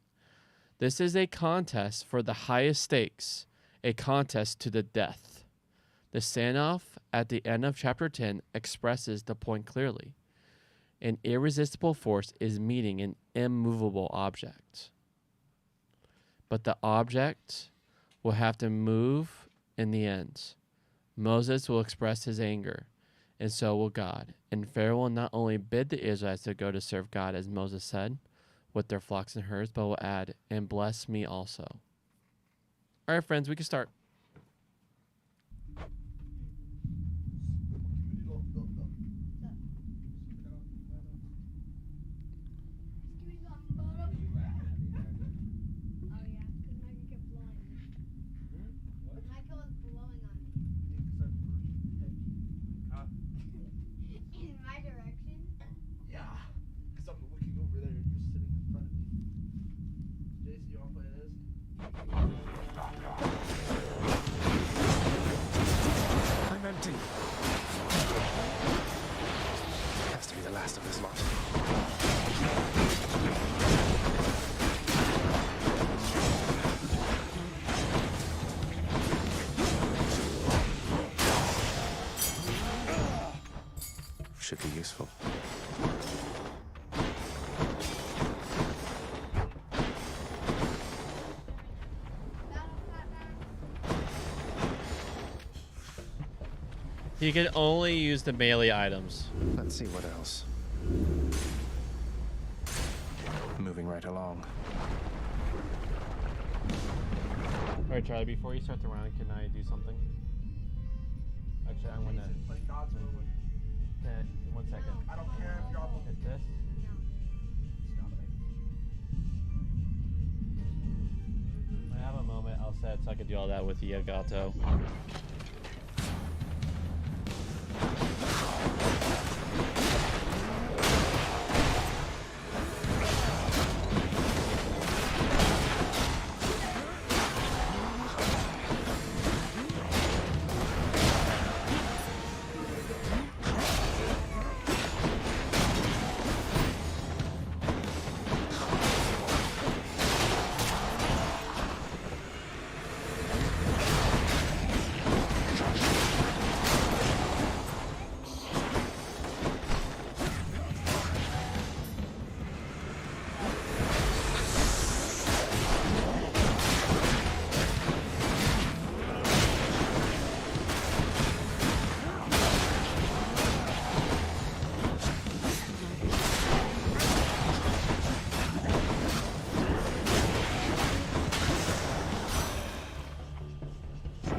This is a contest for the highest stakes, a contest to the death. The standoff at the end of chapter 10 expresses the point clearly. An irresistible force is meeting an immovable object. But the object will have to move in the end. Moses will express his anger, and so will God. And Pharaoh will not only bid the Israelites to go to serve God, as Moses said, with their flocks and herds, but will add, and bless me also. All right, friends, we can start. I'm empty. Has to be the last of this lot. Should be useful. He can only use the melee items. Let's see what else. Moving right along. All right, Charlie, before you start the round, can I do something? Actually, I'm going to... One second. I don't care if you're all... Hit this. When I have a moment, I'll set so I can do all that with the Gato.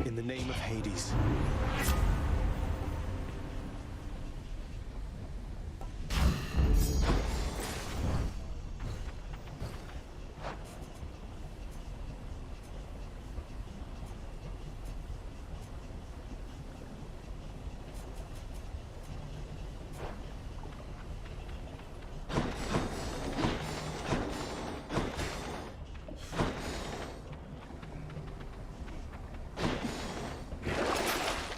In the name of Hades.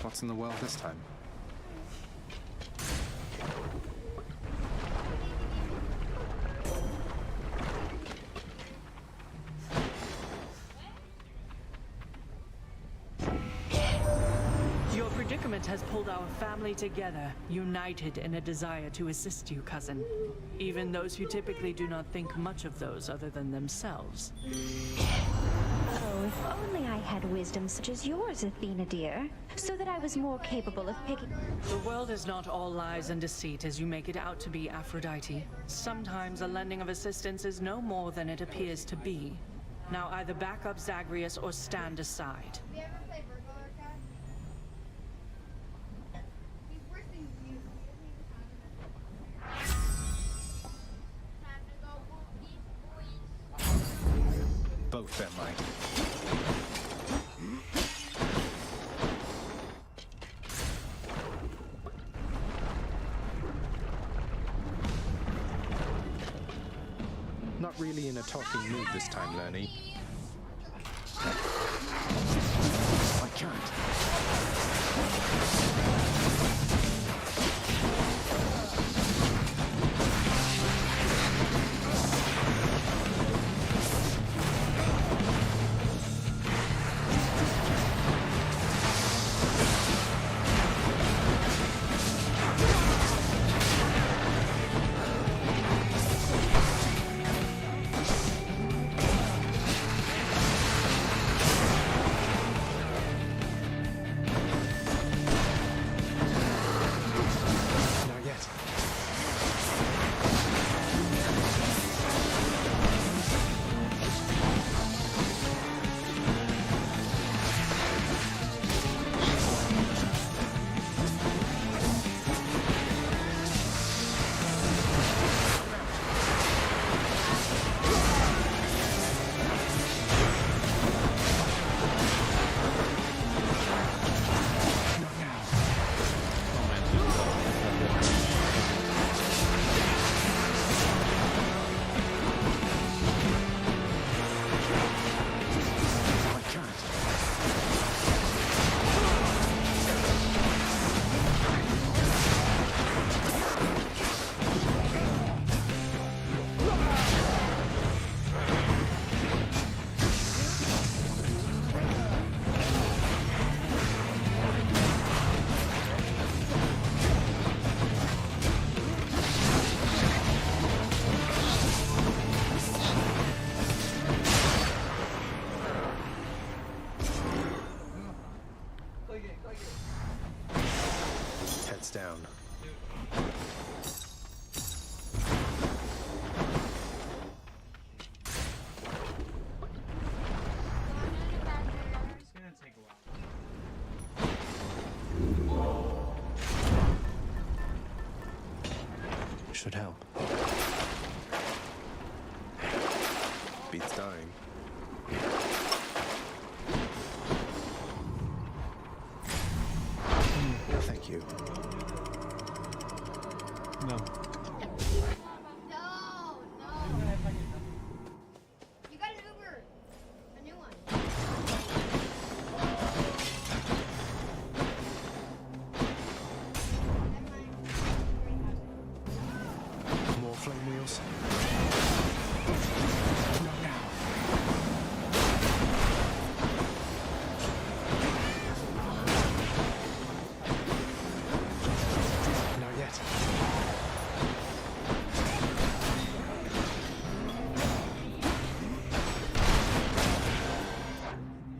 What's in the well this time? moment has pulled our family together, united in a desire to assist you, cousin. Even those who typically do not think much of those other than themselves. Oh, if only I had wisdom such as yours, Athena dear, so that I was more capable of picking... The world is not all lies and deceit as you make it out to be, Aphrodite. Sometimes a lending of assistance is no more than it appears to be. Now either back up Zagreus or stand aside. Have you ever played Virgo or Cat? He's worse than you. Time to go boop, Both them might. Not really in a talking mood this time, Lernie. I can't. Heads down. It's gonna take a while. Should help. Beats dying. Thank you. No. No, no. You got an Uber. A new one. More flame wheels. Not now. Not yet.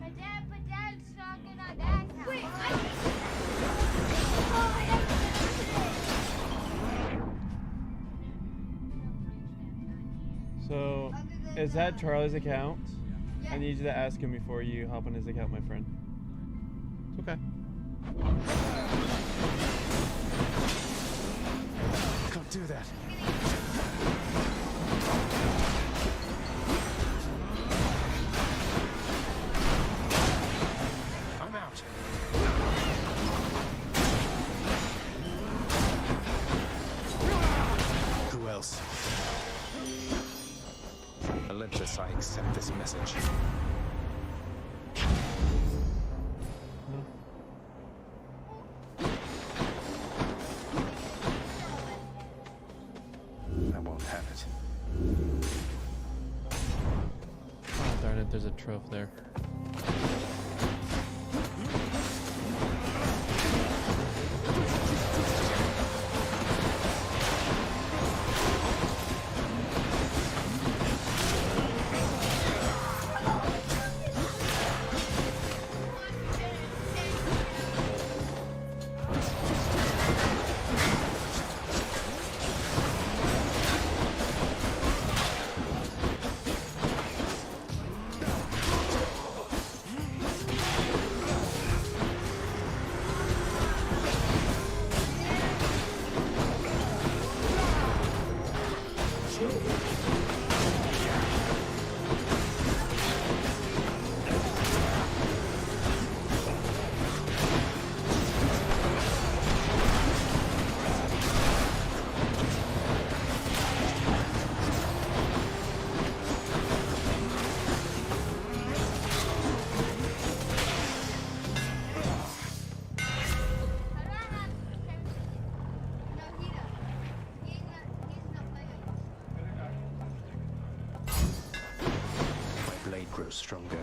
My dad's talking on that. Wait, So, is that Charlie's account? I need you to ask him before you hop on his account, my friend. It's okay. Can't do that. I'm out. Who else? Olympus, I accept this message. I won't have it. Oh, darn it, there's a trophy there. grows stronger.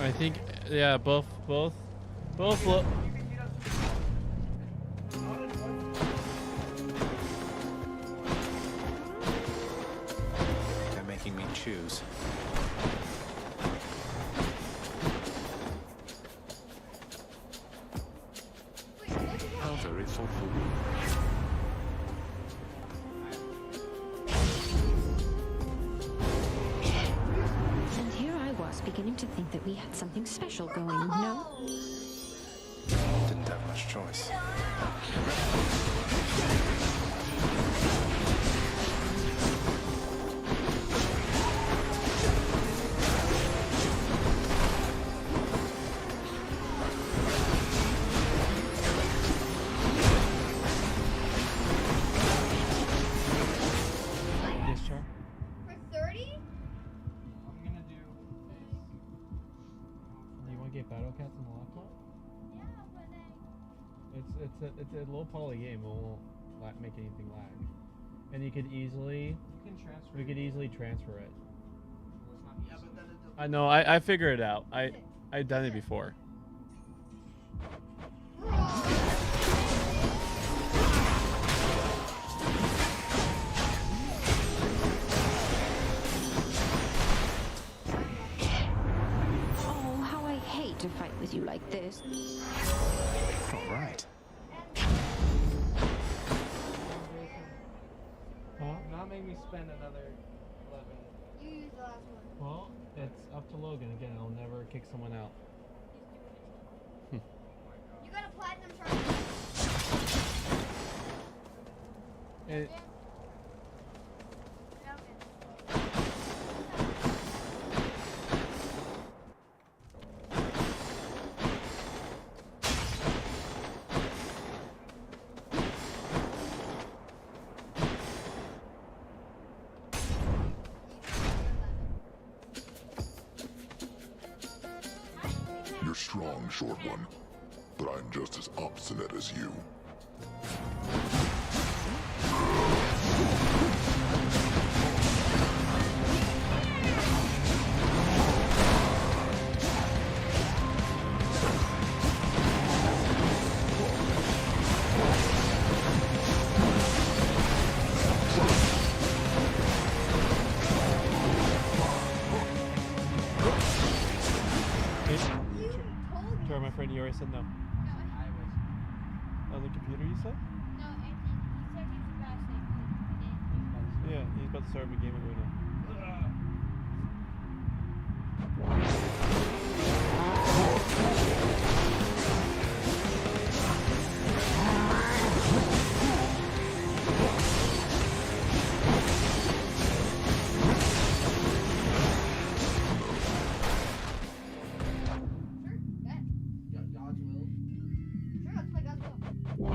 I think, yeah, both look. They're making me choose. How very thoughtful. And here I was beginning to think that we had something special going, no? Didn't have much choice. Yes, Char. For 30? I'm gonna do Do you want to get Battle Cats on the laptop? Yeah, but It's a low poly game. It won't make anything lag, and you could easily transfer it. Yeah, but then I know. I figure it out. I've done it before. Oh, how I hate to fight with you like this. All right. Huh? not make me spend another 11. You use the last one. Well, it's up to Logan again. I'll never kick someone out. You got a platinum trophy. It, You're strong, short one, but I'm just as obstinate as you. Sorry, my friend, you already said no. On the computer, you said? No, he said he was about to say Yeah, he's about to start a game of Uno. God's will. Sure, let's play God's Will.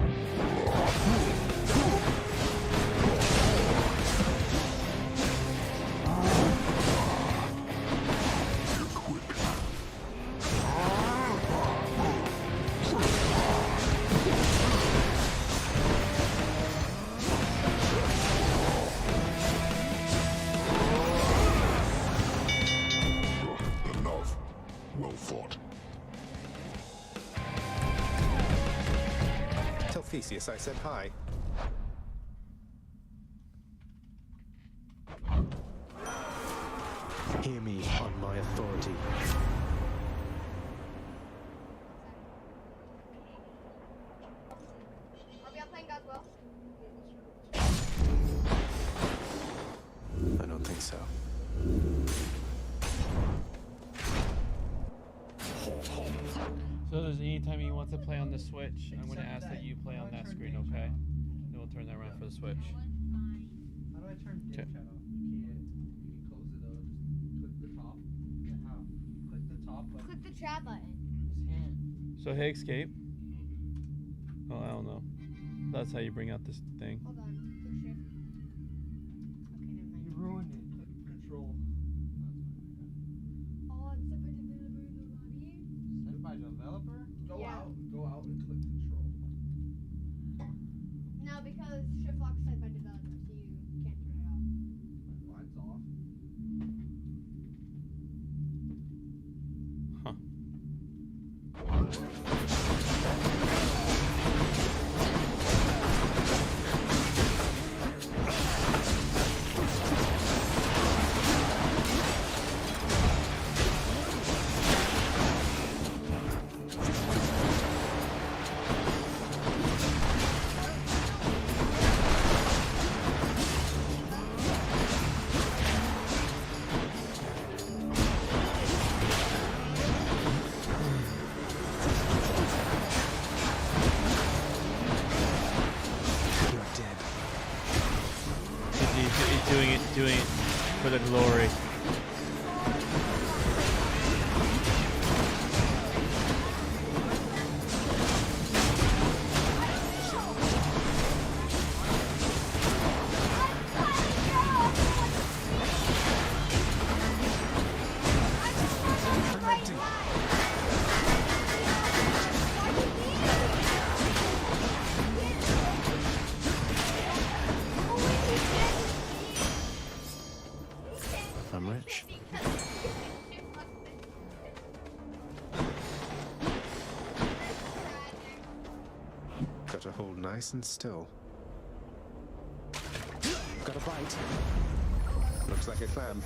Enough. Well fought. Tell Theseus I said hi. Hear me on my authority. Are we all playing God's Will? I don't think so. So there's any time he wants to play on the Switch, I'm going to ask that you play on that screen, okay? Then we'll turn that around for the Switch. How do I turn game Okay. chat off? You can close it though. Just click the top. Yeah, how? Click the top button. Click the chat button. Just can't. So hit escape. Oh, I don't know. That's how you bring out this thing. Hold on. Click shift. Okay, never mind. You ruined it. Click control. Oh, it's a developer in the lobby. Sent by developer? Go Yeah. out. the glory. I'm rich. Got to hold nice and still. Got a bite. Looks like a clam.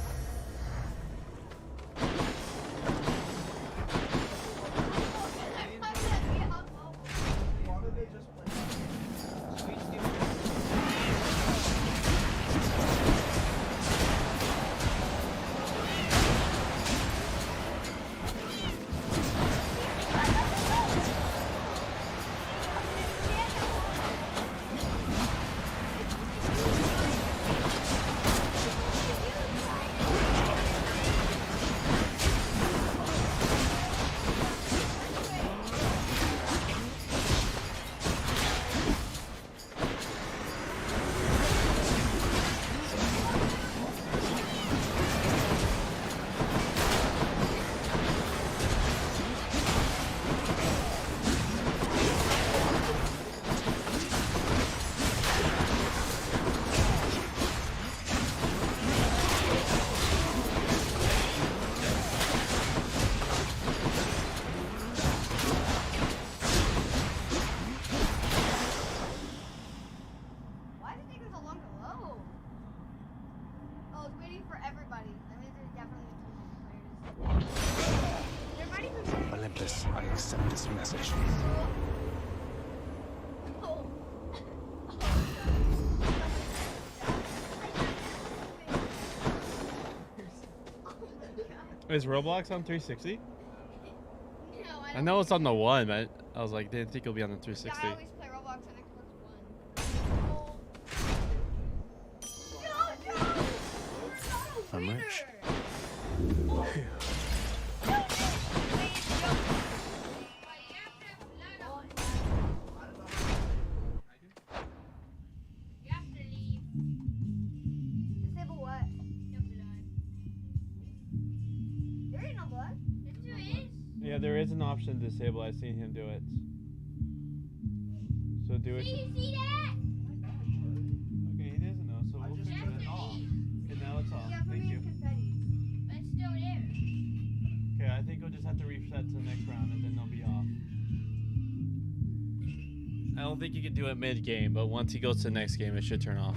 Why did it take so long to load? Oh, it's waiting for everybody. That means there's definitely too many players. There might even be. Olympus, I accept this message. Oh. Is Roblox on 360? No, I know it's on the one, but I was like, didn't think it'll be on the 360. I always play Roblox on Xbox One. I'm rich. Disable what? No blood. There ain't no blood. Yes, there is. Yeah, there is an option to disable. I've seen him do it. So do it. See, you see that? Okay, he doesn't know, so we'll fix it off. Okay, now it's off. Yeah, for Thank me you. it's confetti. But it's still there. Okay, I think we'll just have to reset to the next round and then they'll be off. I don't think you can do it mid-game, but once he goes to the next game, it should turn off.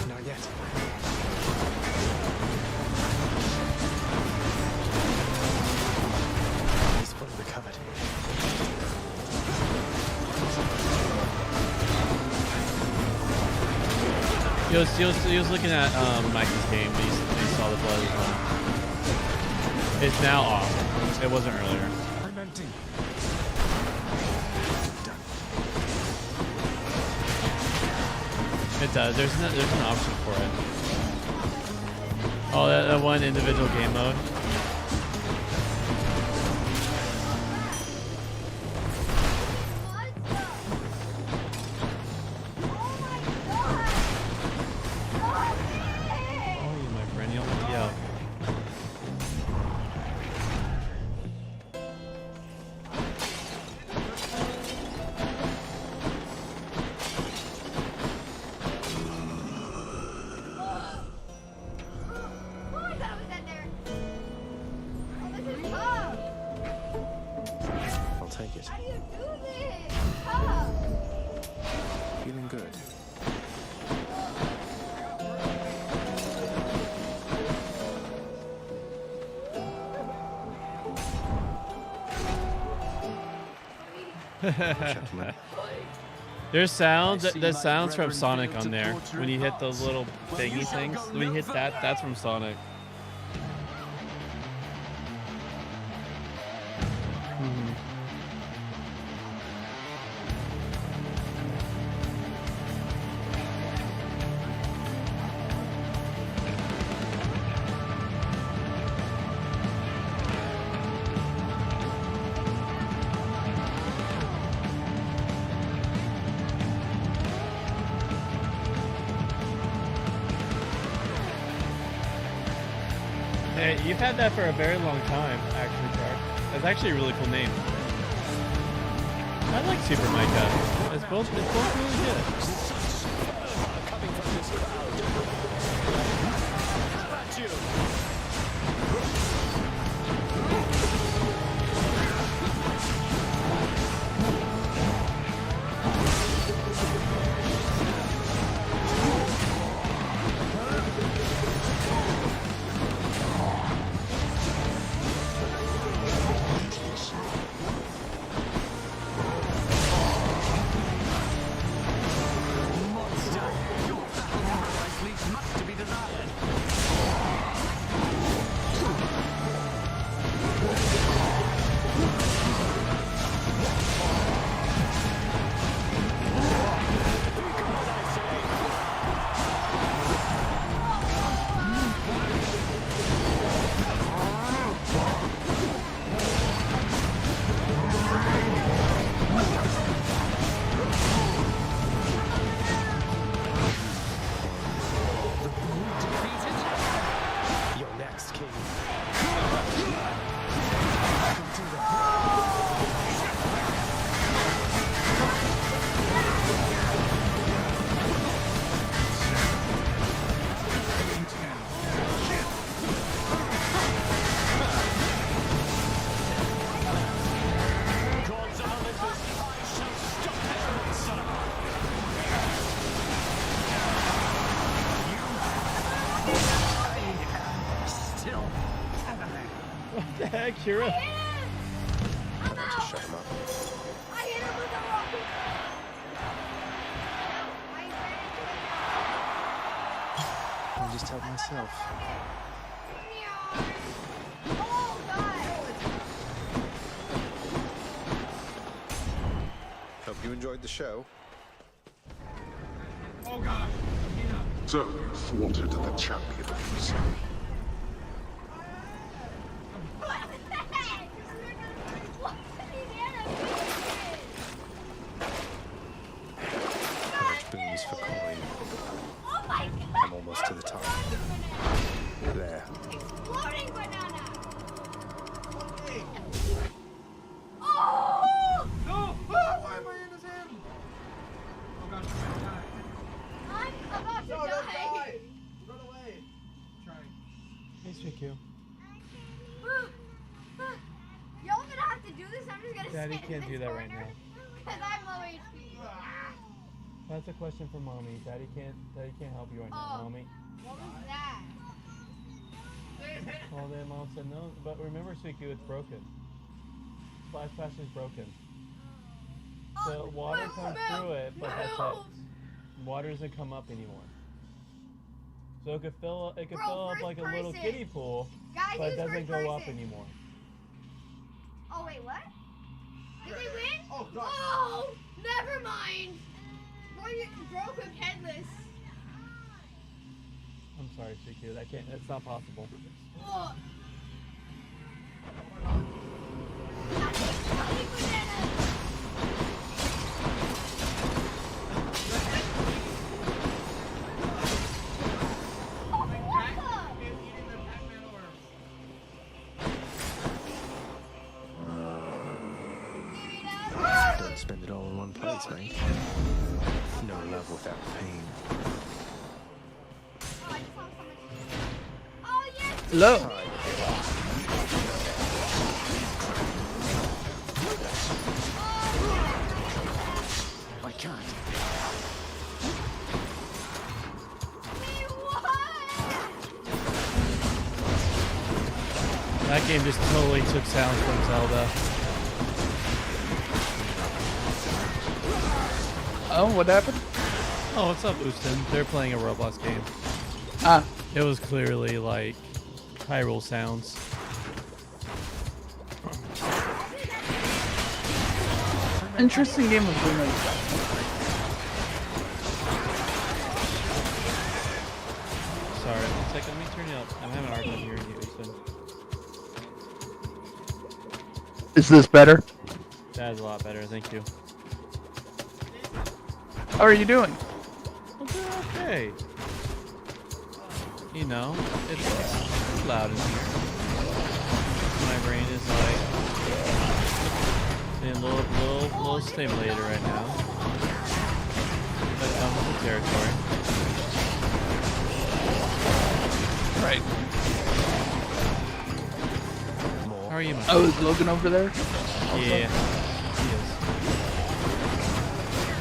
Not yet. He's fully recovered. He was looking at Mike's game. He saw the blood. It's now off. It wasn't earlier. I'm empty. It does. There's an option for it. Oh, that one individual game mode. Oh, you my friend, you almost yelled. Gentlemen. There's sounds. There's sounds from Sonic on there. When you hit those little thingy things, when you hit that, that's from Sonic. Hey, you've had that for a very long time, actually, Clark. That's actually a really cool name. I like Super Micah. It's both really good. Kira. Shut him up. I just helped myself. Hope you enjoyed the show. Oh God! So you thwarted the champions. Boons for coin. I'm almost to the top. There. Floating banana! Oh! No! Why am I in his hand? Oh gosh, I'm about to no, die! Don't die! Run away! I'm trying. Hey, sweet Q. Y'all gonna have to do this? I'm just gonna Daddy sit in can't this do that right corner. now. Cause I'm low HP. That's a question for mommy. Daddy can't help you right now, mommy. What was that? Well, then mom said no, but remember, Sweet Q, it's broken. Splash Pass is broken. So water comes through it, but that's it. Water doesn't come up anymore. So it could fill up like a little kiddie pool, Guys, but it use doesn't first go up person. anymore. Oh wait, what? Did we win? Oh, God. Oh, never mind. Boy, you broke him headless. I'm sorry, Sweet Q. That can't. It's not possible. Oh. Don't spend it all in one place, mate. No love without pain. Hello. I can't. That game just totally took sounds from Zelda. Oh, what happened? Oh, what's up, Houston? They're playing a Roblox game. Ah. It was clearly like Hyrule sounds. Interesting game of Bruno. Sorry, 1 second. Let me turn you up. I'm having a hard time hearing you, Houston. Is this better? That is a lot better. Thank you. How are you doing? Okay. You know, it's loud in here. My brain is like being a little stimulated right now. That comes with the territory. Right. How are you, man? Oh, is Logan over there? Yeah, he is.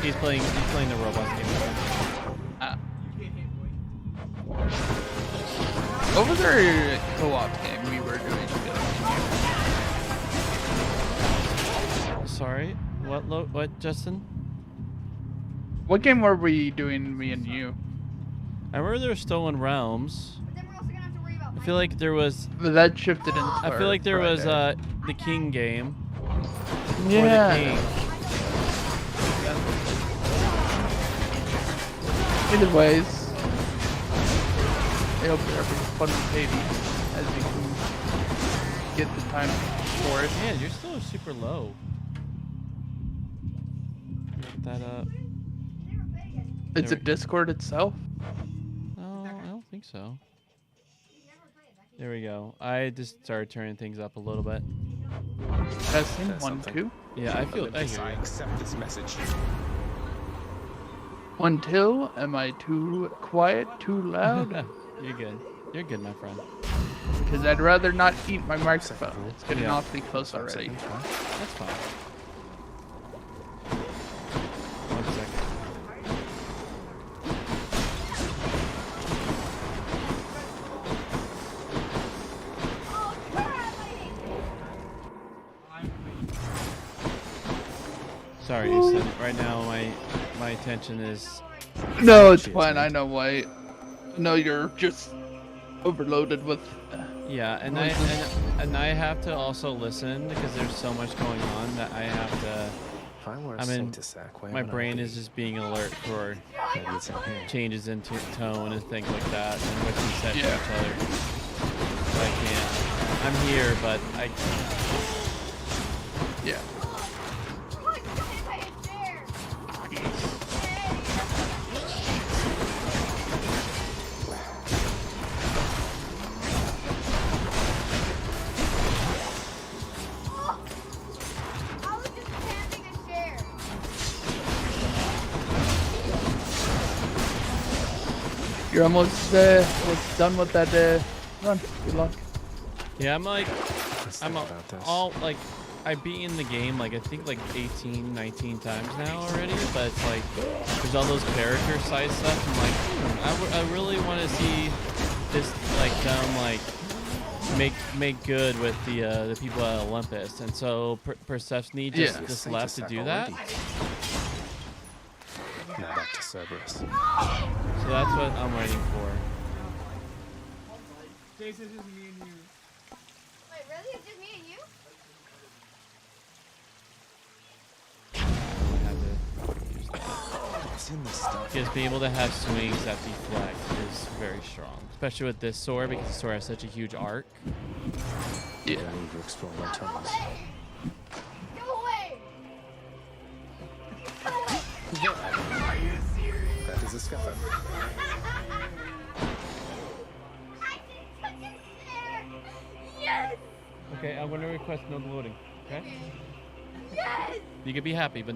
He's playing the Roblox game. What was our co-op game we were doing together? Sorry, what, Justin? What game were we doing, me and you? I remember there were Stolen Realms. I feel like there was. But that shifted into. I feel like there was the King game. Yeah. Or the King. Either ways, I hope you're having fun with Hades as you can get the time for it. Man, you're still super low. Get that up. It's a Discord itself? No, I don't think so. There we go. I just started turning things up a little bit. Testing 1, 2. Yeah, I feel. I hear I you. accept this message. 1, 2. Am I too quiet? Too loud? You're good. You're good, my friend. Because I'd rather not eat my microphone. It's getting Yeah. awfully close already. That's fine. 1 second. Sorry, Houston. Right now, my attention is. No, it's fine. I know why. No, you're just overloaded with. Yeah, and I have to also listen because there's so much going on that I have to. If I were a I mean, Saint Sack, where my would I brain be? is just being alert for Maybe it's in here. changes in tone and things like that, and what we said to Yeah. each other. I can't. I'm here, but I. Yeah. You're almost done with that run. Good luck. Yeah, I'm like, I'm about this. all like, I've beaten the game like I think like 18, 19 times now already, but it's like there's all those character side stuff. I'm like, I really want to see this like them like make good with the people at Olympus, and so Persephone just left to do that. Now back to Cerberus. So that's what I'm waiting for. Jason, it's just me and you. Wait, really? It's just me and you? What's in this stuff? Just being able to have swings that deflect is very strong, especially with this sword because the sword has such a huge arc. Yeah. I need to explore more tunnels. Go away! That is a scuffer. Yes! Okay, I'm going to request no loading. Okay. Yes! You could be happy, but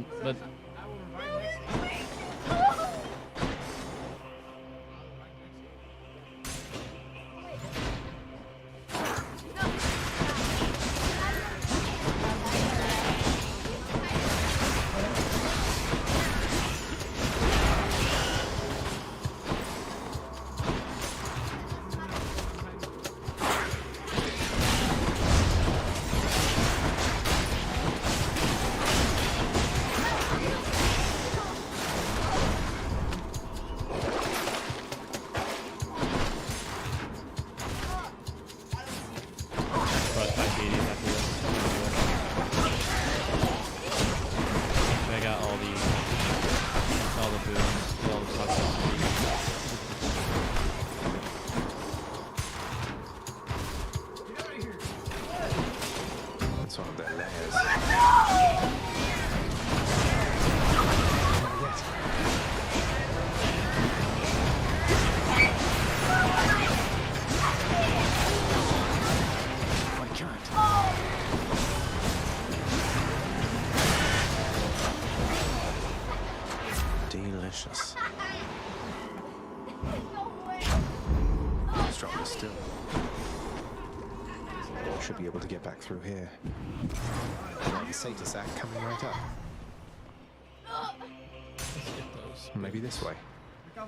still. Should be able to get back through here. Well, the Satyr sack coming right up. Maybe this way. Oh,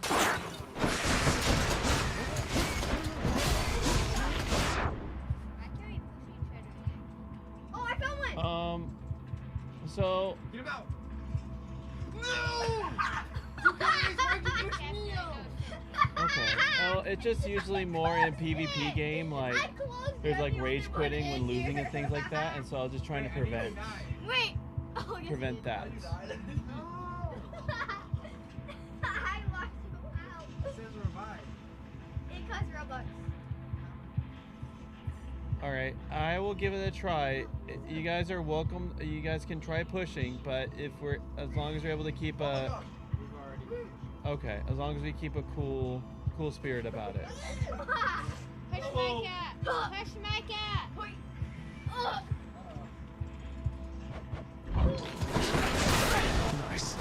I found one! So... Get him out! No! Okay. Well, it's just usually more in a PvP game, like there's like rage quitting when losing and things like that, and so I was just trying to prevent that. I lost you out. It costs Robux. All right, I will give it a try. You guys are welcome. You guys can try pushing, but as long as you're able to keep a as long as we keep a cool spirit about it. Push my cat. Push my cat. Nice.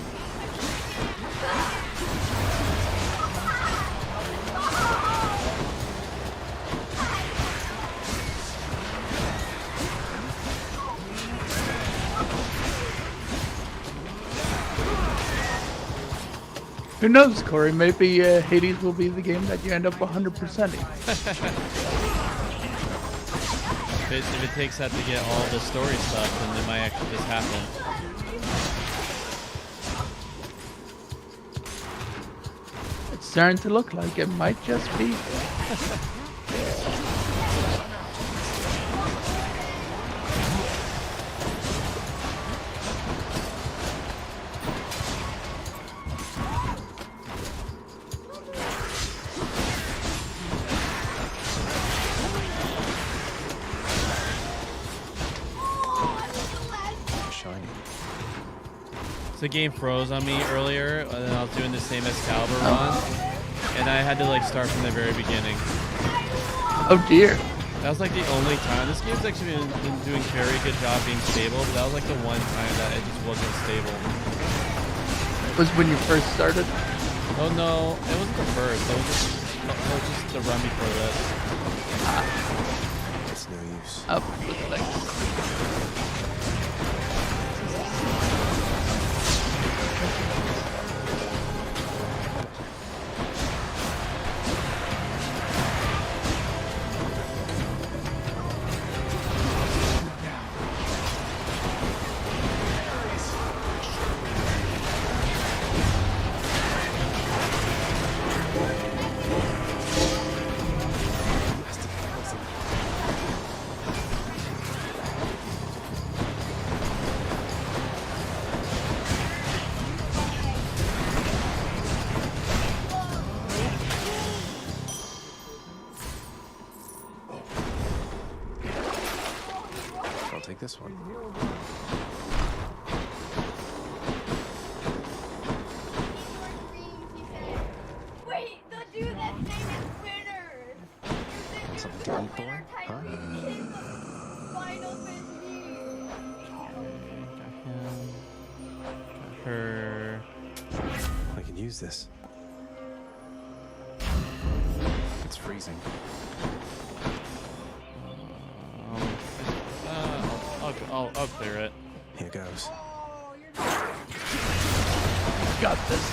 Who knows, Corey? Maybe Hades will be the game that you end up 100%ing. If it takes that to get all the story stuff, then it might actually just happen. It's starting to look like it might just be. The game froze on me earlier, and then I was doing the same Excalibur run, and I had to like start from the very beginning. Oh dear. That was like the only time. This game's actually been doing a very good job being stable, but that was like the one time that it just wasn't stable. Was when you first started? Oh no, it wasn't the first. It was just the run before this. It's no use. Up with legs. Take this one. Wait, the dude that's saying is winners. Something to eat, boy? Huh? Final Fantasy. Her. I can use this. It's freezing. I'll clear it. Here goes. Got this.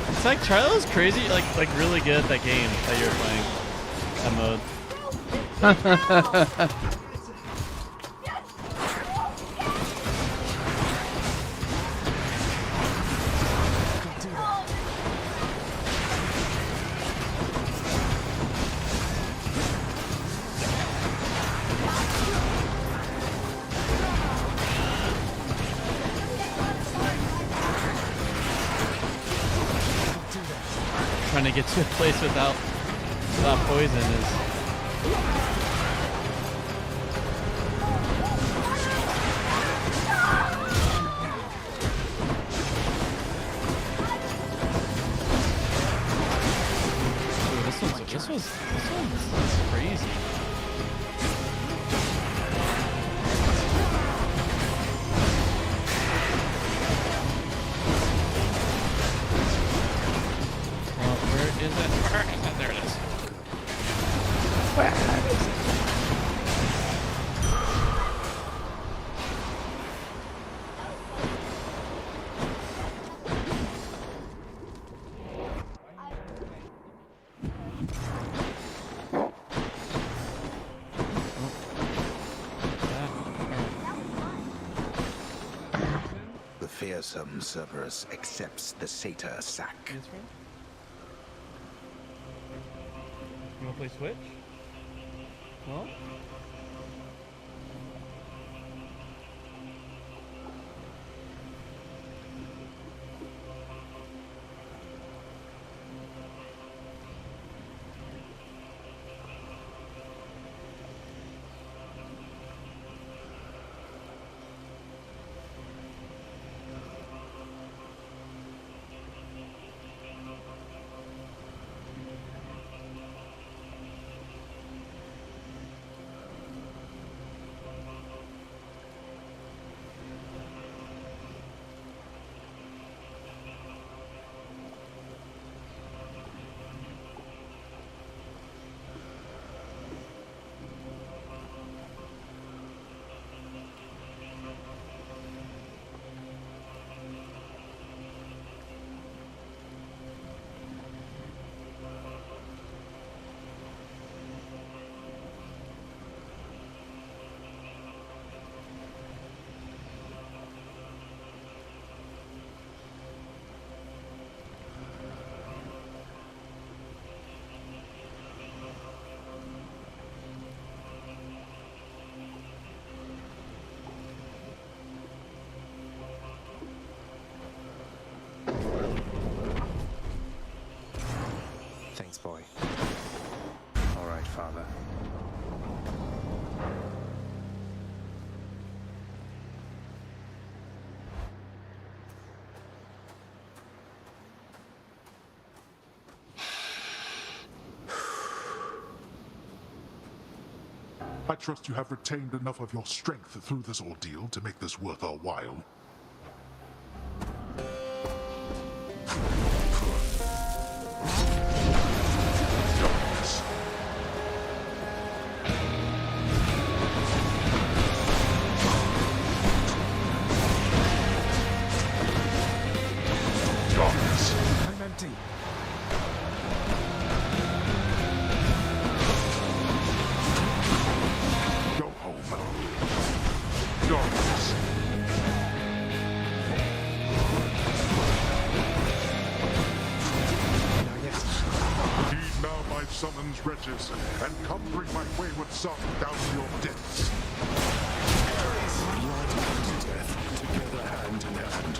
It's like Charlo's crazy, like really good at that game that you're playing. That mode. trying to get to a place without poison is. Ooh, this one's crazy. Where is it? There it is. The fearsome Cerberus accepts the satyr sack. You wanna play Switch? No? Thanks, boy. All right, Father. I trust you have retained enough of your strength through this ordeal to make this worth our while. I'm empty. Go home. Darkness. Heed now my summons, wretches, and come bring my wayward son down to your depths. Blood and death together hand in hand.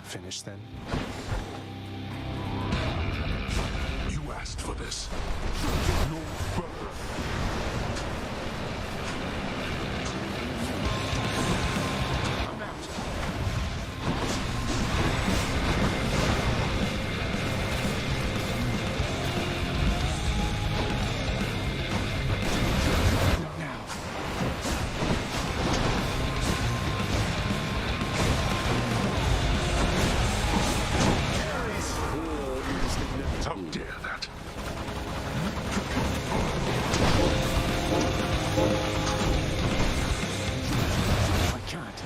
Finished then? You asked for this. No further. I'm out. Is How dare that? I can't.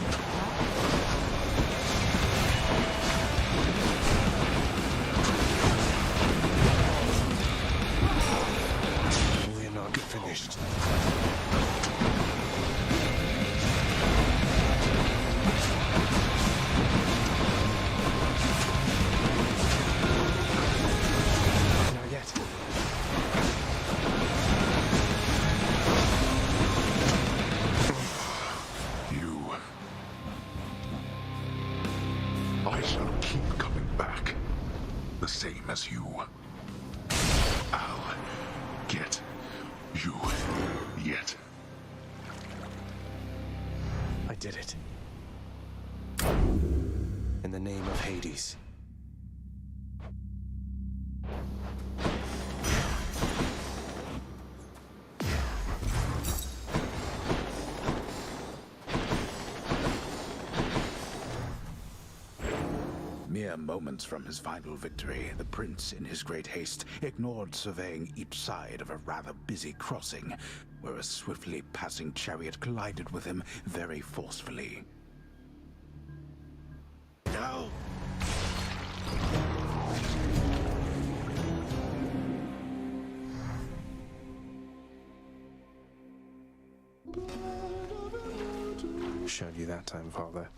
We're not finished. Not yet. You. I shall keep coming back. The same as you. I'll get you yet. I did it. In the name of Hades. Mere moments from his final victory, the prince, in his great haste, ignored surveying each side of a rather busy crossing, where a swiftly passing chariot collided with him very forcefully. No! Showed you that time, Father.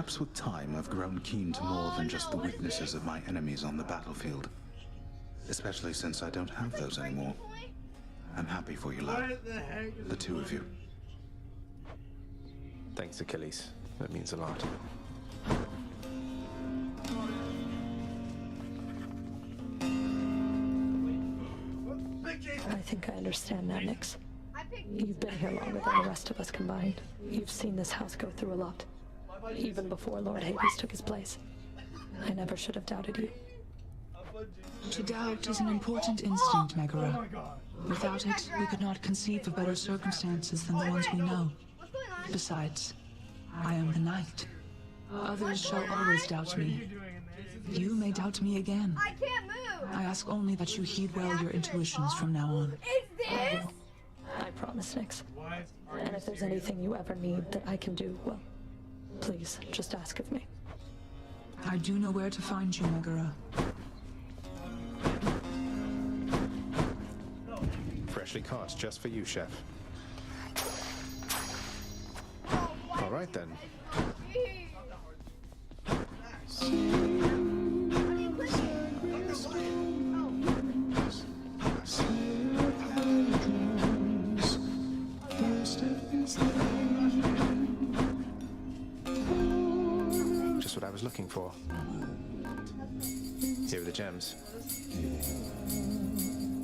Perhaps with time, I've grown keen to more than just the weaknesses of my enemies on the battlefield. Especially since I don't have those anymore. I'm happy for you, lad. The two of you. Thanks, Achilles. That means a lot. I think I understand now, Nyx. You've been here longer than the rest of us combined. You've seen this house go through a lot. Even before Lord Hades took his place. I never should have doubted you. To doubt is an important instinct, Megara. Without it, we could not conceive of better circumstances than the ones we know. Besides, I am the knight. Others shall always doubt me. You may doubt me again. I can't move! I ask only that you heed well your intuitions from now on. Is this? I promise, Nyx. And if there's anything you ever need that I can do, well, please, just ask of me. I do know where to find you, Megara. Freshly caught, just for you, Chef. All right, then. Just what I was looking for. Here are the gems.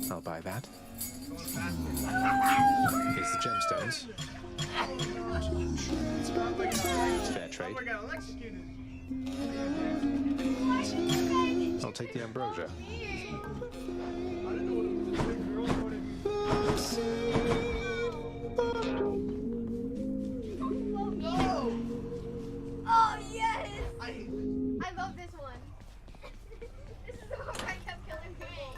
I'll buy that. Here's the gemstones. Fair trade. I'll take the ambrosia. Oh yes! I love this one. This is the one where I kept killing people.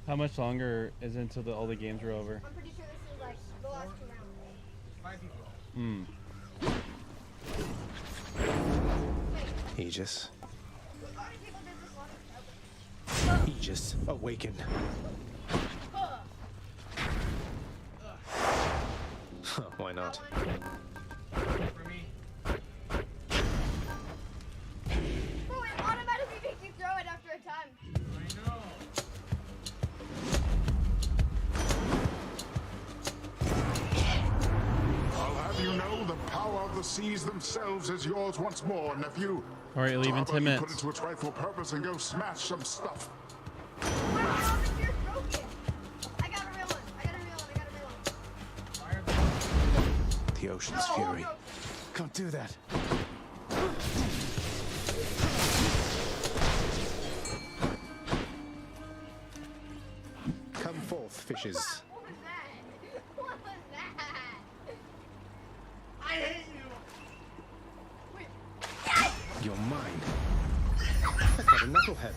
How much longer is it until all the games are over? I'm pretty sure this is like the last 2 rounds. Aegis. Aegis, awaken. Why not? Bro, it automatically makes you throw it after a time. I know. I'll have you know the power of the seas themselves is yours once more, nephew. All right, leave in 10 minutes. Put it to its rightful purpose and go smash some stuff. The ocean's fury. Can't do that. Come forth, fishes. What was that? What was that? I hate you. Wait. Yes! You're mine. I got a knucklehead.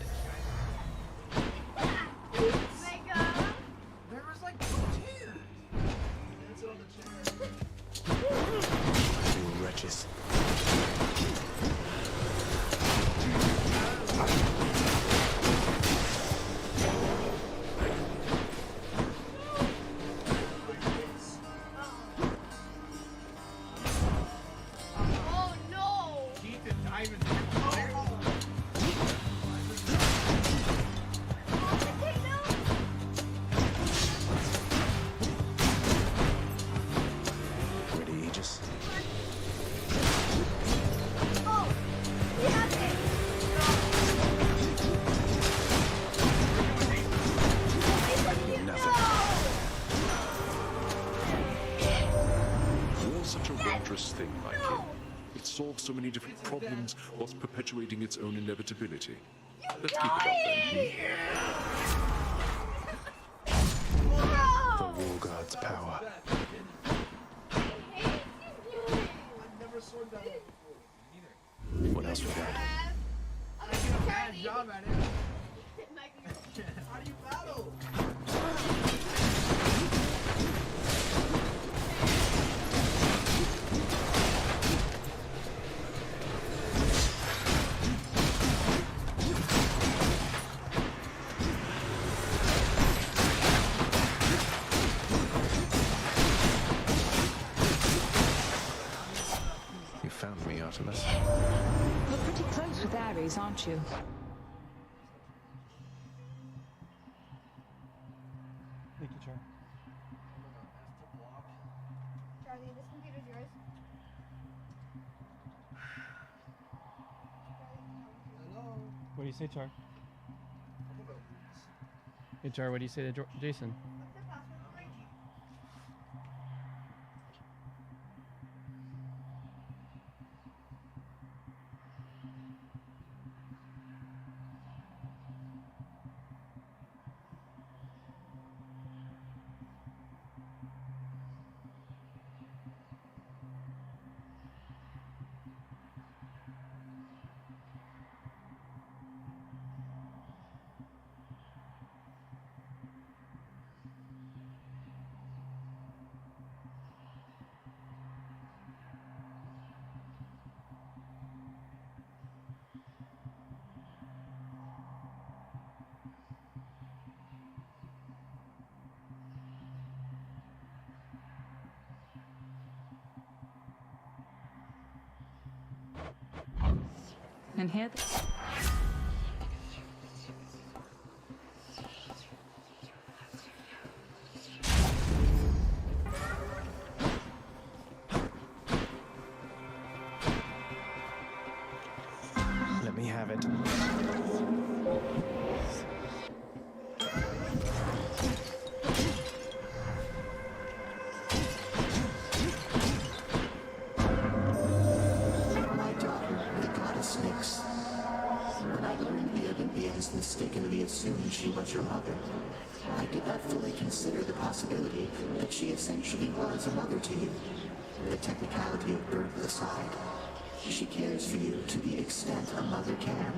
There was like 2 tears. It's on the chair. You wretches. Oh no! Ready, Aegis? Oh! He has it! War's such a wondrous thing, my king. It solves so many different problems whilst perpetuating its own inevitability. Let's keep it up then. The War God's power. What else we got? Bad job at it. How do you battle? days, aren't you? Thank you, Char. Charlie, this computer's yours. What do you say, Char? Hey, Char, what do you say to Jason? And here. Let me have it. My daughter, the goddess Nyx. When I learned the Olympians mistakenly assumed she was your mother, I did not fully consider the possibility that she essentially was a mother to you. The technicality of birth aside, she cares for you to the extent a mother can.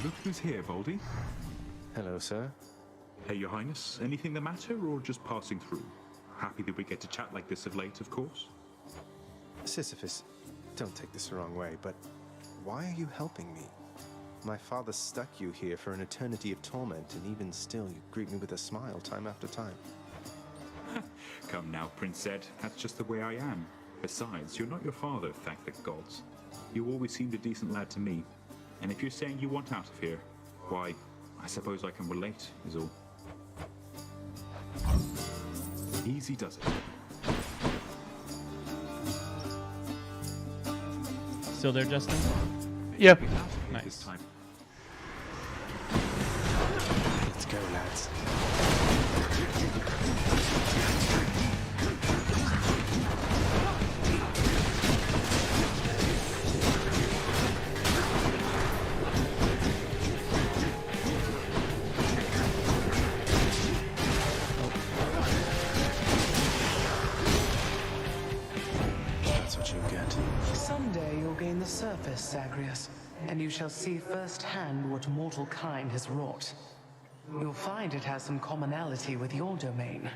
Look who's here, Voldy. Hello, sir. Hey, Your Highness. Anything the matter, or just passing through? Happy that we get to chat like this of late, of course. Sisyphus, don't take this the wrong way, but why are you helping me? My father stuck you here for an eternity of torment, and even still you greet me with a smile time after time. Come now, Prince Zed. That's just the way I am. Besides, you're not your father, thank the gods. You always seemed a decent lad to me. And if you're saying you want out of here, why, I suppose I can relate, is all. Easy does it. Still there, Justin? Yep. Nice. Let's go, lads. That's what you get. Someday you'll gain the surface, Zagreus, and you shall see firsthand what mortal kind has wrought. You'll find it has some commonality with your domain.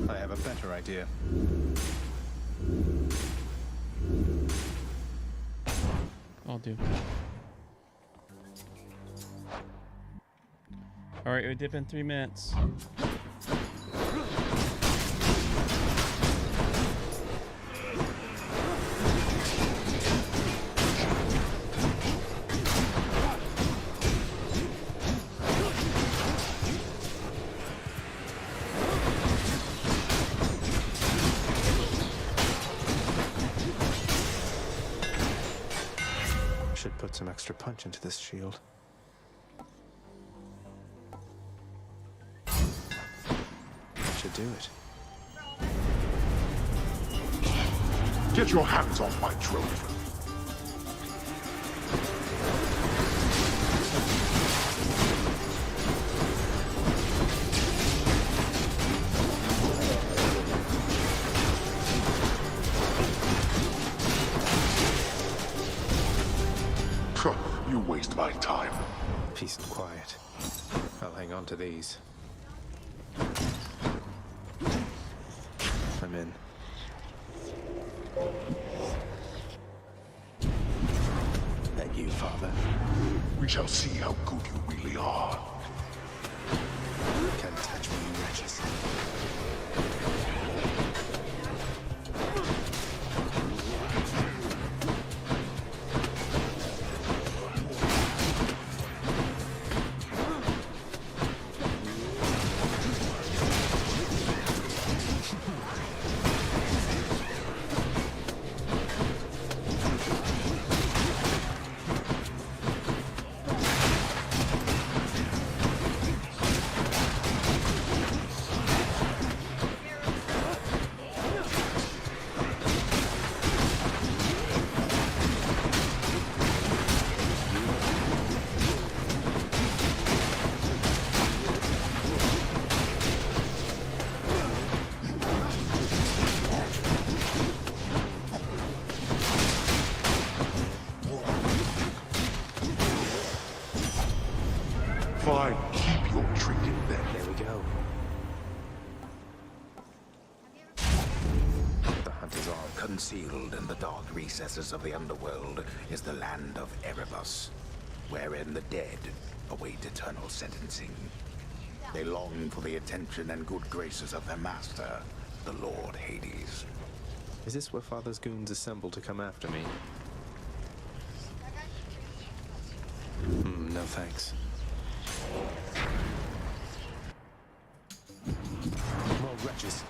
I have a better idea. I'll do. Alright, we dip in 3 minutes. Should put some extra punch into this shield. Should do it. Get your hands off my trove. You waste my time. Peace and quiet. I'll hang on to these. I'm in. That you, Father? We shall see how good you really are. Can't touch me, you wretches. Fine, keep your trinket then. There we go. The hunt is on. Concealed in the dark recesses of the underworld is the land of Erebus, wherein the dead await eternal sentencing. They long for the attention and good graces of their master, the Lord Hades. Is this where Father's goons assemble to come after me? No thanks. More wretches.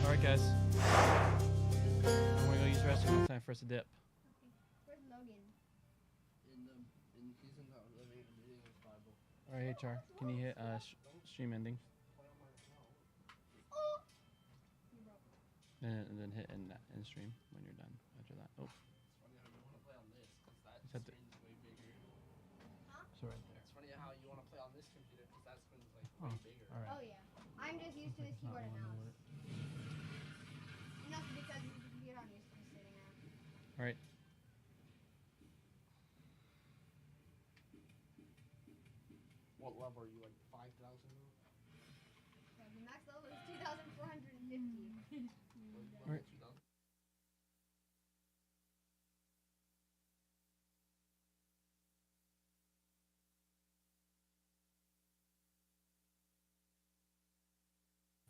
Alright, guys. I'm gonna go use the restroom. It's time for us to dip. Where's Logan? Alright, HR. Can you hit stream ending? And then hit end stream when you're done after that. Oh. It's right there. It's funny how you want to play on this computer because that screen's like Oh, way bigger. alright. Oh yeah. I'm just used to this keyboard and mouse. And that's because the computer I'm used to sitting at. Alright. What level are you, like 5,000? So the max level is 2,450. Alright.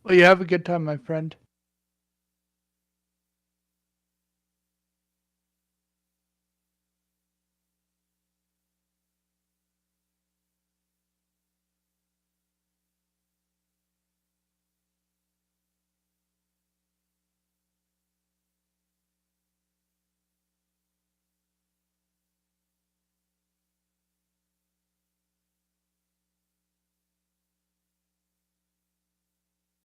Well, you have a good time, my friend.